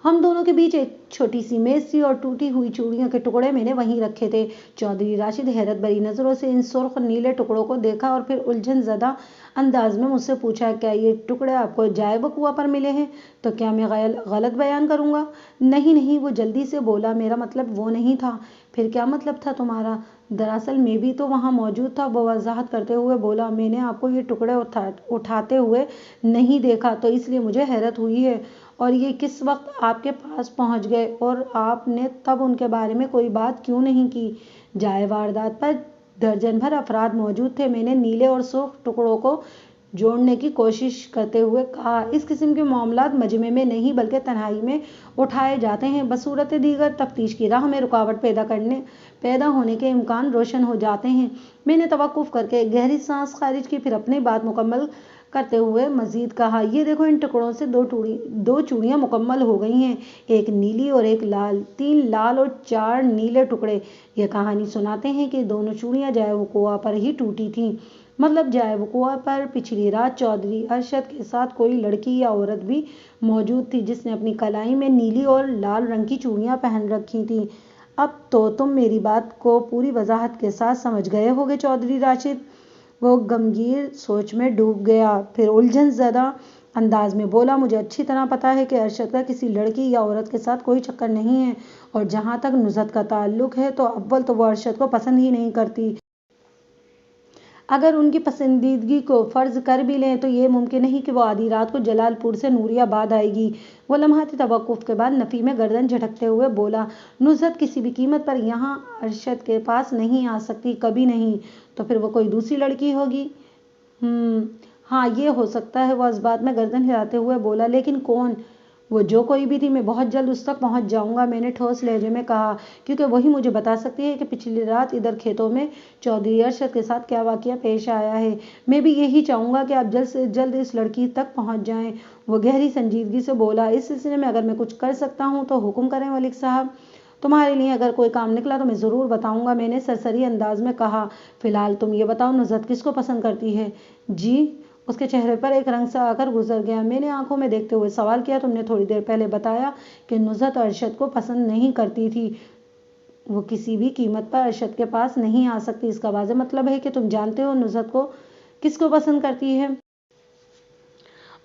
ہم دونوں کے بیچ ایک چھوٹی سی میز تھی اور ٹوٹی ہوئی چوڑیوں کے ٹکڑے میں نے وہیں رکھے تھے۔ چودھری راشد حیرت بھری نظروں سے ان سرخ نیلے ٹکڑوں کو دیکھا اور پھر الجھن زدہ انداز میں مجھ سے پوچھا، کیا یہ ٹکڑے آپ کو جائے وقوع پر ملے ہیں؟ تو کیا میں غلط بیان کروں گا؟ نہیں نہیں، وہ جلدی سے بولا، میرا مطلب وہ نہیں تھا۔ پھر کیا مطلب تھا تمہارا؟ دراصل میں بھی تو وہاں موجود تھا، وہ وضاحت کرتے ہوئے بولا۔ میں نے آپ کو یہ ٹکڑے اٹھاتے ہوئے نہیں دیکھا تو اس لیے مجھے حیرت ہوئی ہے۔ اور یہ کس وقت آپ کے پاس پہنچ گئے اور آپ نے تب ان کے بارے میں کوئی بات کیوں نہیں کی؟ جائے واردات پر درجن بھر افراد موجود تھے، میں نے نیلے اور سرخ ٹکڑوں کو جوڑنے کی کوشش کرتے ہوئے کہا۔ اس قسم کے معاملات مجمع میں نہیں بلکہ تنہائی میں اٹھائے جاتے ہیں، بصورت دیگر تفتیش کی راہ میں رکاوٹ پیدا ہونے کے امکان روشن ہو جاتے ہیں۔ میں نے توقف کر کے ایک گہری سانس خارج کی، پھر اپنی بات مکمل کرتے ہوئے مزید کہا، یہ دیکھو، ان ٹکڑوں سے 2 چوڑیاں مکمل ہو گئی ہیں، ایک نیلی اور ایک لال، 3 لال اور 4 نیلے ٹکڑے۔ یہ کہانی سناتے ہیں کہ دونوں چوڑیاں جائے وقوع پر ہی ٹوٹی تھیں۔ مطلب جائے وقوع پر پچھلی رات چودھری ارشد کے ساتھ کوئی لڑکی یا عورت بھی موجود تھی جس نے اپنی کلائی میں نیلی اور لال رنگ کی چوڑیاں پہن رکھی تھیں۔ اب تو تم میری بات کو پوری وضاحت کے ساتھ سمجھ گئے ہوگے چودھری راشد۔ وہ گمگیر سوچ میں ڈوب گیا، پھر الجھن زدہ انداز میں بولا، مجھے اچھی طرح پتا ہے کہ ارشد کا کسی لڑکی یا عورت کے ساتھ کوئی چکر نہیں ہے، اور جہاں تک نزہت کا تعلق ہے تو اول تو وہ ارشد کو پسند ہی نہیں کرتی۔ اگر ان کی پسندیدگی کو فرض کر بھی لیں تو یہ ممکن نہیں کہ وہ آدھی رات کو جلال پور سے نوری آباد آئے گی۔ وہ لمحاتی توقف کے بعد نفی میں گردن جھٹکتے ہوئے بولا، نزہت کسی بھی قیمت پر یہاں ارشد کے پاس نہیں آ سکتی، کبھی نہیں۔ تو پھر وہ کوئی دوسری لڑکی ہوگی؟ ہاں یہ ہو سکتا ہے، وہ اس بات میں گردن ہلاتے ہوئے بولا، لیکن کون؟ وہ جو کوئی بھی تھی، میں بہت جلد اس تک پہنچ جاؤں گا، میں نے ٹھوس لہجے میں کہا، کیونکہ وہی مجھے بتا سکتی ہے کہ پچھلی رات ادھر کھیتوں میں چودھری ارشد کے ساتھ کیا واقعہ پیش آیا ہے۔ میں بھی یہی چاہوں گا کہ آپ جلد سے جلد اس لڑکی تک پہنچ جائیں۔ وہ گہری سنجیدگی سے بولا، اس سلسلے میں اگر میں کچھ کر سکتا ہوں تو حکم کریں ملک صاحب۔ تمہارے لیے اگر کوئی کام نکلا تو میں ضرور بتاؤں گا، میں نے سرسری انداز میں کہا۔ فی الحال تم یہ بتاؤ، نزہت کس کو پسند کرتی ہے؟ جی؟ اس کے چہرے پر ایک رنگ سا آ کر گزر گیا۔ میں نے آنکھوں میں دیکھتے ہوئے سوال کیا، تم نے تھوڑی دیر پہلے بتایا کہ نزہت ارشد کو پسند نہیں کرتی تھی۔ وہ کسی بھی قیمت پر ارشد کے پاس نہیں آ سکتی، اس کا واضح مطلب ہے کہ تم جانتے ہو نزہت کو کس کو پسند کرتی ہے؟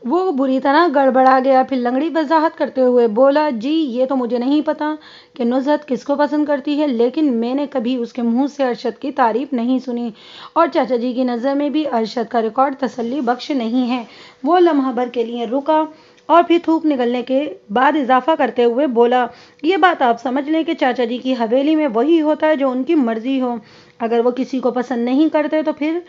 وہ بری طرح گڑبڑا گیا، پھر لنگڑی وضاحت کرتے ہوئے بولا، جی یہ تو مجھے نہیں پتا کہ نزہت کس کو پسند کرتی ہے، لیکن میں نے کبھی اس کے منہ سے ارشد کی تعریف نہیں سنی، اور چاچا جی کی نظر میں بھی ارشد کا ریکارڈ تسلی بخش نہیں ہے۔ وہ لمحہ بھر کے لیے رکا اور پھر تھوک نکلنے کے بعد اضافہ کرتے ہوئے بولا، یہ بات آپ سمجھ لیں کہ چاچا جی کی حویلی میں وہی ہوتا ہے جو ان کی مرضی ہو۔ اگر وہ کسی کو پسند نہیں کرتے تو پھر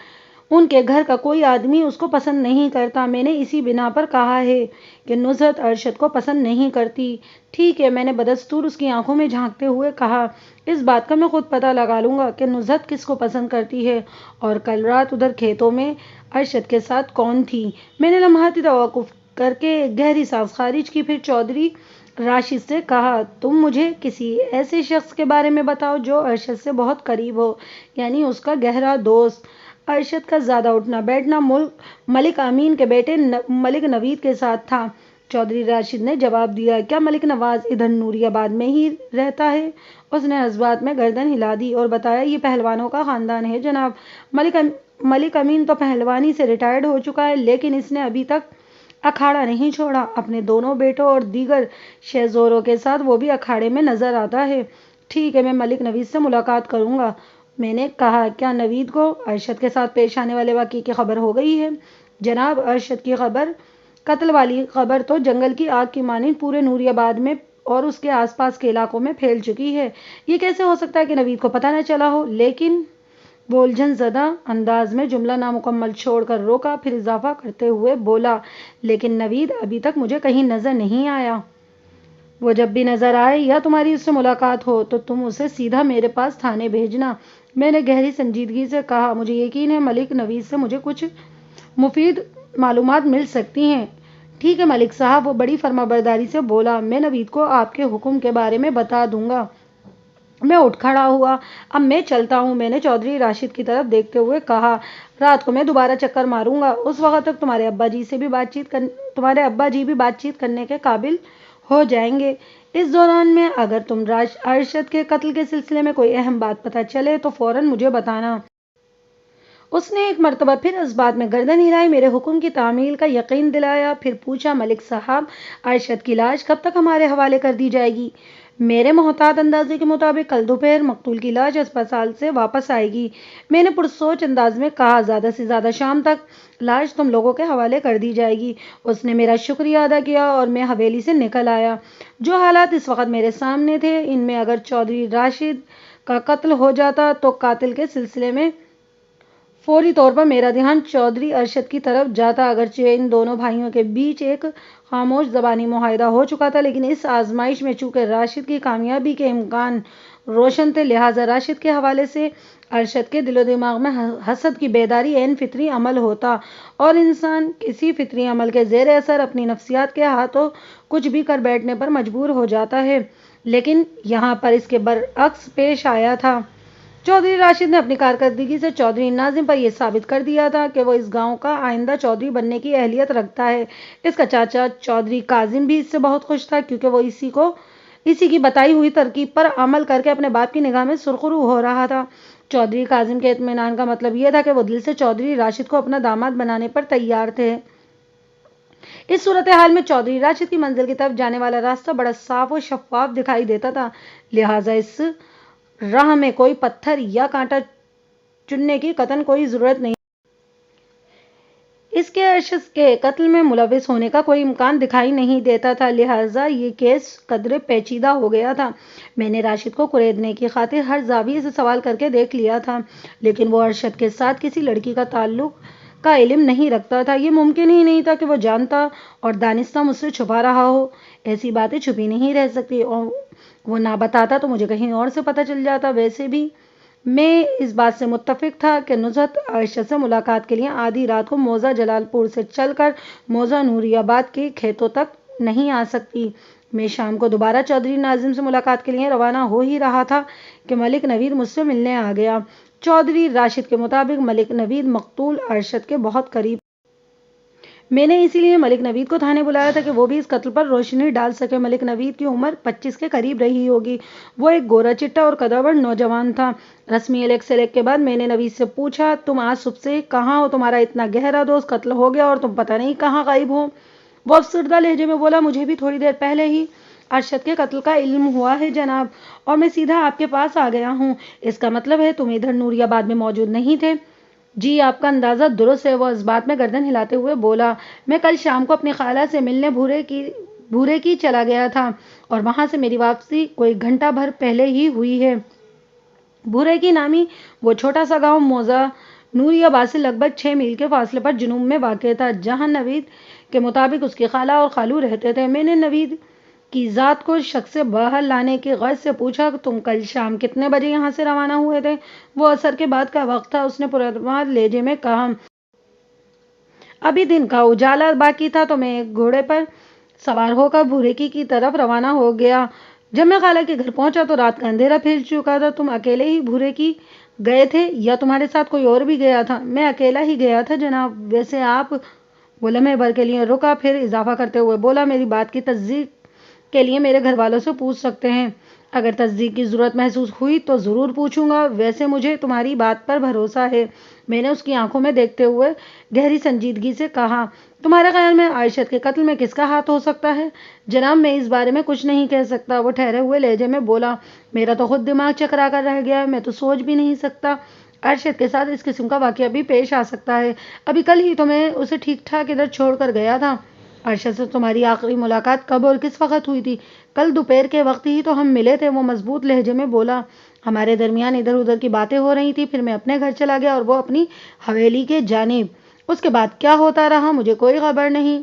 ان کے گھر کا کوئی آدمی اس کو پسند نہیں کرتا۔ میں نے اسی بنا پر کہا ہے کہ نزہت ارشد کو پسند نہیں کرتی۔ ٹھیک ہے، میں نے بدستور اس کی آنکھوں میں جھانکتے ہوئے کہا، اس بات کا میں خود پتہ لگا لوں گا کہ نزہت کس کو پسند کرتی ہے، اور کل رات ادھر کھیتوں میں ارشد کے ساتھ کون تھی؟ میں نے لمحاتی توقف کر کے ایک گہری سانس خارج کی، پھر چودھری راشد سے کہا، تم مجھے کسی ایسے شخص کے بارے میں بتاؤ جو ارشد سے بہت قریب ہو، یعنی اس کا گہرا دوست۔ ارشد کا زیادہ اٹھنا بیٹھنا ملک امین کے بیٹے ملک نوید کے ساتھ تھا۔ چودھری راشد نے جواب دیا، کیا ملک نواز ادھر نوری آباد میں ہی رہتا ہے؟ اس نے اس بات میں گردن ہلا دی اور بتایا، یہ پہلوانوں کا خاندان ہے جناب۔ ملک امین تو پہلوانی سے ریٹائرڈ ہو چکا ہے، لیکن اس نے ابھی تک اکھاڑا نہیں چھوڑا۔ اپنے دونوں بیٹوں اور دیگر شہزوروں کے ساتھ وہ بھی اکھاڑے میں نظر آتا ہے۔ ٹھیک ہے، میں ملک نوید سے ملاقات کروں گا۔ میں نے کہا، کیا نوید کو ارشد کے ساتھ پیش آنے والے واقعے کی خبر ہو گئی ہے؟ جناب، ارشد کی خبر، قتل والی خبر تو جنگل کی آگ کی مانند پورے نوری آباد میں اور اس کے آس پاس کے علاقوں میں پھیل چکی ہے۔ یہ کیسے ہو سکتا ہے کہ نوید کو پتہ نہ چلا ہو؟ لیکن وہ الجھن زدہ انداز میں جملہ نامکمل چھوڑ کر روکا، پھر اضافہ کرتے ہوئے بولا، لیکن نوید ابھی تک مجھے کہیں نظر نہیں آیا۔ وہ جب بھی نظر آئے یا تمہاری اس سے ملاقات ہو تو تم اسے سیدھا میرے پاس تھانے بھیجنا۔ میں نے گہری سنجیدگی سے کہا، مجھے یقین ہے ملک نوید سے مجھے کچھ مفید معلومات مل سکتی ہیں۔ ٹھیک ہے ملک صاحب، وہ بڑی فرمانبرداری سے بولا، میں نوید کو آپ کے حکم کے بارے میں بتا دوں گا۔ میں اٹھ کھڑا ہوا، اب میں چلتا ہوں۔ میں نے چودھری راشد کی طرف دیکھتے ہوئے کہا، رات کو میں دوبارہ چکر ماروں گا، اس وقت تک تمہارے ابا جی بھی بات چیت کرنے کے قابل ہو جائیں گے۔ اس دوران میں اگر تم ارشد کے قتل کے سلسلے میں کوئی اہم بات پتہ چلے تو فوراً مجھے بتانا۔ اس نے ایک مرتبہ پھر اس بات میں گردن ہلائی، میرے حکم کی تعمیل کا یقین دلایا، پھر پوچھا، ملک صاحب، ارشد کی لاش کب تک ہمارے حوالے کر دی جائے گی؟ میرے محتاط اندازے کے مطابق کل دوپہر مقتول کی لاش ہسپتال سے واپس آئے گی۔ میں نے پرسوچ انداز میں کہا، زیادہ سے زیادہ شام تک لاش تم لوگوں کے حوالے کر دی جائے گی۔ اس نے میرا شکریہ ادا کیا اور میں حویلی سے نکل آیا۔ جو حالات اس وقت میرے سامنے تھے، ان میں اگر چودھری راشد کا قتل ہو جاتا تو قاتل کے سلسلے میں فوری طور پر میرا دھیان چودھری ارشد کی طرف جاتا۔ اگرچہ ان دونوں بھائیوں کے بیچ ایک خاموش زبانی معاہدہ ہو چکا تھا، لیکن اس آزمائش میں چونکہ راشد کی کامیابی کے امکان روشن تھے، لہٰذا راشد کے حوالے سے ارشد کے دل و دماغ میں حسد کی بیداری عین فطری عمل ہوتا، اور انسان کسی فطری عمل کے زیر اثر اپنی نفسیات کے ہاتھوں کچھ بھی کر بیٹھنے پر مجبور ہو جاتا ہے۔ لیکن یہاں پر اس کے برعکس پیش آیا تھا۔ چودھری راشد نے اپنی کارکردگی سے چودھری ناظم پر یہ ثابت کر دیا تھا کہ وہ اس گاؤں کا آئندہ چودھری بننے کی اہلیت رکھتا ہے۔ اس کا چاچا چودھری کاظم بھی اس سے بہت خوش تھا، کیونکہ وہ اسی کی بتائی ہوئی ترکیب پر عمل کر کے اپنے باپ کی نگاہ میں سرخرو ہو رہا تھا۔ چودھری کاظم کے اطمینان کا مطلب یہ تھا کہ وہ دل سے چودھری راشد کو اپنا داماد بنانے پر تیار تھے۔ اس صورتحال میں چودھری راشد کی منزل کی طرف جانے والا راستہ بڑا صاف و شفاف دکھائی دیتا تھا، لہٰذا اس راہ میں کوئی پتھر یا کانٹا چننے کی قطعاً کوئی ضرورت نہیں۔ اس کے ارشد کے قتل میں ملوث ہونے کا کوئی امکان دکھائی نہیں دیتا تھا، لہٰذا یہ کیس قدرے پیچیدہ ہو گیا تھا۔ میں نے راشد کو کریدنے کی خاطر ہر زاویے سے سوال کر کے دیکھ لیا تھا، لیکن وہ ارشد کے ساتھ کسی لڑکی کا تعلق کا علم نہیں رکھتا تھا۔ یہ ممکن ہی نہیں تھا کہ وہ جانتا اور دانستہ مجھ سے چھپا رہا ہو۔ ایسی باتیں چھپی نہیں رہ سکتی، اور وہ نہ بتاتا تو مجھے کہیں اور سے پتہ چل جاتا۔ ویسے بھی میں اس بات سے متفق تھا کہ نزہت ارشد سے ملاقات کے لیے آدھی رات کو موضع جلال پور سے چل کر موضع نوری آباد کے کھیتوں تک نہیں آ سکتی۔ میں شام کو دوبارہ چودھری ناظم سے ملاقات کے لیے روانہ ہو ہی رہا تھا کہ ملک نوید مجھ سے ملنے آ گیا۔ چودھری راشد کے مطابق ملک نوید مقتول ارشد کے بہت قریب۔ میں نے اسی لیے ملک نوید کو تھانے بلایا تھا کہ وہ بھی اس قتل پر روشنی ڈال سکے۔ ملک نوید کی عمر 25 کے قریب رہی ہوگی۔ وہ ایک گورا چٹا اور قدبر نوجوان تھا۔ رسمی الیکشن کے بعد میں نے نوید سے پوچھا، تم آج صبح سے کہاں ہو؟ تمہارا اتنا گہرا دوست قتل ہو گیا اور تم پتہ نہیں کہاں غائب ہو۔ وہ افسردہ لہجے میں بولا، مجھے بھی تھوڑی دیر پہلے ہی ارشد کے قتل کا علم ہوا ہے جناب، اور میں سیدھا آپ کے پاس آ گیا ہوں۔ اس کا مطلب ہے تم ادھر نوری آباد میں موجود نہیں تھے؟ جی، آپ کا اندازہ درست ہے، وہ اس بات میں گردن ہلاتے ہوئے بولا۔ میں کل شام کو اپنی خالہ سے ملنے بھورے کی چلا گیا تھا، اور وہاں سے میری واپسی کوئی گھنٹہ بھر پہلے ہی ہوئی ہے۔ بھورے کی نامی وہ چھوٹا سا گاؤں موضع نوری آباد سے لگ بھگ 6 میل کے فاصلے پر جنوب میں واقع تھا، جہاں نوید کے مطابق اس کی خالہ اور خالو رہتے تھے۔ میں نے نوید کی ذات کو شک سے باہر لانے کی غرض سے پوچھا، تم کل شام کتنے بجے یہاں سے روانہ ہوئے تھے؟ وہ عصر کے بعد کا وقت تھا، اس نے پراعتماد لہجے میں کہا۔ ابھی دن کا اجالا باقی تھا تو میں ایک گھوڑے پر سوار ہو کر بھورے کی طرف روانہ ہو گیا۔ جب میں خالہ کے گھر پہنچا تو رات کا اندھیرا پھیل چکا تھا۔ تم اکیلے ہی بھورے کی گئے تھے یا تمہارے ساتھ کوئی اور بھی گیا تھا؟ میں اکیلا ہی گیا تھا جناب۔ ویسے آپ؟ وہ لمحے بھر کے لیے رکا، پھر اضافہ کرتے ہوئے بولا، میری بات کی تصدیق کے لیے میرے گھر والوں سے پوچھ سکتے ہیں۔ اگر تصدیق کی ضرورت محسوس ہوئی تو ضرور پوچھوں گا، ویسے مجھے تمہاری بات پر بھروسہ ہے۔ میں نے اس کی آنکھوں میں دیکھتے ہوئے گہری سنجیدگی سے کہا، تمہارے خیال میں ارشد کے قتل میں کس کا ہاتھ ہو سکتا ہے؟ جناب، میں اس بارے میں کچھ نہیں کہہ سکتا، وہ ٹھہرے ہوئے لہجے میں بولا۔ میرا تو خود دماغ چکرا کر رہ گیا ہے، میں تو سوچ بھی نہیں سکتا۔ ارشد کے ساتھ اس قسم کا واقعہ بھی پیش آ سکتا ہے۔ ابھی کل ہی تو میں اسے ٹھیک ٹھاک ادھر چھوڑ کر گیا تھا۔ ارشد سے تمہاری آخری ملاقات کب اور کس وقت ہوئی تھی؟ کل دوپہر کے وقت ہی تو ہم ملے تھے، وہ مضبوط لہجے میں بولا۔ ہمارے درمیان ادھر ادھر کی باتیں ہو رہی تھیں، پھر میں اپنے گھر چلا گیا اور وہ اپنی حویلی کے جانب۔ اس کے بعد کیا ہوتا رہا مجھے کوئی خبر نہیں۔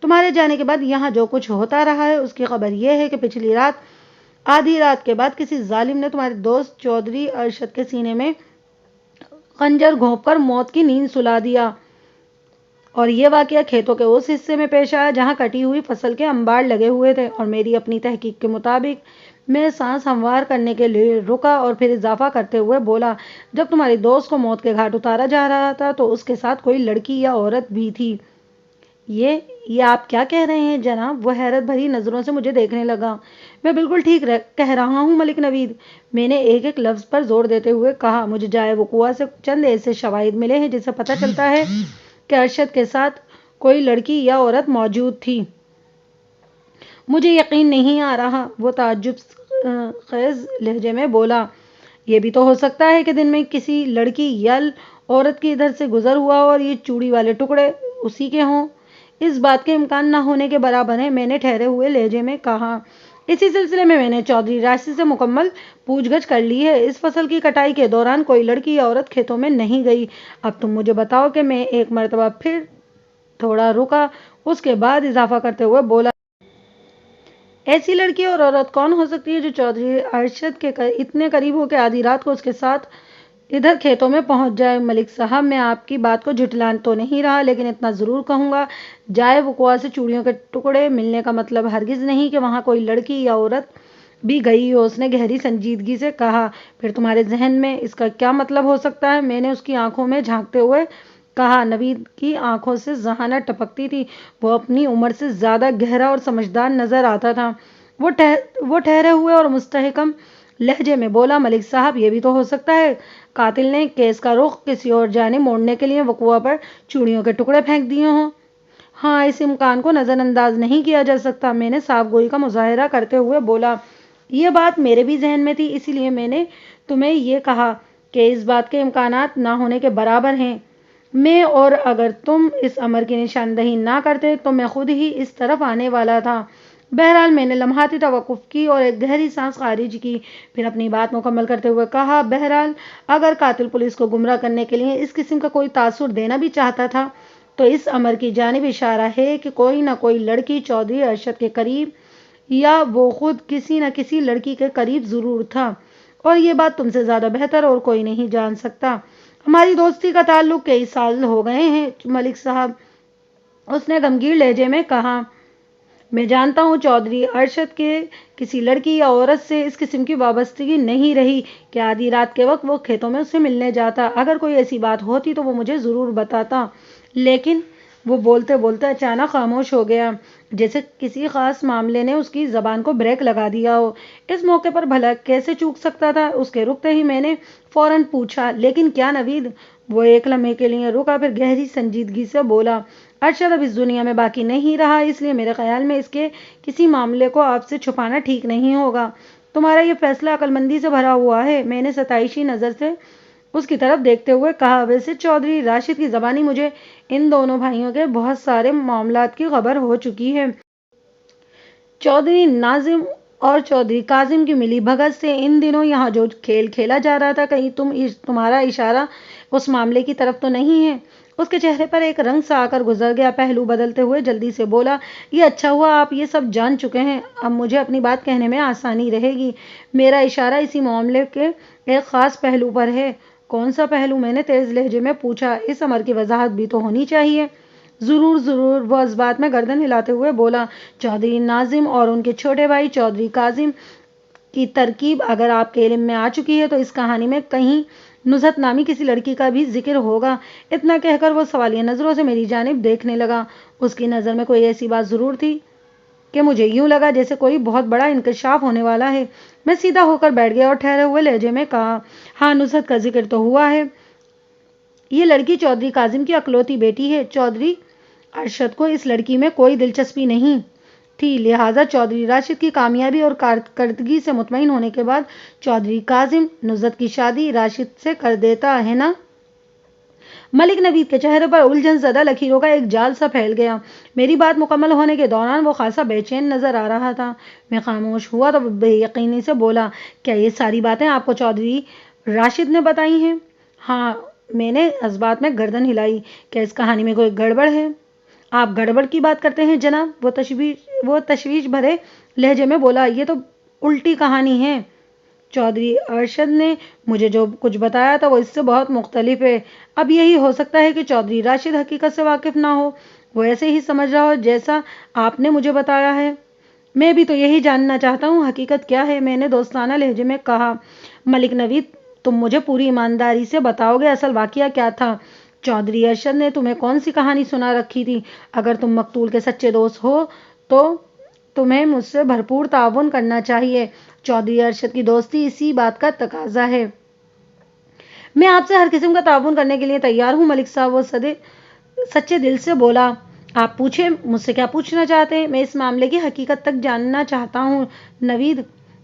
تمہارے جانے کے بعد یہاں جو کچھ ہوتا رہا ہے اس کی خبر یہ ہے کہ پچھلی رات آدھی رات کے بعد کسی ظالم نے تمہارے دوست چودھری ارشد کے سینے میں خنجر گھونپ کر موت کی نیند سلا دیا، اور یہ واقعہ کھیتوں کے اس حصے میں پیش آیا جہاں کٹی ہوئی فصل کے انبار لگے ہوئے تھے۔ اور میری اپنی تحقیق کے مطابق میں سانس ہموار کرنے کے لیے رکا اور پھر اضافہ کرتے ہوئے بولا، جب تمہاری دوست کو موت کے گھاٹ اتارا جا رہا تھا تو اس کے ساتھ کوئی لڑکی یا عورت بھی تھی۔ یہ آپ کیا کہہ رہے ہیں جناب؟ وہ حیرت بھری نظروں سے مجھے دیکھنے لگا۔ میں بالکل ٹھیک کہہ رہا ہوں ملک نوید، میں نے ایک ایک لفظ پر زور دیتے ہوئے کہا۔ مجھے جائے وقوع سے چند ایسے شواہد ملے ہیں جس سے پتہ چلتا ہے کہ ارشد کے ساتھ کوئی لڑکی یا عورت موجود تھی۔ مجھے یقین نہیں آ رہا، وہ تعجب خیز لہجے میں بولا۔ یہ بھی تو ہو سکتا ہے کہ دن میں کسی لڑکی یا عورت کی ادھر سے گزر ہوا ہو اور یہ چوڑی والے ٹکڑے اسی کے ہوں۔ اس بات کے امکان نہ ہونے کے برابر ہے، میں نے ٹھہرے ہوئے لہجے میں کہا۔ اسی سلسلے میں نے چودھری راشد سے مکمل پوچھ گچھ کر لی ہے۔ اس فصل کی کٹائی کے دوران کوئی لڑکی یا عورت کھیتوں میں نہیں گئی۔ اب تم مجھے بتاؤ کہ میں ایک مرتبہ پھر تھوڑا رکا، اس کے بعد اضافہ کرتے ہوئے بولا، ایسی لڑکی اور عورت کون ہو سکتی ہے جو چودھری ارشد کے اتنے قریب ہو کہ آدھی رات کو اس کے ساتھ ادھر کھیتوں میں پہنچ جائے؟ ملک صاحب، میں آپ کی بات کو جھٹلا تو نہیں رہا، لیکن اتنا ضرور کہوں گا، جائے وقوع سے چوڑیوں کے ٹکڑے ملنے کا مطلب ہرگز نہیں کہ وہاں کوئی لڑکی یا عورت بھی گئی ہو۔ اس نے گہری سنجیدگی سے کہا، پھر تمہارے ذہن میں اس کا کیا مطلب ہو سکتا ہے؟ میں نے اس کی آنکھوں میں جھانکتے ہوئے کہا۔ نوید کی آنکھوں سے ذہانت ٹپکتی تھی۔ وہ اپنی عمر سے زیادہ گہرا اور سمجھدار نظر آتا تھا۔ وہ ٹھہرے ہوئے اور مستحکم لہجے میں بولا، ملک صاحب، یہ بھی تو ہو سکتا ہے قاتل نے کیس کا رخ کسی اور جانب موڑنے کے لیے وقوع پر چوڑیوں کے ٹکڑے پھینک دیے ہوں۔ ہاں، اس امکان کو نظر انداز نہیں کیا جا سکتا، میں نے صاف گوئی کا مظاہرہ کرتے ہوئے بولا۔ یہ بات میرے بھی ذہن میں تھی، اسی لیے میں نے تمہیں یہ کہا کہ اس بات کے امکانات نہ ہونے کے برابر ہیں اور اگر تم اس امر کی نشاندہی نہ کرتے تو میں خود ہی اس طرف آنے والا تھا۔ بہرحال میں نے لمحاتی توقف کی اور ایک گہری سانس خارج کی، پھر اپنی بات مکمل کرتے ہوئے کہا، بہرحال اگر قاتل پولیس کو گمراہ کرنے کے لیے اس قسم کا کوئی تاثر دینا بھی چاہتا تھا تو اس امر کی جانب اشارہ ہے کہ کوئی نہ کوئی لڑکی چودھری ارشد کے قریب یا وہ خود کسی نہ کسی لڑکی کے قریب ضرور تھا، اور یہ بات تم سے زیادہ بہتر اور کوئی نہیں جان سکتا۔ ہماری دوستی کا تعلق کئی سال ہو گئے ہیں ملک صاحب، اس نے غمگین لہجے میں کہا۔ میں جانتا ہوں چودھری ارشد کے کسی لڑکی یا عورت سے اس قسم کی وابستگی نہیں رہی کہ آدھی رات کے وقت وہ کھیتوں میں اس سے ملنے جاتا۔ اگر کوئی ایسی بات ہوتی تو وہ مجھے ضرور بتاتا، لیکن وہ بولتے بولتے اچانک خاموش ہو گیا، جیسے کسی خاص معاملے نے اس کی زبان کو بریک لگا دیا ہو۔ اس موقع پر بھلا کیسے چوک سکتا تھا؟ اس کے رکتے ہی میں نے فوراً پوچھا، لیکن کیا نوید؟ وہ ایک لمحے کے لیے رکا، پھر گہری سنجیدگی سے بولا، ارشد اب اس دنیا میں باقی نہیں رہا، اس لیے میرے خیال میں اس کے کسی معاملے کو آپ سے چھپانا ٹھیک نہیں ہوگا۔ تمہارا یہ فیصلہ عقل مندی سے بھرا ہوا ہے، میں نے ستائشی نظر سے اس کی طرف دیکھتے ہوئے کہا۔ ویسے چودھری راشد کی زبانی مجھے ان دونوں بھائیوں کے بہت سارے معاملات کی خبر ہو چکی ہے۔ چودھری ناظم اور چودھری کاظم کی ملی بھگت سے ان دنوں یہاں جو کھیل کھیلا جا رہا تھا، کہیں تمہارا اشارہ اس معاملے کی طرف تو نہیں ہے؟ اس کے چہرے پر ایک رنگ سا آ کر گزر گیا، پہلو بدلتے ہوئے جلدی سے بولا، یہ اچھا ہوا آپ یہ سب جان چکے ہیں، اب مجھے اپنی بات کہنے میں آسانی رہے گی۔ میرا اشارہ اسی معاملے کے ایک خاص پہلو پر ہے۔ کون سا پہلو؟ میں نے تیز لہجے میں پوچھا۔ اس امر کی وضاحت بھی تو ہونی چاہیے۔ ضرور ضرور، وہ اس بات میں گردن ہلاتے ہوئے بولا، چودھری ناظم اور ان کے چھوٹے بھائی چودھری کاظم کی ترکیب اگر آپ کے علم میں آ چکی ہے تو اس کہانی میں کہیں نزہت نامی کسی لڑکی کا بھی ذکر ہوگا۔ اتنا کہہ کر وہ سوالیہ نظروں سے میری جانب دیکھنے لگا۔ اس کی نظر میں کوئی ایسی بات ضرور تھی کہ مجھے یوں لگا جیسے کوئی بہت بڑا انکشاف ہونے والا ہے۔ میں سیدھا ہو کر بیٹھ گیا اور ٹھہرے ہوئے لہجے میں کہا، ہاں، نزہت کا ذکر تو ہوا ہے۔ یہ لڑکی چودھری کاظم کی اکلوتی بیٹی ہے۔ چودھری ارشد کو اس لڑکی میں کوئی دلچسپی نہیں تھی، لہٰذا چودھری راشد کی کامیابی اور کارکردگی سے مطمئن ہونے کے بعد چودھری کاظم نزہت کی شادی راشد سے کر دیتا ہے نا؟ ملک نوید کے چہرے پر الجھن زدہ لکیروں کا ایک جال سا پھیل گیا۔ میری بات مکمل ہونے کے دوران وہ خاصا بے چین نظر آ رہا تھا۔ میں خاموش ہوا تو بے یقینی سے بولا، کیا یہ ساری باتیں آپ کو چودھری راشد نے بتائی ہیں؟ ہاں، میں نے اس بات میں گردن ہلائی۔ کیا اس کہانی میں کوئی گڑبڑ ہے؟ آپ گڑبڑ کی بات کرتے ہیں جناب؟ وہ تشویش بھرے لہجے میں بولا، یہ تو الٹی کہانی ہے۔ چودھری ارشد نے مجھے جو کچھ بتایا تھا وہ اس سے بہت مختلف ہے۔ اب یہی ہو سکتا ہے کہ چودھری راشد حقیقت سے واقف نہ ہو، وہ ایسے ہی سمجھ رہا ہو جیسا آپ نے مجھے بتایا ہے۔ میں بھی تو یہی جاننا چاہتا ہوں، حقیقت کیا ہے؟ میں نے دوستانہ لہجے میں کہا۔ ملک نوید، تم مجھے پوری ایمانداری سے بتاؤ گے اصل واقعہ کیا تھا؟ چودھری ارشد نے تمہیں کون سی کہانی سنا رکھی تھی؟ اگر تم مقتول کے سچے دوست ہو تو تمہیں مجھ سے بھرپور تعاون کرنا چاہیے۔ چودھری ارشد کی دوستی اسی بات کا تقاضا ہے۔ میں آپ سے ہر قسم کا تعاون کرنے کے لیے تیار ہوں ملک صاحب، وہ سچے دل سے بولا۔ آپ پوچھیں، مجھ سے کیا پوچھنا چاہتے ہیں؟ میں اس معاملے کی حقیقت تک جاننا چاہتا ہوں نوید،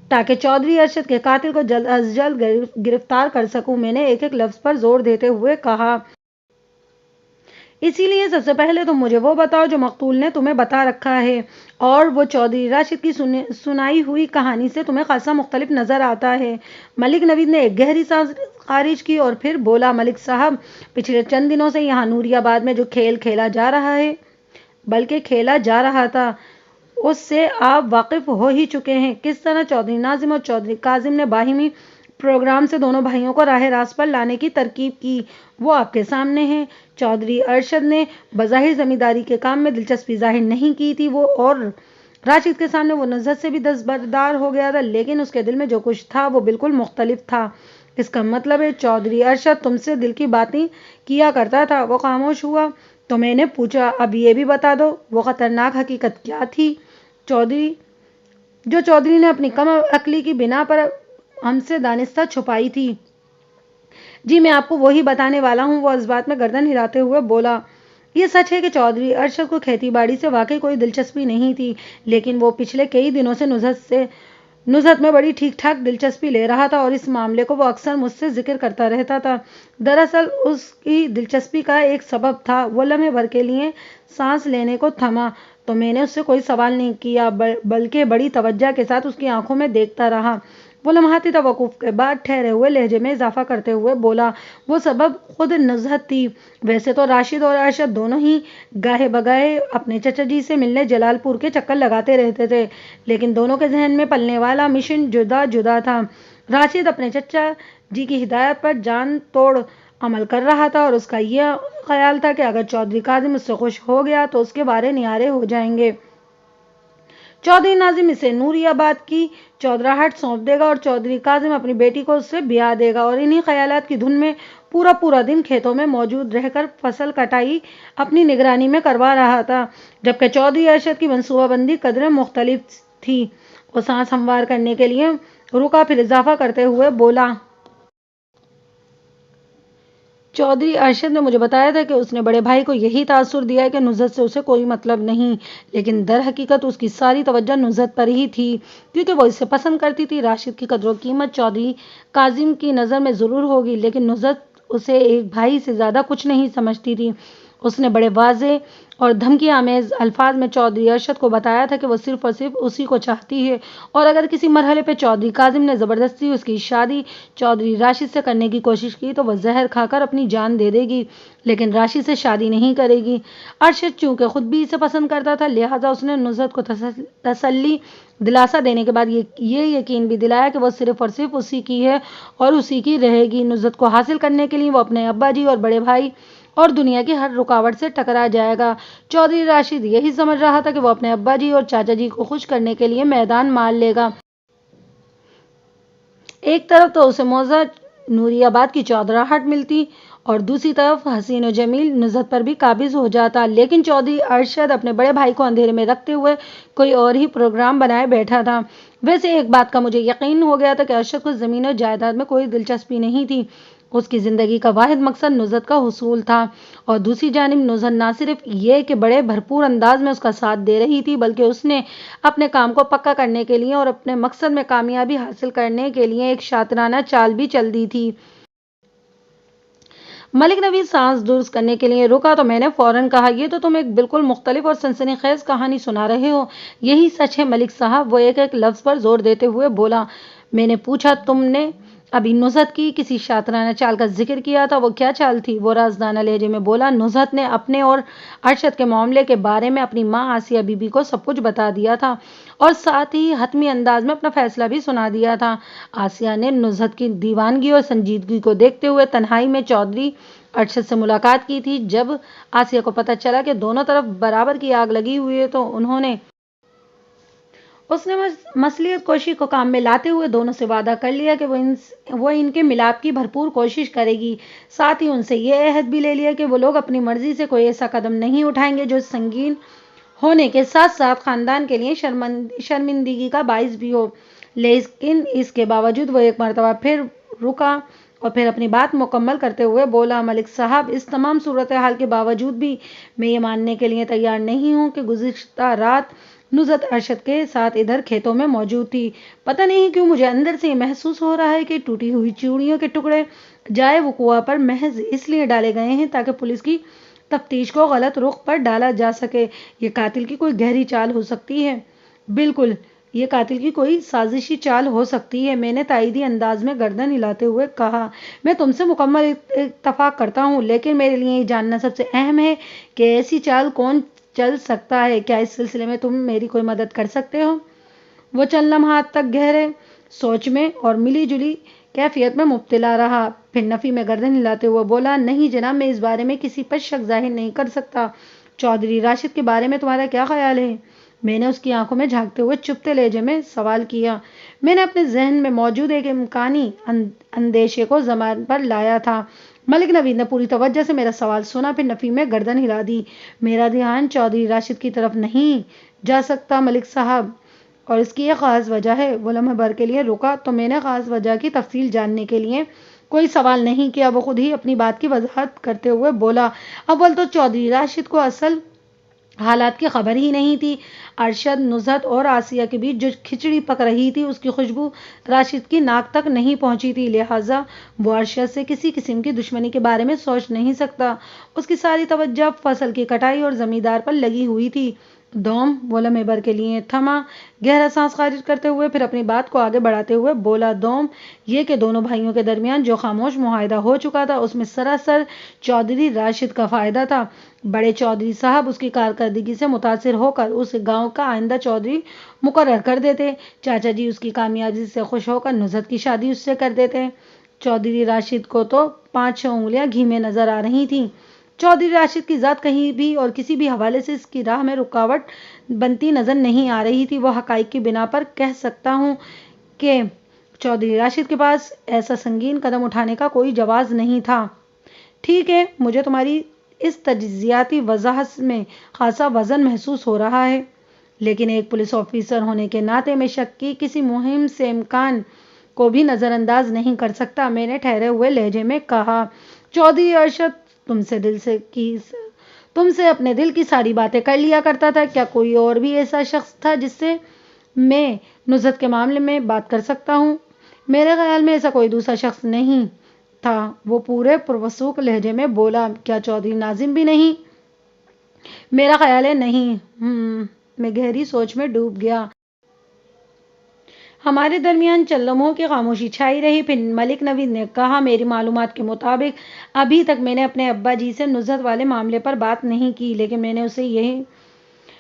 تاکہ چودھری ارشد کے قاتل کو جلد از جلد گرفتار کر سکوں، میں نے ایک ایک لفظ پر زور دیتے ہوئے کہا۔ اسی لیے سب سے پہلے تم مجھے وہ بتاؤ جو مقتول نے تمہیں بتا رکھا ہے اور وہ چودھری راشد کی سنائی ہوئی کہانی سے تمہیں خاصا مختلف نظر آتا ہے۔ ملک نوید نے ایک گہری سانس خارج کی اور پھر بولا، ملک صاحب، پچھلے چند دنوں سے یہاں نوری آباد میں جو کھیل کھیلا جا رہا ہے، بلکہ کھیلا جا رہا تھا، اس سے آپ واقف ہو ہی چکے ہیں۔ کس طرح چودھری ناظم اور چودھری کاظم نے باہمی پروگرام سے دونوں بھائیوں کو راہ راست پر لانے کی ترکیب کی، وہ آپ کے سامنے ہے۔ چودھری ارشد نے بظاہر زمینداری کے کام میں دلچسپی ظاہر نہیں کی تھی، وہ اور راشد کے سامنے وہ نزہت سے بھی دستبردار ہو گیا تھا، لیکن اس کے دل میں جو کچھ تھا وہ بالکل مختلف تھا۔ اس کا مطلب ہے چودھری ارشد تم سے دل کی باتیں کیا کرتا تھا۔ وہ خاموش ہوا تو میں نے پوچھا، اب یہ بھی بتا دو وہ خطرناک حقیقت کیا تھی جو چودھری نے اپنی کم عقلی کی بنا پر ہم سے دانستہ چھپائی تھی۔ جی میں آپ کو وہی بتانے والا ہوں، وہ اس بات میں گردن ہلاتے ہوئے بولا۔ یہ سچ ہے کہ چودھری ارشد کو کھیتی باڑی سے واقعی کوئی دلچسپی نہیں تھی، لیکن وہ پچھلے کئی دنوں سے نزہت میں بڑی ٹھیک ٹھاک دلچسپی لے رہا تھا، اور اس معاملے کو وہ اکثر مجھ سے ذکر کرتا رہتا تھا۔ دراصل اس کی دلچسپی کا ایک سبب تھا۔ وہ لمحے بھر کے لیے سانس لینے کو تھما تو میں نے اس سے کوئی سوال نہیں کیا، بلکہ بڑی توجہ کے ساتھ اس کی آنکھوں میں دیکھتا رہا۔ وہ لمحاتی توقف کے بعد ٹھہرے ہوئے لہجے میں اضافہ کرتے ہوئے بولا، وہ سبب خود نزہت تھی۔ ویسے تو راشد اور ارشد دونوں ہی گاہے بگاہے اپنے چچا جی سے ملنے جلال پور کے چکر لگاتے رہتے تھے، لیکن دونوں کے ذہن میں پلنے والا مشن جدا جدا تھا۔ راشد اپنے چچا جی کی ہدایت پر جان توڑ عمل کر رہا تھا، اور اس کا یہ خیال تھا کہ اگر چودھری کاظم اس سے خوش ہو گیا تو اس کے بارے نعرے ہو جائیں گے۔ چودھری ناظم اسے نوری آباد کی چودراہٹ سونپ دے گا اور چودھری کاظم اپنی بیٹی کو اس سے بیاہ دے گا، اور انہی خیالات کی دھن میں پورا دن کھیتوں میں موجود رہ کر فصل کٹائی اپنی نگرانی میں کروا رہا تھا، جبکہ چودھری ارشد کی منصوبہ بندی قدرے مختلف تھی۔ وہ سانس ہموار کرنے کے لیے رکا، پھر اضافہ کرتے ہوئے بولا، چودھری ارشد نے مجھے بتایا تھا کہ اس نے بڑے بھائی کو یہی تاثر دیا ہے کہ نزہت سے اسے کوئی مطلب نہیں، لیکن در حقیقت اس کی ساری توجہ نزہت پر ہی تھی، کیونکہ وہ اسے پسند کرتی تھی۔ راشد کی قدر و قیمت چودھری کاظم کی نظر میں ضرور ہوگی، لیکن نزہت اسے ایک بھائی سے زیادہ کچھ نہیں سمجھتی تھی۔ اس نے بڑے واضح اور دھمکی آمیز الفاظ میں چودھری ارشد کو بتایا تھا کہ وہ صرف اور صرف اسی کو چاہتی ہے، اور اگر کسی مرحلے پہ چودھری کاظم نے زبردستی اس کی شادی چودھری راشد سے کرنے کی کوشش کی تو وہ زہر کھا کر اپنی جان دے دے گی، لیکن راشد سے شادی نہیں کرے گی۔ ارشد چونکہ خود بھی اسے پسند کرتا تھا، لہٰذا اس نے نزہت کو تسلی دلاسا دینے کے بعد یہ یقین بھی دلایا کہ وہ صرف اور صرف اسی کی ہے اور اسی کی رہے گی۔ نزہت کو حاصل کرنے کے لیے وہ اپنے ابا جی اور بڑے بھائی اور دنیا کی ہر رکاوٹ سے ٹکرا جائے گا۔ چودھری راشد یہی سمجھ رہا تھا کہ وہ اپنے ابا جی اور چاچا جی کو خوش کرنے کے لیے میدان مال لے گا۔ ایک طرف تو اسے موزہ نوری آباد کی چودراہٹ ملتی اور دوسری طرف حسین و جمیل نزہت پر بھی قابض ہو جاتا، لیکن چودھری ارشد اپنے بڑے بھائی کو اندھیرے میں رکھتے ہوئے کوئی اور ہی پروگرام بنائے بیٹھا تھا۔ ویسے ایک بات کا مجھے یقین ہو گیا تھا کہ ارشد کو زمین و جائیداد میں کوئی دلچسپی نہیں تھی۔ اس کی زندگی کا واحد مقصد نزہت کا حصول تھا، اور دوسری جانب نزہت نہ صرف یہ کہ بڑے بھرپور انداز میں اس کا ساتھ دے رہی تھی، بلکہ اس نے اپنے کام کو پکا کرنے کے لیے اور اپنے مقصد میں کامیابی حاصل کرنے کے لیے ایک شاطرانہ چال بھی چل دی تھی۔ ملک نوید سانس درست کرنے کے لیے رکا تو میں نے فوراً کہا، یہ تو تم ایک بالکل مختلف اور سنسنی خیز کہانی سنا رہے ہو۔ یہی سچ ہے ملک صاحب، وہ ایک ایک لفظ پر زور دیتے ہوئے بولا۔ میں نے پوچھا، تم نے ابھی نزہت کی کسی شاطرانہ چال کا ذکر کیا تھا، وہ کیا چال تھی؟ وہ رازدانہ لہجے میں بولا، نزہت نے اپنے اور ارشد کے معاملے کے بارے میں اپنی ماں آسیہ بی بی کو سب کچھ بتا دیا تھا، اور ساتھ ہی حتمی انداز میں اپنا فیصلہ بھی سنا دیا تھا۔ آسیہ نے نزہت کی دیوانگی اور سنجیدگی کو دیکھتے ہوئے تنہائی میں چودھری ارشد سے ملاقات کی تھی۔ جب آسیہ کو پتہ چلا کہ دونوں طرف برابر کی آگ لگی ہوئی ہے تو اس نے مصلحت کوشی کو کام میں لاتے ہوئے دونوں سے وعدہ کر لیا کہ وہ ان کے ملاپ کی بھرپور کوشش کرے گی۔ ساتھ ہی ان سے یہ عہد بھی لے لیا کہ وہ لوگ اپنی مرضی سے کوئی ایسا قدم نہیں اٹھائیں گے جو سنگین ہونے کے ساتھ ساتھ خاندان کے لیے شرمندگی کا باعث بھی ہو۔ لیکن اس کے باوجود وہ ایک مرتبہ پھر رکا اور پھر اپنی بات مکمل کرتے ہوئے بولا، ملک صاحب، اس تمام صورتحال کے باوجود بھی میں یہ ماننے کے لیے تیار نہیں ہوں کہ گزشتہ رات نزہت ارشد کے ساتھ ادھر کھیتوں میں موجود تھی۔ پتہ نہیں کیوں مجھے اندر سے یہ محسوس ہو رہا ہے کہ ٹوٹی ہوئی چوڑیوں کے ٹکڑے جائے وقوع پر محض اس لیے ڈالے گئے ہیں تاکہ پولیس کی تفتیش کو غلط رخ پر ڈالا جا سکے۔ یہ قاتل کی کوئی گہری چال ہو سکتی ہے۔ بالکل، یہ قاتل کی کوئی سازشی چال ہو سکتی ہے، میں نے تائیدی انداز میں گردن ہلاتے ہوئے کہا۔ میں تم سے مکمل اتفاق کرتا ہوں، لیکن میرے لیے یہ جاننا سب سے اہم ہے کہ ایسی چال کون چل سکتا ہے۔ کیا اس سلسلے میں تم میری کوئی مدد کر سکتے ہو؟ وہ چند لمحات تک گہرے سوچ میں اور ملی جلی کیفیت میں مبتلا رہا، پھر نفی میں گردن ہلاتے ہوئے بولا، نہیں جناب، میں اس بارے میں کسی پر شک ظاہر نہیں کر سکتا۔ چودھری راشد کے بارے میں تمہارا کیا خیال ہے؟ میں نے اس کی آنکھوں میں جھانکتے ہوئے چپتے لہجے میں سوال کیا۔ میں نے اپنے ذہن میں موجود ایک امکانی اندیشے کو زبان پر لایا تھا۔ ملک نوید نے پوری توجہ سے میرا سوال سنا، پھر نفی میں گردن ہلا دی۔ میرا دھیان چودھری راشد کی طرف نہیں جا سکتا ملک صاحب، اور اس کی ایک خاص وجہ ہے۔ وہ لمحے بھر کے لیے رکا تو میں نے خاص وجہ کی تفصیل جاننے کے لیے کوئی سوال نہیں کیا۔ وہ خود ہی اپنی بات کی وضاحت کرتے ہوئے بولا، اول تو چودھری راشد کو اصل حالات کی خبر ہی نہیں تھی۔ ارشد، نزہت اور آسیہ کے بیچ جو کھچڑی پک رہی تھی اس کی خوشبو راشد کی ناک تک نہیں پہنچی تھی، لہٰذا وہ ارشد سے کسی قسم کی دشمنی کے بارے میں سوچ نہیں سکتا۔ اس کی ساری توجہ فصل کی کٹائی اور زمیندار پر لگی ہوئی تھی۔ دوم، وہ لمحے بھر کے لیے تھما، گہرا سانس خارج کرتے ہوئے پھر اپنی بات کو آگے بڑھاتے ہوئے بولا، دوم یہ کہ دونوں بھائیوں کے درمیان جو خاموش معاہدہ ہو چکا تھا اس میں سراسر چودھری راشد کا فائدہ تھا۔ بڑے چودھری صاحب اس کی کارکردگی سے متاثر ہو کر اس گاؤں کا آئندہ چودھری مقرر کر دیتے۔ چاچا جی اس کی کامیابی سے خوش ہو کر نزہت کی شادی اس سے کر دیتے۔ چودھری راشد کو تو 5-6 انگلیاں گھی میں نظر آ رہی تھیں۔ چودھری راشد کی ذات کہیں بھی اور کسی بھی حوالے سے اس کی راہ میں رکاوٹ بنتی نظر نہیں آ رہی تھی۔ وہ حقائق کی بنا پر کہہ سکتا ہوں کہ چودھری راشد کے پاس ایسا سنگین قدم اٹھانے کا کوئی جواز نہیں تھا۔ ٹھیک ہے، مجھے تمہاری اس تجزیاتی وضاحت میں خاصا وزن محسوس ہو رہا ہے، لیکن ایک پولیس آفیسر ہونے کے ناطے میں شک کی کسی مہم سے امکان کو بھی نظر انداز نہیں کر سکتا۔ میں نے ٹھہرے ہوئے لہجے میں کہا، چودھری ارشد تم سے اپنے دل کی ساری باتیں کر لیا کرتا تھا، کیا کوئی اور بھی ایسا شخص تھا جس سے میں نزہت کے معاملے میں بات کر سکتا ہوں؟ میرے خیال میں ایسا کوئی دوسرا شخص نہیں تھا، وہ پورے پروسوک لہجے میں بولا۔ کیا چودھری ناظم بھی نہیں؟ میرا خیال ہے نہیں۔ میں گہری سوچ میں ڈوب گیا۔ ہمارے درمیان چند لمحوں کی خاموشی چھائی رہی، پھر ملک نوید نے کہا، میری معلومات کے مطابق ابھی تک میں نے اپنے ابا جی سے نزہت والے معاملے پر بات نہیں کی، لیکن میں نے اسے یہی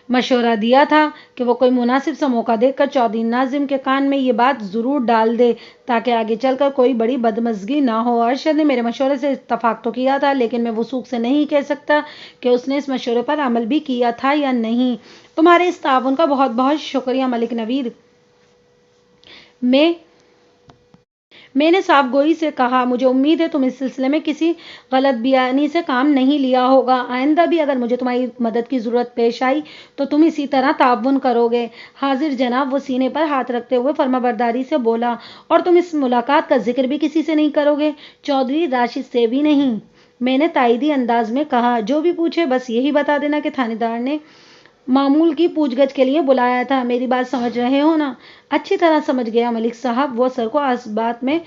مشورہ دیا تھا کہ وہ کوئی مناسب سا موقع دیکھ کر چودھری ناظم کے کان میں یہ بات ضرور ڈال دے تاکہ آگے چل کر کوئی بڑی بدمزگی نہ ہو۔ ارشد نے میرے مشورے سے اتفاق تو کیا تھا، لیکن میں وثوق سے نہیں کہہ سکتا کہ اس نے اس مشورے پر عمل بھی کیا تھا یا نہیں۔ تمہارے اس تعاون کا بہت بہت شکریہ ملک نوید۔ میں نے صاف گوئی سے کہا، مجھے امید ہے تم اس سلسلے میں کسی غلط بیانی سے کام نہیں لیا ہوگا۔ آئندہ بھی اگر مجھے تمہاری مدد کی ضرورت پیش آئی تو تم اسی طرح تعاون کرو گے۔ حاضر جناب، وہ سینے پر ہاتھ رکھتے ہوئے فرمانبرداری سے بولا، اور تم اس ملاقات کا ذکر بھی کسی سے نہیں کرو گے؟ چودھری راشد سے بھی نہیں، میں نے تائیدی انداز میں کہا۔ جو بھی پوچھے بس یہی بتا دینا کہ تھانے دار نے معمول کی پوچھ گچھ کے لیے بلایا تھا۔ میری بات سمجھ رہے ہو نا؟ اچھی طرح سمجھ گیا ملک صاحب، وہ سر کو بات میں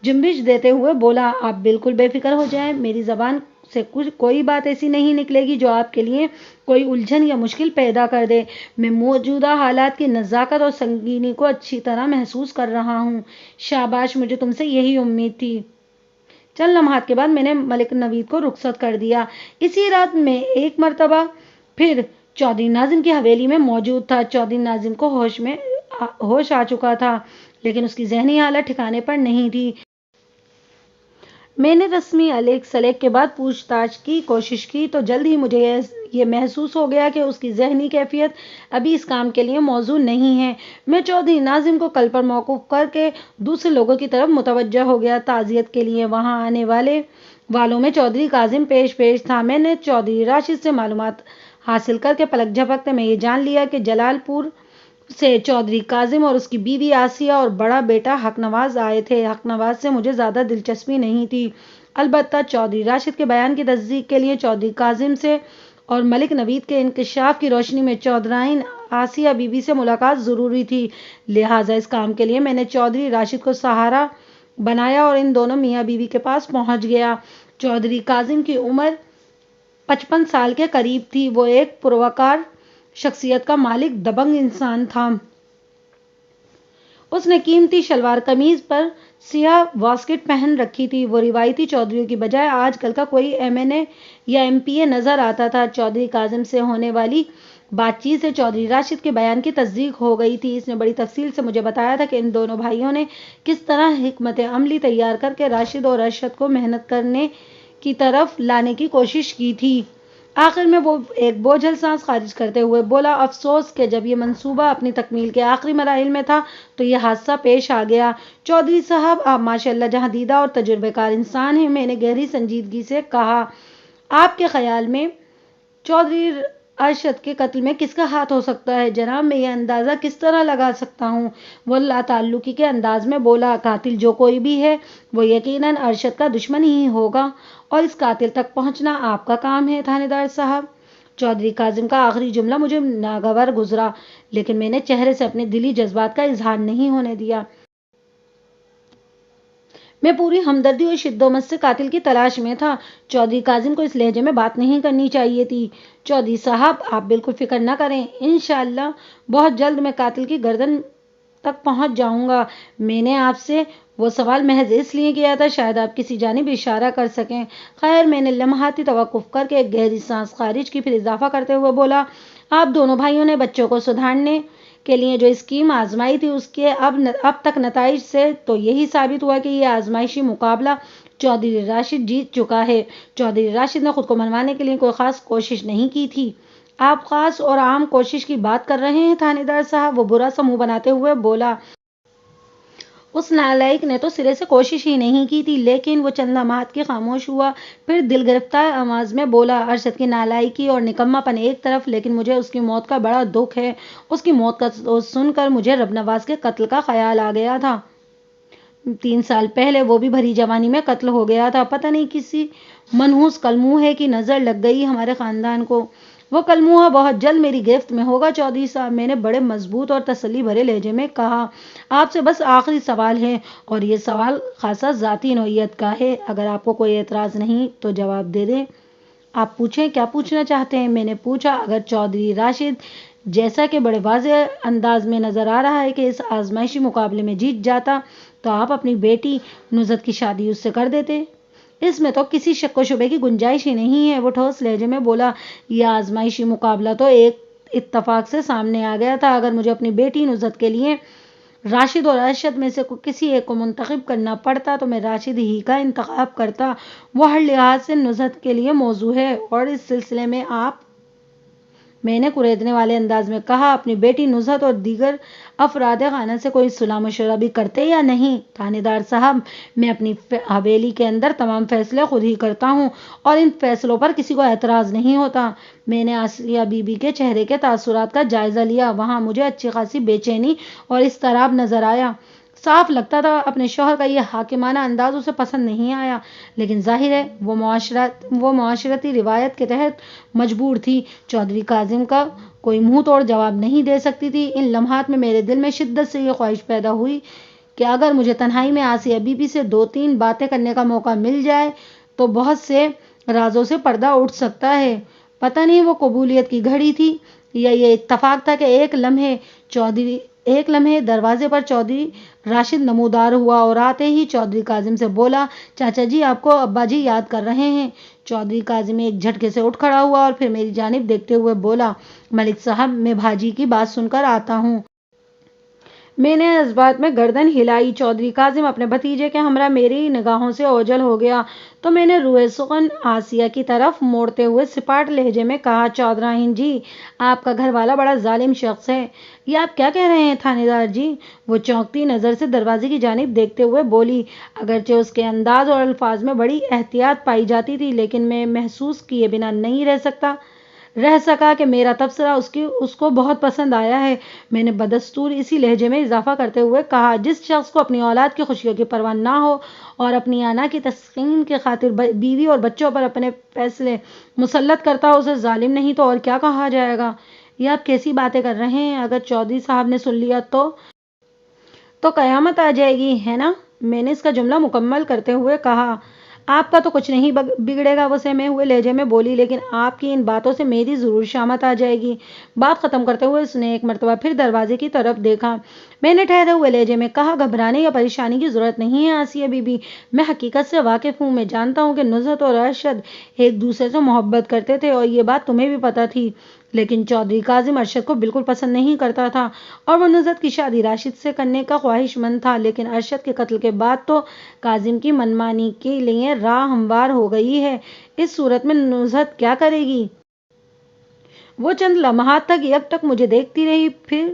جنبش دیتے ہوئے بولا۔ آپ بالکل بے فکر ہو جائیں، میری زبان سے کوئی بات ایسی نہیں نکلے گی جو آپ کے لیے کوئی الجھن یا مشکل پیدا کر دے۔ میں موجودہ حالات کی نزاکت اور سنگینی کو اچھی طرح محسوس کر رہا ہوں۔ شاباش، مجھے تم سے یہی امید تھی۔ چند لمحات کے بعد میں نے ملک نوید کو رخصت کر دیا۔ اسی رات میں ایک مرتبہ پھر چودھری ناظم کی حویلی میں موجود تھا۔ چودھری ناظم کو ہوش آ چکا تھا، لیکن اس کی ذہنی حالت ٹھکانے پر نہیں تھی۔ میں نے رسمی الیگ سلیگ کے بعد پوچھ تاچھ کی کوشش کی تو جلد ہی مجھے یہ محسوس ہو گیا کہ اس کی ذہنی کیفیت ابھی اس کام کے لیے موزوں نہیں ہے۔ میں چودھری ناظم کو کل پر موقوف کر کے دوسرے لوگوں کی طرف متوجہ ہو گیا۔ تعزیت کے لیے وہاں آنے والوں میں چودھری کاظم پیش تھا۔ میں نے چودھری راشد سے معلومات حاصل کر کے پلک جھپکتے میں یہ جان لیا کہ جلال پور سے چودھری کاظم اور اس کی بیوی آسیہ اور بڑا بیٹا حق نواز آئے تھے۔ حق نواز سے مجھے زیادہ دلچسپی نہیں تھی، البتہ چودھری راشد کے بیان کی تصدیق کے لیے چودھری کاظم سے اور ملک نوید کے انکشاف کی روشنی میں چودھرائن آسیہ بی بی سے ملاقات ضروری تھی۔ لہٰذا اس کام کے لیے میں نے چودھری راشد کو سہارا بنایا اور ان دونوں میاں بیوی کے پاس پہنچ گیا۔ چودھری کاظم کی عمر 55 سال کے قریب تھی۔ وہ ایک پروقار شخصیت کا مالک دبنگ انسان تھا۔ اس نے قیمتی شلوار قمیض پر سیاہ واسکٹ پہن رکھی تھی۔ وہ روایتی چودھریوں کی بجائے آج کل کا کوئی M.A. یا M.P.A. نظر آتا تھا۔ چودھری کاظم سے ہونے والی بات چیت سے چودھری راشد کے بیان کی تصدیق ہو گئی تھی۔ اس نے بڑی تفصیل سے مجھے بتایا تھا کہ ان دونوں بھائیوں نے کس طرح حکمت عملی تیار کر کے راشد اور ارشد کو محنت کرنے کی طرف لانے کی کوشش کی تھی۔ آخر میں وہ ایک بوجھل سانس خارج کرتے ہوئے بولا، افسوس کہ جب یہ منصوبہ اپنی تکمیل کے آخری مراحل میں تھا تو یہ حادثہ پیش آ گیا۔ چودھری صاحب، آپ ماشاءاللہ جہاں دیدہ اور تجربہ کار انسان ہیں، میں نے گہری سنجیدگی سے کہا، آپ کے خیال میں چودھری ارشد کے قتل میں کس کا ہاتھ ہو سکتا ہے؟ جناب، میں یہ اندازہ کس طرح لگا سکتا ہوں؟ وہ لا تعلقی کے انداز میں بولا، قاتل جو کوئی بھی ہے وہ یقیناً ارشد کا دشمن ہی ہوگا، اور اس قاتل تک پہنچنا آپ کا کام ہے تھانے دار صاحب۔ چودھری کاظم کا آخری جملہ مجھے ناگوار گزرا، لیکن میں نے چہرے سے اپنے دلی جذبات کا اظہار نہیں ہونے دیا۔ میں پوری ہمدردی اور شدت سے قاتل کی تلاش میں تھا۔ چودھری کاظم کو اس لہجے میں بات نہیں کرنی چاہیے تھی۔ چودھری صاحب، آپ بالکل فکر نہ کریں، انشاءاللہ بہت جلد میں قاتل کی گردن تک پہنچ جاؤں گا۔ میں نے آپ سے وہ سوال محض اس لیے کیا تھا شاید آپ کسی جانب اشارہ کر سکیں۔ خیر، میں نے لمحاتی توقف کر کے ایک گہری سانس خارج کی، پھر اضافہ کرتے ہوئے بولا، آپ دونوں بھائیوں نے بچوں کو سدھارنے کے لیے جو اسکیم آزمائی تھی اس کے اب تک نتائج سے تو یہی ثابت ہوا کہ یہ آزمائشی مقابلہ چودھری راشد جیت چکا ہے۔ چودھری راشد نے خود کو منوانے کے لیے کوئی خاص کوشش نہیں کی تھی۔ آپ خاص اور عام کوشش کی بات کر رہے ہیں تھانے دار صاحب؟ وہ برا سا منہ بناتے ہوئے بولا، اس نالائق نے تو سرے سے کوشش ہی نہیں کی تھی۔ لیکن وہ چند لمحات کے خاموش ہوا، پھر دل گرفتار آواز میں بولا، ارشد کی نالائکی اور نکما پن ایک طرف، لیکن مجھے اس کی موت کا بڑا دکھ ہے۔ اس کی موت کا سن کر مجھے رب نواز کے قتل کا خیال آ گیا تھا۔ 3 سال پہلے وہ بھی بھری جوانی میں قتل ہو گیا تھا۔ پتہ نہیں کسی منحوس کلموہے کی نظر لگ گئی ہمارے خاندان کو۔ وہ کلموہا بہت جلد میری گرفت میں ہوگا چودھری صاحب، میں نے بڑے مضبوط اور تسلی بھرے لہجے میں کہا۔ آپ سے بس آخری سوال ہے، اور یہ سوال خاصا ذاتی نوعیت کا ہے۔ اگر آپ کو کوئی اعتراض نہیں تو جواب دے دیں۔ آپ پوچھیں، کیا پوچھنا چاہتے ہیں؟ میں نے پوچھا۔ اگر چودھری راشد، جیسا کہ بڑے واضح انداز میں نظر آ رہا ہے کہ اس آزمائشی مقابلے میں جیت جاتا، تو آپ اپنی بیٹی نصرت کی شادی اس سے کر دیتے؟ اس میں تو کسی شک و شبے کی گنجائش ہی نہیں ہے، وہ ٹھوس لہجے میں بولا۔ یہ آزمائشی مقابلہ تو ایک اتفاق سے سامنے آ گیا تھا۔ اگر مجھے اپنی بیٹی نصرت کے لیے راشد اور ارشد میں سے کسی ایک کو منتخب کرنا پڑتا تو میں راشد ہی کا انتخاب کرتا۔ وہ ہر لحاظ سے نصرت کے لیے موزوں ہے، اور اس سلسلے میں آپ، میں نے کریدنے والے انداز میں کہا، اپنی بیٹی نصرت اور دیگر افراد خانہ سے کوئی صلاح مشورہ بھی کرتے یا نہیں؟ تھانے دار صاحب، میں اپنی حویلی کے اندر تمام فیصلے خود ہی کرتا ہوں، اور ان فیصلوں پر کسی کو اعتراض نہیں ہوتا۔ میں نے آسیہ بی بی کے چہرے کے تاثرات کا جائزہ لیا۔ وہاں مجھے اچھی خاصی بے چینی اور اضطراب نظر آیا۔ صاف لگتا تھا اپنے شوہر کا یہ حاکمانہ انداز اسے پسند نہیں آیا، لیکن ظاہر ہے وہ معاشرتی روایت کے تحت مجبور تھی۔ چودھری کاظم کا کوئی منہ توڑ جواب نہیں دے سکتی تھی۔ ان لمحات میں میرے دل میں شدت سے یہ خواہش پیدا ہوئی کہ اگر مجھے تنہائی میں آسیہ بی بی سے 2-3 باتیں کرنے کا موقع مل جائے تو بہت سے رازوں سے پردہ اٹھ سکتا ہے۔ پتہ نہیں وہ قبولیت کی گھڑی تھی یا یہ اتفاق تھا کہ ایک لمحے دروازے پر چودھری راشد نمودار ہوا، اور آتے ہی چودھری کاظم سے بولا، چاچا جی، آپ کو ابا جی یاد کر رہے ہیں۔ چودھری کاظم ایک جھٹکے سے اٹھ کھڑا ہوا اور پھر میری جانب دیکھتے ہوئے بولا، ملک صاحب، میں بھاجی کی بات سن کر آتا ہوں۔ میں نے اس بات میں گردن ہلائی۔ چودھری کاظم اپنے بھتیجے کے ہمراہ میری نگاہوں سے اوجھل ہو گیا، تو میں نے روئے سخن آسیہ کی طرف موڑتے ہوئے سپاٹ لہجے میں کہا، چودھراہن جی، آپ کا گھر والا بڑا ظالم شخص ہے۔ یہ آپ کیا کہہ رہے ہیں تھانے دار جی؟ وہ چونکتی نظر سے دروازے کی جانب دیکھتے ہوئے بولی۔ اگرچہ اس کے انداز اور الفاظ میں بڑی احتیاط پائی جاتی تھی، لیکن میں محسوس کیے بنا نہیں رہ سکا کہ میرا تبصرہ اس کو بہت پسند آیا ہے۔ میں نے بدستور اسی لہجے میں اضافہ کرتے ہوئے کہا، جس شخص کو اپنی اولاد کی خوشیوں کی پرواہ نہ ہو اور اپنی انا کی تسکین کی خاطر بیوی اور بچوں پر اپنے فیصلے مسلط کرتا ہو، اسے ظالم نہیں تو اور کیا کہا جائے گا؟ یہ آپ کیسی باتیں کر رہے ہیں؟ اگر چودھری صاحب نے سن لیا تو قیامت آ جائے گی، ہے نا؟ میں نے اس کا جملہ مکمل کرتے ہوئے کہا، آپ کا تو کچھ نہیں بگڑے گا، وہ سہمے ہوئے لہجے میں بولی، لیکن آپ کی ان باتوں سے میری ضرور شامت آ جائے گی۔ بات ختم کرتے ہوئے اس نے ایک مرتبہ پھر دروازے کی طرف دیکھا۔ میں نے ٹھہرے ہوئے لہجے میں کہا، گھبرانے یا پریشانی کی ضرورت نہیں ہے آسیہ بی بی، میں حقیقت سے واقف ہوں۔ میں جانتا ہوں کہ نصرت اور ارشد ایک دوسرے سے محبت کرتے تھے، اور یہ بات تمہیں بھی پتہ تھی، لیکن چودھری کاظم ارشد کو بالکل پسند نہیں کرتا تھا، اور وہ نصرت کی شادی راشد سے کرنے کا خواہش مند تھا۔ لیکن ارشد کے قتل کے بعد تو کاظم کی من مانی کے لیے راہ ہموار ہو گئی ہے۔ اس صورت میں نصرت کیا کرے گی؟ وہ چند لمحات تک یکٹک مجھے دیکھتی رہی، پھر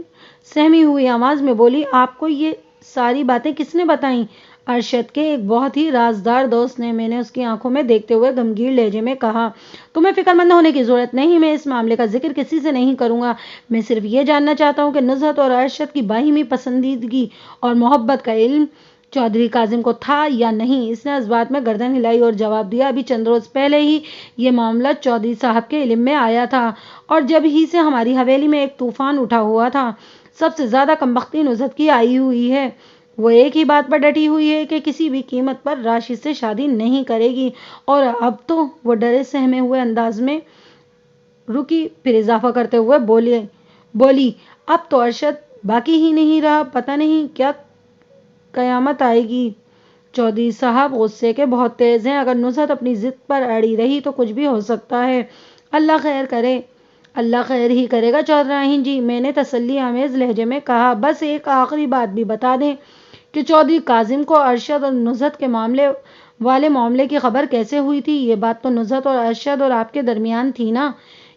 سہمی ہوئی آواز میں بولی، آپ کو یہ ساری باتیں کس نے بتائیں؟ ارشد کے ایک بہت ہی رازدار دوست نے، میں نے اس کی آنکھوں میں دیکھتے ہوئے غمگین لہجے میں کہا۔ تمہیں فکر مند ہونے کی ضرورت نہیں، میں اس معاملے کا ذکر کسی سے نہیں کروں گا۔ میں صرف یہ جاننا چاہتا ہوں کہ نزہت اور ارشد کی باہمی پسندیدگی اور محبت کا علم چودھری کاظم کو تھا یا نہیں؟ اس نے اس بات میں گردن ہلائی اور جواب دیا، ابھی چند روز پہلے ہی یہ معاملہ چودھری صاحب کے علم میں آیا تھا، اور جب ہی سے ہماری حویلی میں ایک طوفان اٹھا ہوا تھا۔ سب سے زیادہ کمبختی نزہت کی آئی ہوئی ہے۔ وہ ایک ہی بات پر ڈٹی ہوئی ہے کہ کسی بھی قیمت پر راشد سے شادی نہیں کرے گی، اور اب تو وہ ڈرے سہمے ہوئے انداز میں رکی، پھر اضافہ کرتے ہوئے بولی، اب تو ارشد باقی ہی نہیں رہا، پتہ نہیں کیا قیامت آئے گی۔ چودھری صاحب غصے کے بہت تیز ہیں، اگر نزہت اپنی ضد پر اڑی رہی تو کچھ بھی ہو سکتا ہے۔ اللہ خیر کرے۔ اللہ خیر ہی کرے گا چودھراہن جی، میں نے تسلی آمیز لہجے میں کہا۔ بس ایک آخری بات بھی بتا دیں کہ چودھری کاظم کو ارشد اور نزہت کے معاملے کی خبر کیسے ہوئی تھی؟ یہ بات تو نزہت اور ارشد اور آپ کے درمیان تھی نا؟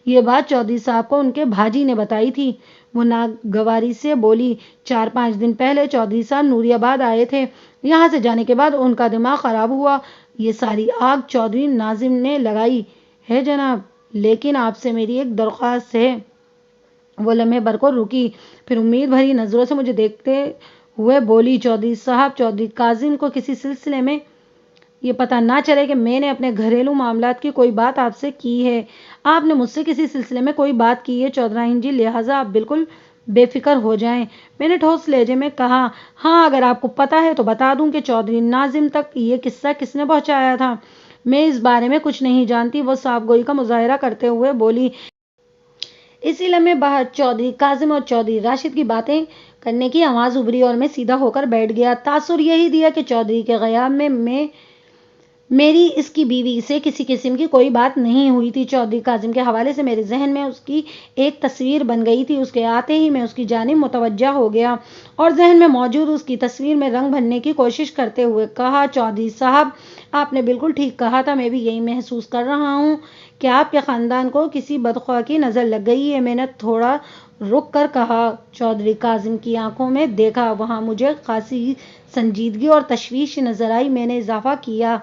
یہ بات چودھری صاحب کو ان کے بھاجی نے بتائی تھی۔ وہ ناگواری سے بولی، 4-5 دن پہلے چودھری صاحب نوری آباد آئے تھے، یہاں سے جانے کے بعد ان کا دماغ خراب ہوا۔ یہ ساری آگ چودھری ناظم نے لگائی ہے جناب، لیکن آپ سے میری ایک درخواست ہے۔ وہ لمحے بھر کو رکی، پھر امید بھری نظروں سے مجھے دیکھتے ہوئے بولی، چودھری صاحب، چودھری کاظم کو کسی سلسلے میں یہ پتہ نہ چلے کہ میں نے اپنے گھریلو معاملات کی کوئی بات آپ سے کی ہے۔ آپ نے مجھ سے کسی سلسلے میں کوئی بات کی ہے چودھراہن جی، لہٰذا آپ بالکل بے فکر ہو جائیں۔ میں نے ٹھوس لہجے میں کہا، ہاں اگر آپ کو پتہ ہے تو بتا دوں کہ چودھری ناظم تک یہ قصہ کس نے پہنچایا تھا؟ میں اس بارے میں کچھ نہیں جانتی، وہ صاف گوئی کا مظاہرہ کرتے ہوئے بولی۔ اسی لمحے باہر چودھری کاظم اور چودھری راشد کی باتیں کرنے کی آواز ابھری اور میں سیدھا ہو کر بیٹھ گیا۔ تاثر یہی دیا کہ چودھری کے غیاب میں میری اس کی بیوی سے کسی قسم کی کوئی بات نہیں ہوئی تھی۔ چودھری کاظم کے حوالے سے میرے ذہن میں اس کی ایک تصویر بن گئی تھی۔ اس کے آتے ہی میں اس کی جانب متوجہ ہو گیا اور ذہن میں موجود اس کی تصویر میں رنگ بھرنے کی کوشش کرتے ہوئے کہا، چودھری صاحب، آپ نے بالکل ٹھیک کہا تھا، میں بھی یہی محسوس کر رہا ہوں کہ آپ کے خاندان کو کسی بدخواہ کی نظر لگ گئی ہے۔ میں نے تھوڑا رک کر کہا، چودھری کاظم کی آنکھوں میں دیکھا، وہاں مجھے خاصی سنجیدگی اور تشویش نظر آئی۔ میں نے اضافہ کیا،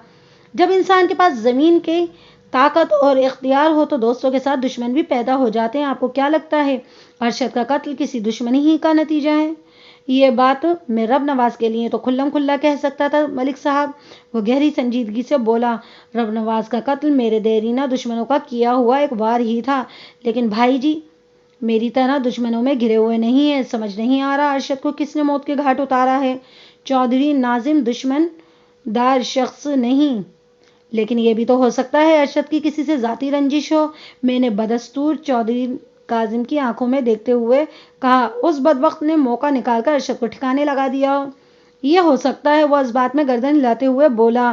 جب انسان کے پاس زمین کی طاقت اور اختیار ہو تو دوستوں کے ساتھ دشمن بھی پیدا ہو جاتے ہیں۔ آپ کو کیا لگتا ہے ارشد کا قتل کسی دشمنی ہی کا نتیجہ ہے؟ یہ بات میں رب نواز کے لیے تو کھلم کھلا کہہ سکتا تھا ملک صاحب، وہ گہری سنجیدگی سے بولا۔ رب نواز کا قتل میرے دیرینہ دشمنوں کا کیا ہوا ایک وار ہی تھا، لیکن بھائی جی میری طرح دشمنوں میں گھرے ہوئے نہیں ہیں۔ سمجھ نہیں آ رہا ارشد کو کس نے موت کے گھاٹ اتارا ہے؟ چودھری ناظم دشمن دار شخص نہیں، لیکن یہ بھی تو ہو سکتا ہے ارشد کی کسی سے ذاتی رنجش ہو۔ میں نے بدستور چودھری کاظم کی آنکھوں میں دیکھتے ہوئے کہا، اس بدبخت نے موقع نکال کر ارشد کو ٹھکانے لگا دیا ہو۔ یہ ہو سکتا ہے، وہ اس بات میں گردن ہلاتے ہوئے بولا۔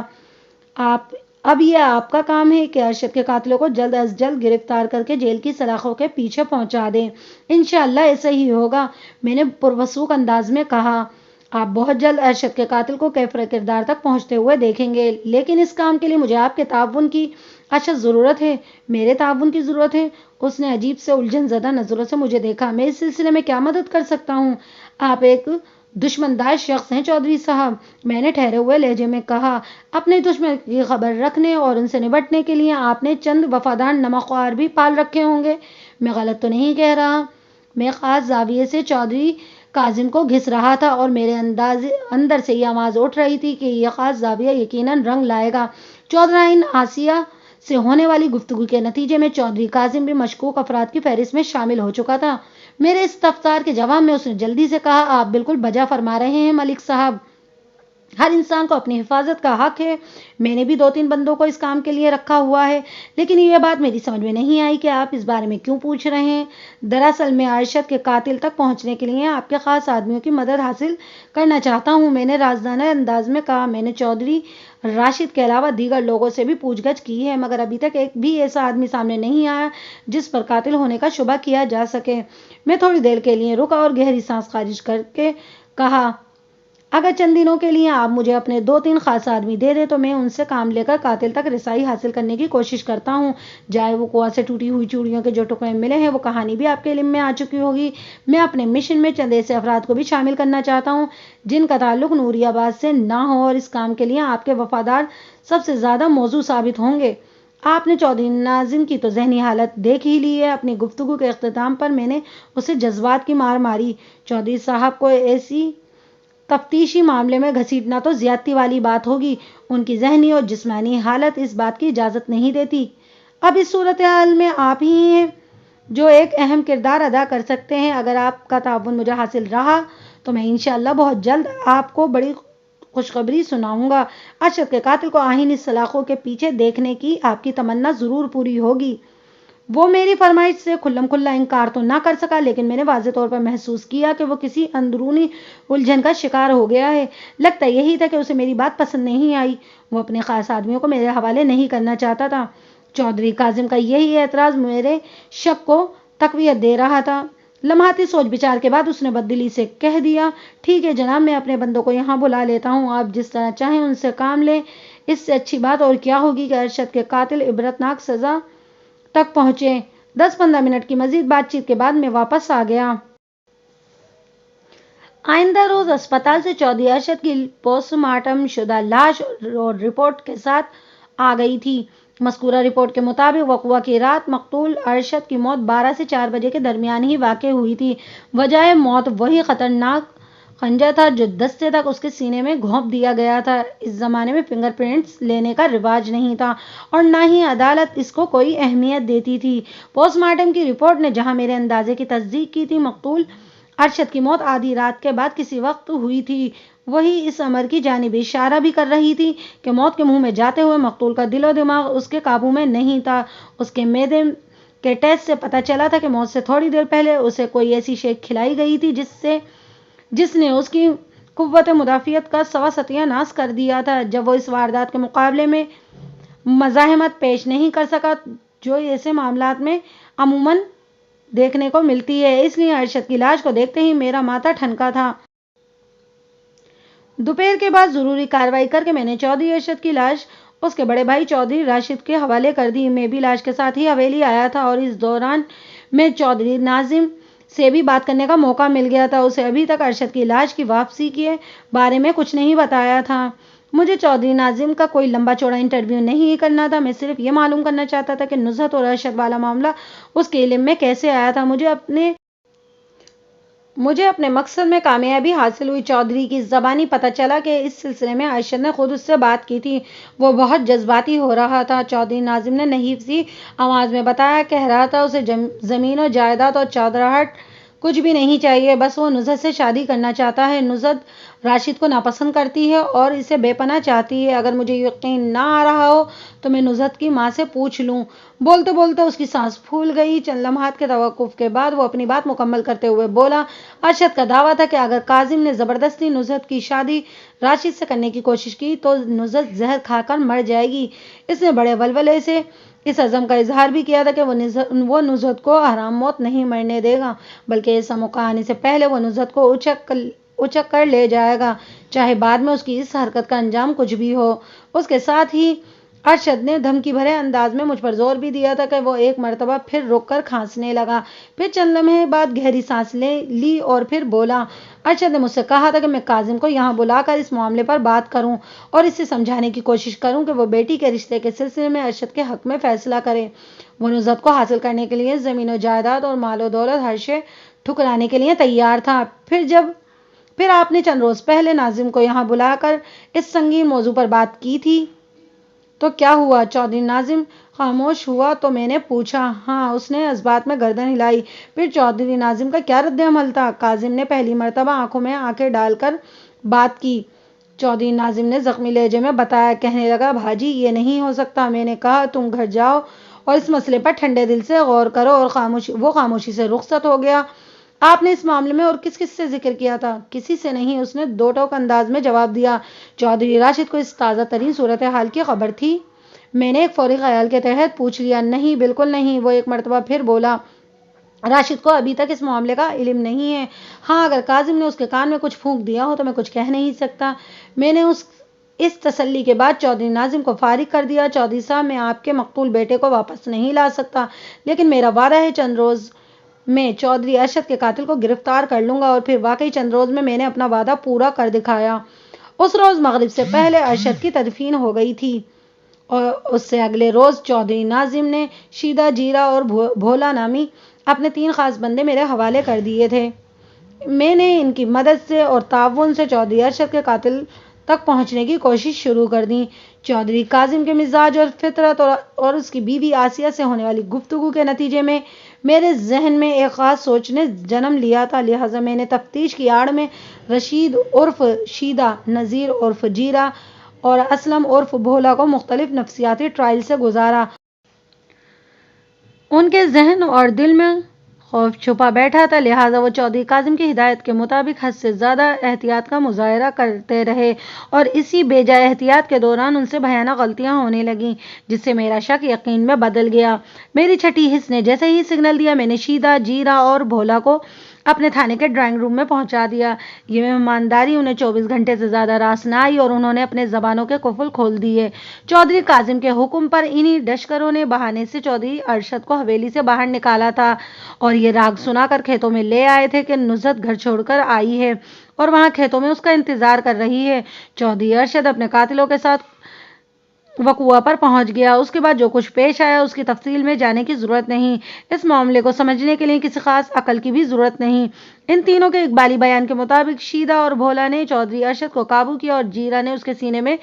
اب یہ آپ کا کام ہے کہ ارشد کے قاتلوں کو جلد از جلد گرفتار کر کے جیل کی سلاخوں کے پیچھے پہنچا دیں۔ انشاءاللہ ایسا ہی ہوگا، میں نے پروسوک انداز میں کہا۔ آپ بہت جلد ارشد کے قاتل کو کیفر کردار تک پہنچتے ہوئے دیکھیں گے، لیکن اس کام کے لیے مجھے آپ کے تعاون کی اشد ضرورت ہے۔ میرے تعاون کی ضرورت ہے؟ اس نے عجیب سے الجھن زدہ نظروں سے مجھے دیکھا۔ میں اس سلسلے میں کیا مدد کر سکتا ہوں؟ آپ ایک دشمن دار شخص ہیں چودھری صاحب، میں نے ٹھہرے ہوئے لہجے میں کہا۔ اپنے دشمن کی خبر رکھنے اور ان سے نمٹنے کے لیے آپ نے چند وفادار نمکخوار بھی پال رکھے ہوں گے۔ میں غلط تو نہیں کہہ رہا؟ میں خاص زاویے سے چودھری کاظم کو گھس رہا تھا اور میرے اندر سے یہ آواز اٹھ رہی تھی کہ یہ خاص زاویہ یقیناً رنگ لائے گا۔ چودھراہن آسیہ سے ہونے والی گفتگو کے نتیجے میں چودھری کاظم بھی مشکوک افراد کی فہرست میں شامل ہو چکا تھا۔ میرے استفسار کے جواب میں اس نے جلدی سے کہا، آپ بالکل بجا فرما رہے ہیں ملک صاحب، ہر انسان کو اپنی حفاظت کا حق ہے۔ میں نے بھی 2-3 بندوں کو اس کام کے لیے رکھا ہوا ہے، لیکن یہ بات میری سمجھ میں نہیں آئی کہ آپ اس بارے میں کیوں پوچھ رہے ہیں۔ دراصل میں ارشد کے قاتل تک پہنچنے کے لیے آپ کے خاص آدمیوں کی مدد حاصل کرنا چاہتا ہوں، میں نے رازدانہ انداز میں کہا۔ میں نے چودھری راشد کے علاوہ دیگر لوگوں سے بھی پوچھ گچھ کی ہے، مگر ابھی تک ایک بھی ایسا آدمی سامنے نہیں آیا جس پر قاتل ہونے کا شبہ کیا جا سکے۔ میں تھوڑی دیر کے لیے رکا اور گہری سانس خارج کر کے کہا، اگر چند دنوں کے لیے آپ مجھے اپنے 2-3 خاص آدمی دے دیں تو میں ان سے کام لے کر قاتل تک رسائی حاصل کرنے کی کوشش کرتا ہوں. جائے وہ کنواں سے ٹوٹی ہوئی چوڑیوں کے جو ٹکڑے ملے ہیں وہ کہانی بھی آپ کے علم میں آ چکی ہوگی. میں اپنے مشن میں چند ایسے افراد کو بھی شامل کرنا چاہتا ہوں جن کا تعلق نوری آباد سے نہ ہو اور اس کام کے لیے آپ کے وفادار سب سے زیادہ موزوں ثابت ہوں گے. آپ نے چودھری ناظم کی تو ذہنی حالت دیکھ ہی لی ہے. اپنی گفتگو کے اختتام پر میں نے اسے جذبات کی مار ماری. چودھری صاحب کو ایسی تفتیشی معاملے میں گھسیٹنا تو زیادتی والی بات ہوگی. ان کی ذہنی اور جسمانی حالت اس بات کی اجازت نہیں دیتی. اب اس صورتحال میں آپ ہی ہیں جو ایک اہم کردار ادا کر سکتے ہیں. اگر آپ کا تعاون مجھے حاصل رہا تو میں انشاءاللہ بہت جلد آپ کو بڑی خوشخبری سناؤں گا. ارشد کے قاتل کو آئین اس سلاخوں کے پیچھے دیکھنے کی آپ کی تمنا ضرور پوری ہوگی. وہ میری فرمائش سے کھلم کھلا انکار تو نہ کر سکا لیکن میں نے واضح طور پر محسوس کیا کہ وہ کسی اندرونی الجھن کا شکار ہو گیا ہے. لگتا یہی تھا کہ اسے میری بات پسند نہیں آئی. وہ اپنے خاص آدمیوں کو میرے حوالے نہیں کرنا چاہتا تھا. چودھری کاظم کا یہی اعتراض میرے شک کو تقویت دے رہا تھا. لمحاتی سوچ بچار کے بعد اس نے بددلی سے کہہ دیا، ٹھیک ہے جناب، میں اپنے بندوں کو یہاں بلا لیتا ہوں. آپ جس طرح چاہیں ان سے کام لیں. اس سے اچھی بات اور کیا ہوگی کہ ارشد کے قاتل عبرتناک سزا تک پہنچے. 10-15 منٹ کی مزید بات چیت کے بعد میں واپس آ گیا. آئندہ روز اسپتال سے چودھری ارشد کی پوسٹ مارٹم شدہ لاش اور رپورٹ کے ساتھ آ گئی تھی. مذکورہ رپورٹ کے مطابق وقوع کی رات مقتول ارشد کی موت 12 سے 4 بجے کے درمیان ہی واقع ہوئی تھی. وجہ موت وہی خطرناک خنجر تھا جو دستے تک اس کے سینے میں گھونپ دیا گیا تھا. اس زمانے میں فنگر پرنٹس لینے کا رواج نہیں تھا اور نہ ہی عدالت اس کو کوئی اہمیت دیتی تھی. پوسٹ مارٹم کی رپورٹ نے جہاں میرے اندازے کی تصدیق کی تھی، مقتول ارشد کی موت آدھی رات کے بعد کسی وقت ہوئی تھی، وہی اس امر کی جانب اشارہ بھی کر رہی تھی کہ موت کے منہ میں جاتے ہوئے مقتول کا دل و دماغ اس کے قابو میں نہیں تھا. اس کے معدے کے ٹیسٹ سے پتہ چلا تھا کہ موت سے تھوڑی دیر پہلے اسے کوئی ایسی شے کھلائی گئی تھی جس نے اس کی قوت مدافعت کا سوا ستیہ ناش کر دیا تھا. جب وہ اس واردات کے مقابلے میں مزاحمت پیش نہیں کر سکا جو ایسے معاملات میں عموماً دیکھنے کو ملتی ہے، اس لیے ارشد کی لاش کو دیکھتے ہی میرا ماتھا ٹھنکا تھا. دوپہر کے بعد ضروری کارروائی کر کے میں نے چودھری ارشد کی لاش اس کے بڑے بھائی چودھری راشد کے حوالے کر دی. میں بھی لاش کے ساتھ ہی حویلی آیا تھا اور اس دوران میں چودھری ناظم سے بھی بات کرنے کا موقع مل گیا تھا. اسے ابھی تک ارشد کی لاش کی واپسی کے بارے میں کچھ نہیں بتایا تھا. مجھے چودھری ناظم کا کوئی لمبا چوڑا انٹرویو نہیں کرنا تھا. میں صرف یہ معلوم کرنا چاہتا تھا کہ نزہت اور ارشد والا معاملہ اس کے علم میں کیسے آیا تھا. مجھے اپنے مقصد میں کامیابی حاصل ہوئی. چودھری کی زبانی پتہ چلا کہ اس سلسلے میں ارشد نے خود اس سے بات کی تھی. وہ بہت جذباتی ہو رہا تھا. چودھری ناظم نے نحیف سی آواز میں بتایا، کہہ رہا تھا اسے زمین و جائیداد اور چودراہٹ کچھ بھی نہیں چاہیے، بس وہ نزہت سے شادی کرنا چاہتا ہے. نزہت راشد کو ناپسند کرتی ہے اور اسے بے پناہ چاہتی ہے. اگر مجھے یقین نہ آ رہا ہو تو میں نزہت کی ماں سے پوچھ لوں. بولتے بولتے اس کی سانس پھول گئی. چند لمحات کے توقف کے بعد وہ اپنی بات مکمل کرتے ہوئے بولا، ارشد کا دعویٰ تھا کہ اگر کاظم نے زبردستی نزہت کی شادی راشد سے کرنے کی کوشش کی تو نزہت زہر کھا کر مر جائے گی. اس نے بڑے ولولے سے اس عزم کا اظہار بھی کیا تھا کہ وہ نزہت کو حرام موت نہیں مرنے دے گا، بلکہ اس موقع آنے سے پہلے وہ نزہت کو اچک کر لے جائے گا، چاہے بعد میں اس کی اس حرکت کا انجام کچھ بھی ہو. اس کے ساتھ ہی ارشد نے دھمکی بھرے انداز میں مجھ پر زور بھی دیا تھا کہ وہ ایک مرتبہ پھر رک کر کھانسنے لگا. پھر چند لمحے بعد گہری سانس لی اور پھر بولا، ارشد نے مجھ سے کہا تھا کہ میں کاظم کو یہاں بلا کر اس معاملے پر بات کروں اور اسے سمجھانے کی کوشش کروں کہ وہ بیٹی کے رشتے کے سلسلے میں ارشد کے حق میں فیصلہ کرے. وہ نزہت کو حاصل کرنے کے لیے زمین و جائیداد اور مال و دولت ہر شے ٹھکرانے کے لیے تیار تھا. پھر آپ نے چند روز پہلے ناظم کو یہاں بلا کر اس سنگین موضوع پر بات کی تھی، تو کیا ہوا؟ چودھری ناظم خاموش ہوا تو میں نے پوچھا. ہاں، اس نے اس بات میں گردن ہلائی. پھر چودھری ناظم کا کیا رد عمل تھا؟ کاظم نے پہلی مرتبہ آنکھوں میں آنکھیں ڈال کر بات کی. چودھری ناظم نے زخمی لہجے میں بتایا. کہنے لگا، بھاجی یہ نہیں ہو سکتا. میں نے کہا، تم گھر جاؤ اور اس مسئلے پر ٹھنڈے دل سے غور کرو. اور وہ خاموشی سے رخصت ہو گیا. آپ نے اس معاملے میں اور کس کس سے ذکر کیا تھا؟ کسی سے نہیں، اس نے دو ٹوک انداز میں جواب دیا. چودھری راشد کو اس تازہ ترین صورتحال کی خبر تھی؟ میں نے ایک فوری خیال کے تحت پوچھ لیا. نہیں، بالکل نہیں. وہ ایک مرتبہ پھر بولا. راشد کو ابھی تک اس معاملے کا علم نہیں ہے۔ ہاں، اگر کاظم نے اس کے کان میں کچھ پھونک دیا ہو تو میں کچھ کہہ نہیں سکتا۔ میں نے اس تسلی کے بعد چودھری ناظم کو فارغ کر دیا۔ چودھری صاحب، میں آپ کے مقتول بیٹے کو واپس نہیں لا سکتا، لیکن میرا وعدہ ہے چند روز میں چودھری ارشد کے قاتل کو گرفتار کر لوں گا۔ اور پھر واقعی چند روز میں نے اپنا وعدہ پورا کر دکھایا۔ اس روز مغرب سے پہلے ارشد کی تدفین ہو گئی تھی اور اس سے اگلے روز چودھری ناظم نے شیدہ، جیرا اور بھولا نامی اپنے 3 خاص بندے میرے حوالے کر دیے تھے۔ میں نے ان کی مدد سے اور تعاون سے چودھری ارشد کے قاتل تک پہنچنے کی کوشش شروع کر دی۔ چودھری کاظم کے مزاج اور فطرت اور اس کی بیوی آسیہ سے ہونے والی گفتگو کے نتیجے میں میرے ذہن میں ایک خاص سوچ نے جنم لیا تھا، لہٰذا میں نے تفتیش کی آڑ میں رشید عرف شیدہ، نذیر عرف جیرا اور اسلم عرف بھولا کو مختلف نفسیاتی ٹرائل سے گزارا۔ ان کے ذہن اور دل میں خوف چھپا بیٹھا تھا، لہٰذا وہ چودھری کاظم کی ہدایت کے مطابق حد سے زیادہ احتیاط کا مظاہرہ کرتے رہے اور اسی بے جا احتیاط کے دوران ان سے بھیانک غلطیاں ہونے لگیں، جس سے میرا شک یقین میں بدل گیا۔ میری چھٹی حس نے جیسے ہی سگنل دیا، میں نے شیدہ، جیرا اور بھولا کو اپنے تھانے کے ڈرائنگ روم میں پہنچا دیا۔ یہ مہمانداری انہیں 24 گھنٹے سے زیادہ راس نہ آئی اور انہوں نے اپنے زبانوں کے قفل کھول دیے۔ چودھری کاظم کے حکم پر انہی ڈشکروں نے بہانے سے چودھری ارشد کو حویلی سے باہر نکالا تھا اور یہ راگ سنا کر کھیتوں میں لے آئے تھے کہ نصرت گھر چھوڑ کر آئی ہے اور وہاں کھیتوں میں اس کا انتظار کر رہی ہے۔ چودھری ارشد اپنے قاتلوں کے ساتھ وقوع پر پہنچ گیا۔ اس کے بعد جو کچھ پیش آیا اس کی تفصیل میں جانے کی ضرورت نہیں۔ اس معاملے کو سمجھنے کے لیے کسی خاص عقل کی بھی ضرورت نہیں۔ ان تینوں کے اقبالی بیان کے مطابق شیدہ اور بھولا نے چودھری ارشد کو قابو کیا اور جیرا نے اس کے سینے میں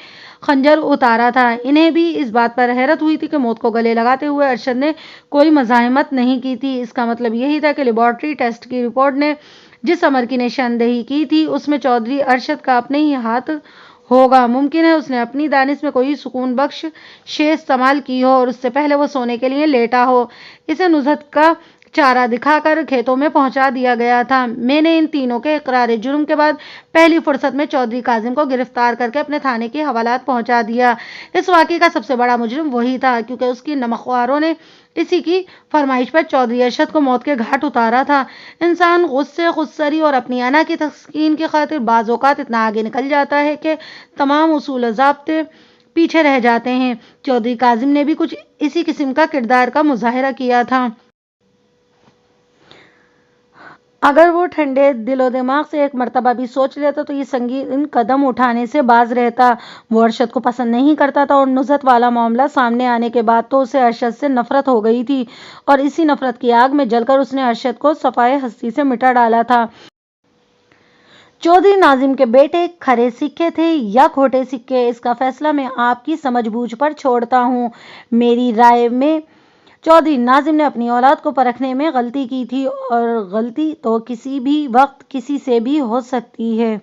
خنجر اتارا تھا۔ انہیں بھی اس بات پر حیرت ہوئی تھی کہ موت کو گلے لگاتے ہوئے ارشد نے کوئی مزاحمت نہیں کی تھی۔ اس کا مطلب یہی تھا کہ لیبارٹری ٹیسٹ کی رپورٹ نے جس امر کی نشاندہی کی تھی اس میں چودھری ارشد کا اپنے ہی ہاتھ ہوگا۔ ممکن ہے اس نے اپنی دانش میں کوئی سکون بخش شے استعمال کی ہو اور اس سے پہلے وہ سونے کے لیے لیٹا ہو، اسے نصرت کا چارہ دکھا کر کھیتوں میں پہنچا دیا گیا تھا۔ میں نے ان تینوں کے اقرار جرم کے بعد پہلی فرصت میں چودھری کاظم کو گرفتار کر کے اپنے تھانے کے حوالات پہنچا دیا۔ اس واقعے کا سب سے بڑا مجرم وہی تھا، کیونکہ اس کی نمکخواروں نے اسی کی فرمائش پر چودھری ارشد کو موت کے گھاٹ اتارا تھا۔ انسان غصے، خودسری اور اپنی انا کی تسکین کی خاطر بعض اوقات اتنا آگے نکل جاتا ہے کہ تمام اصول و ضابطے پیچھے رہ جاتے ہیں۔ چودھری کاظم نے بھی کچھ اسی قسم کا کردار کا مظاہرہ کیا تھا۔ اگر وہ ٹھنڈے دل و دماغ سے ایک مرتبہ بھی سوچ لیتا تو یہ سنگین قدم اٹھانے سے باز رہتا۔ وہ ارشد کو پسند نہیں کرتا تھا اور نصرت والا معاملہ سامنے آنے کے بعد تو اسے ارشد سے نفرت ہو گئی تھی اور اسی نفرت کی آگ میں جل کر اس نے ارشد کو صفائے ہستی سے مٹا ڈالا تھا۔ چودھری ناظم کے بیٹے کھرے سکے تھے یا کھوٹے سکے، اس کا فیصلہ میں آپ کی سمجھ بوجھ پر چھوڑتا ہوں۔ میری رائے میں چودھری ناظم نے اپنی اولاد کو پرکھنے میں غلطی کی تھی اور غلطی تو کسی بھی وقت کسی سے بھی ہو سکتی ہے۔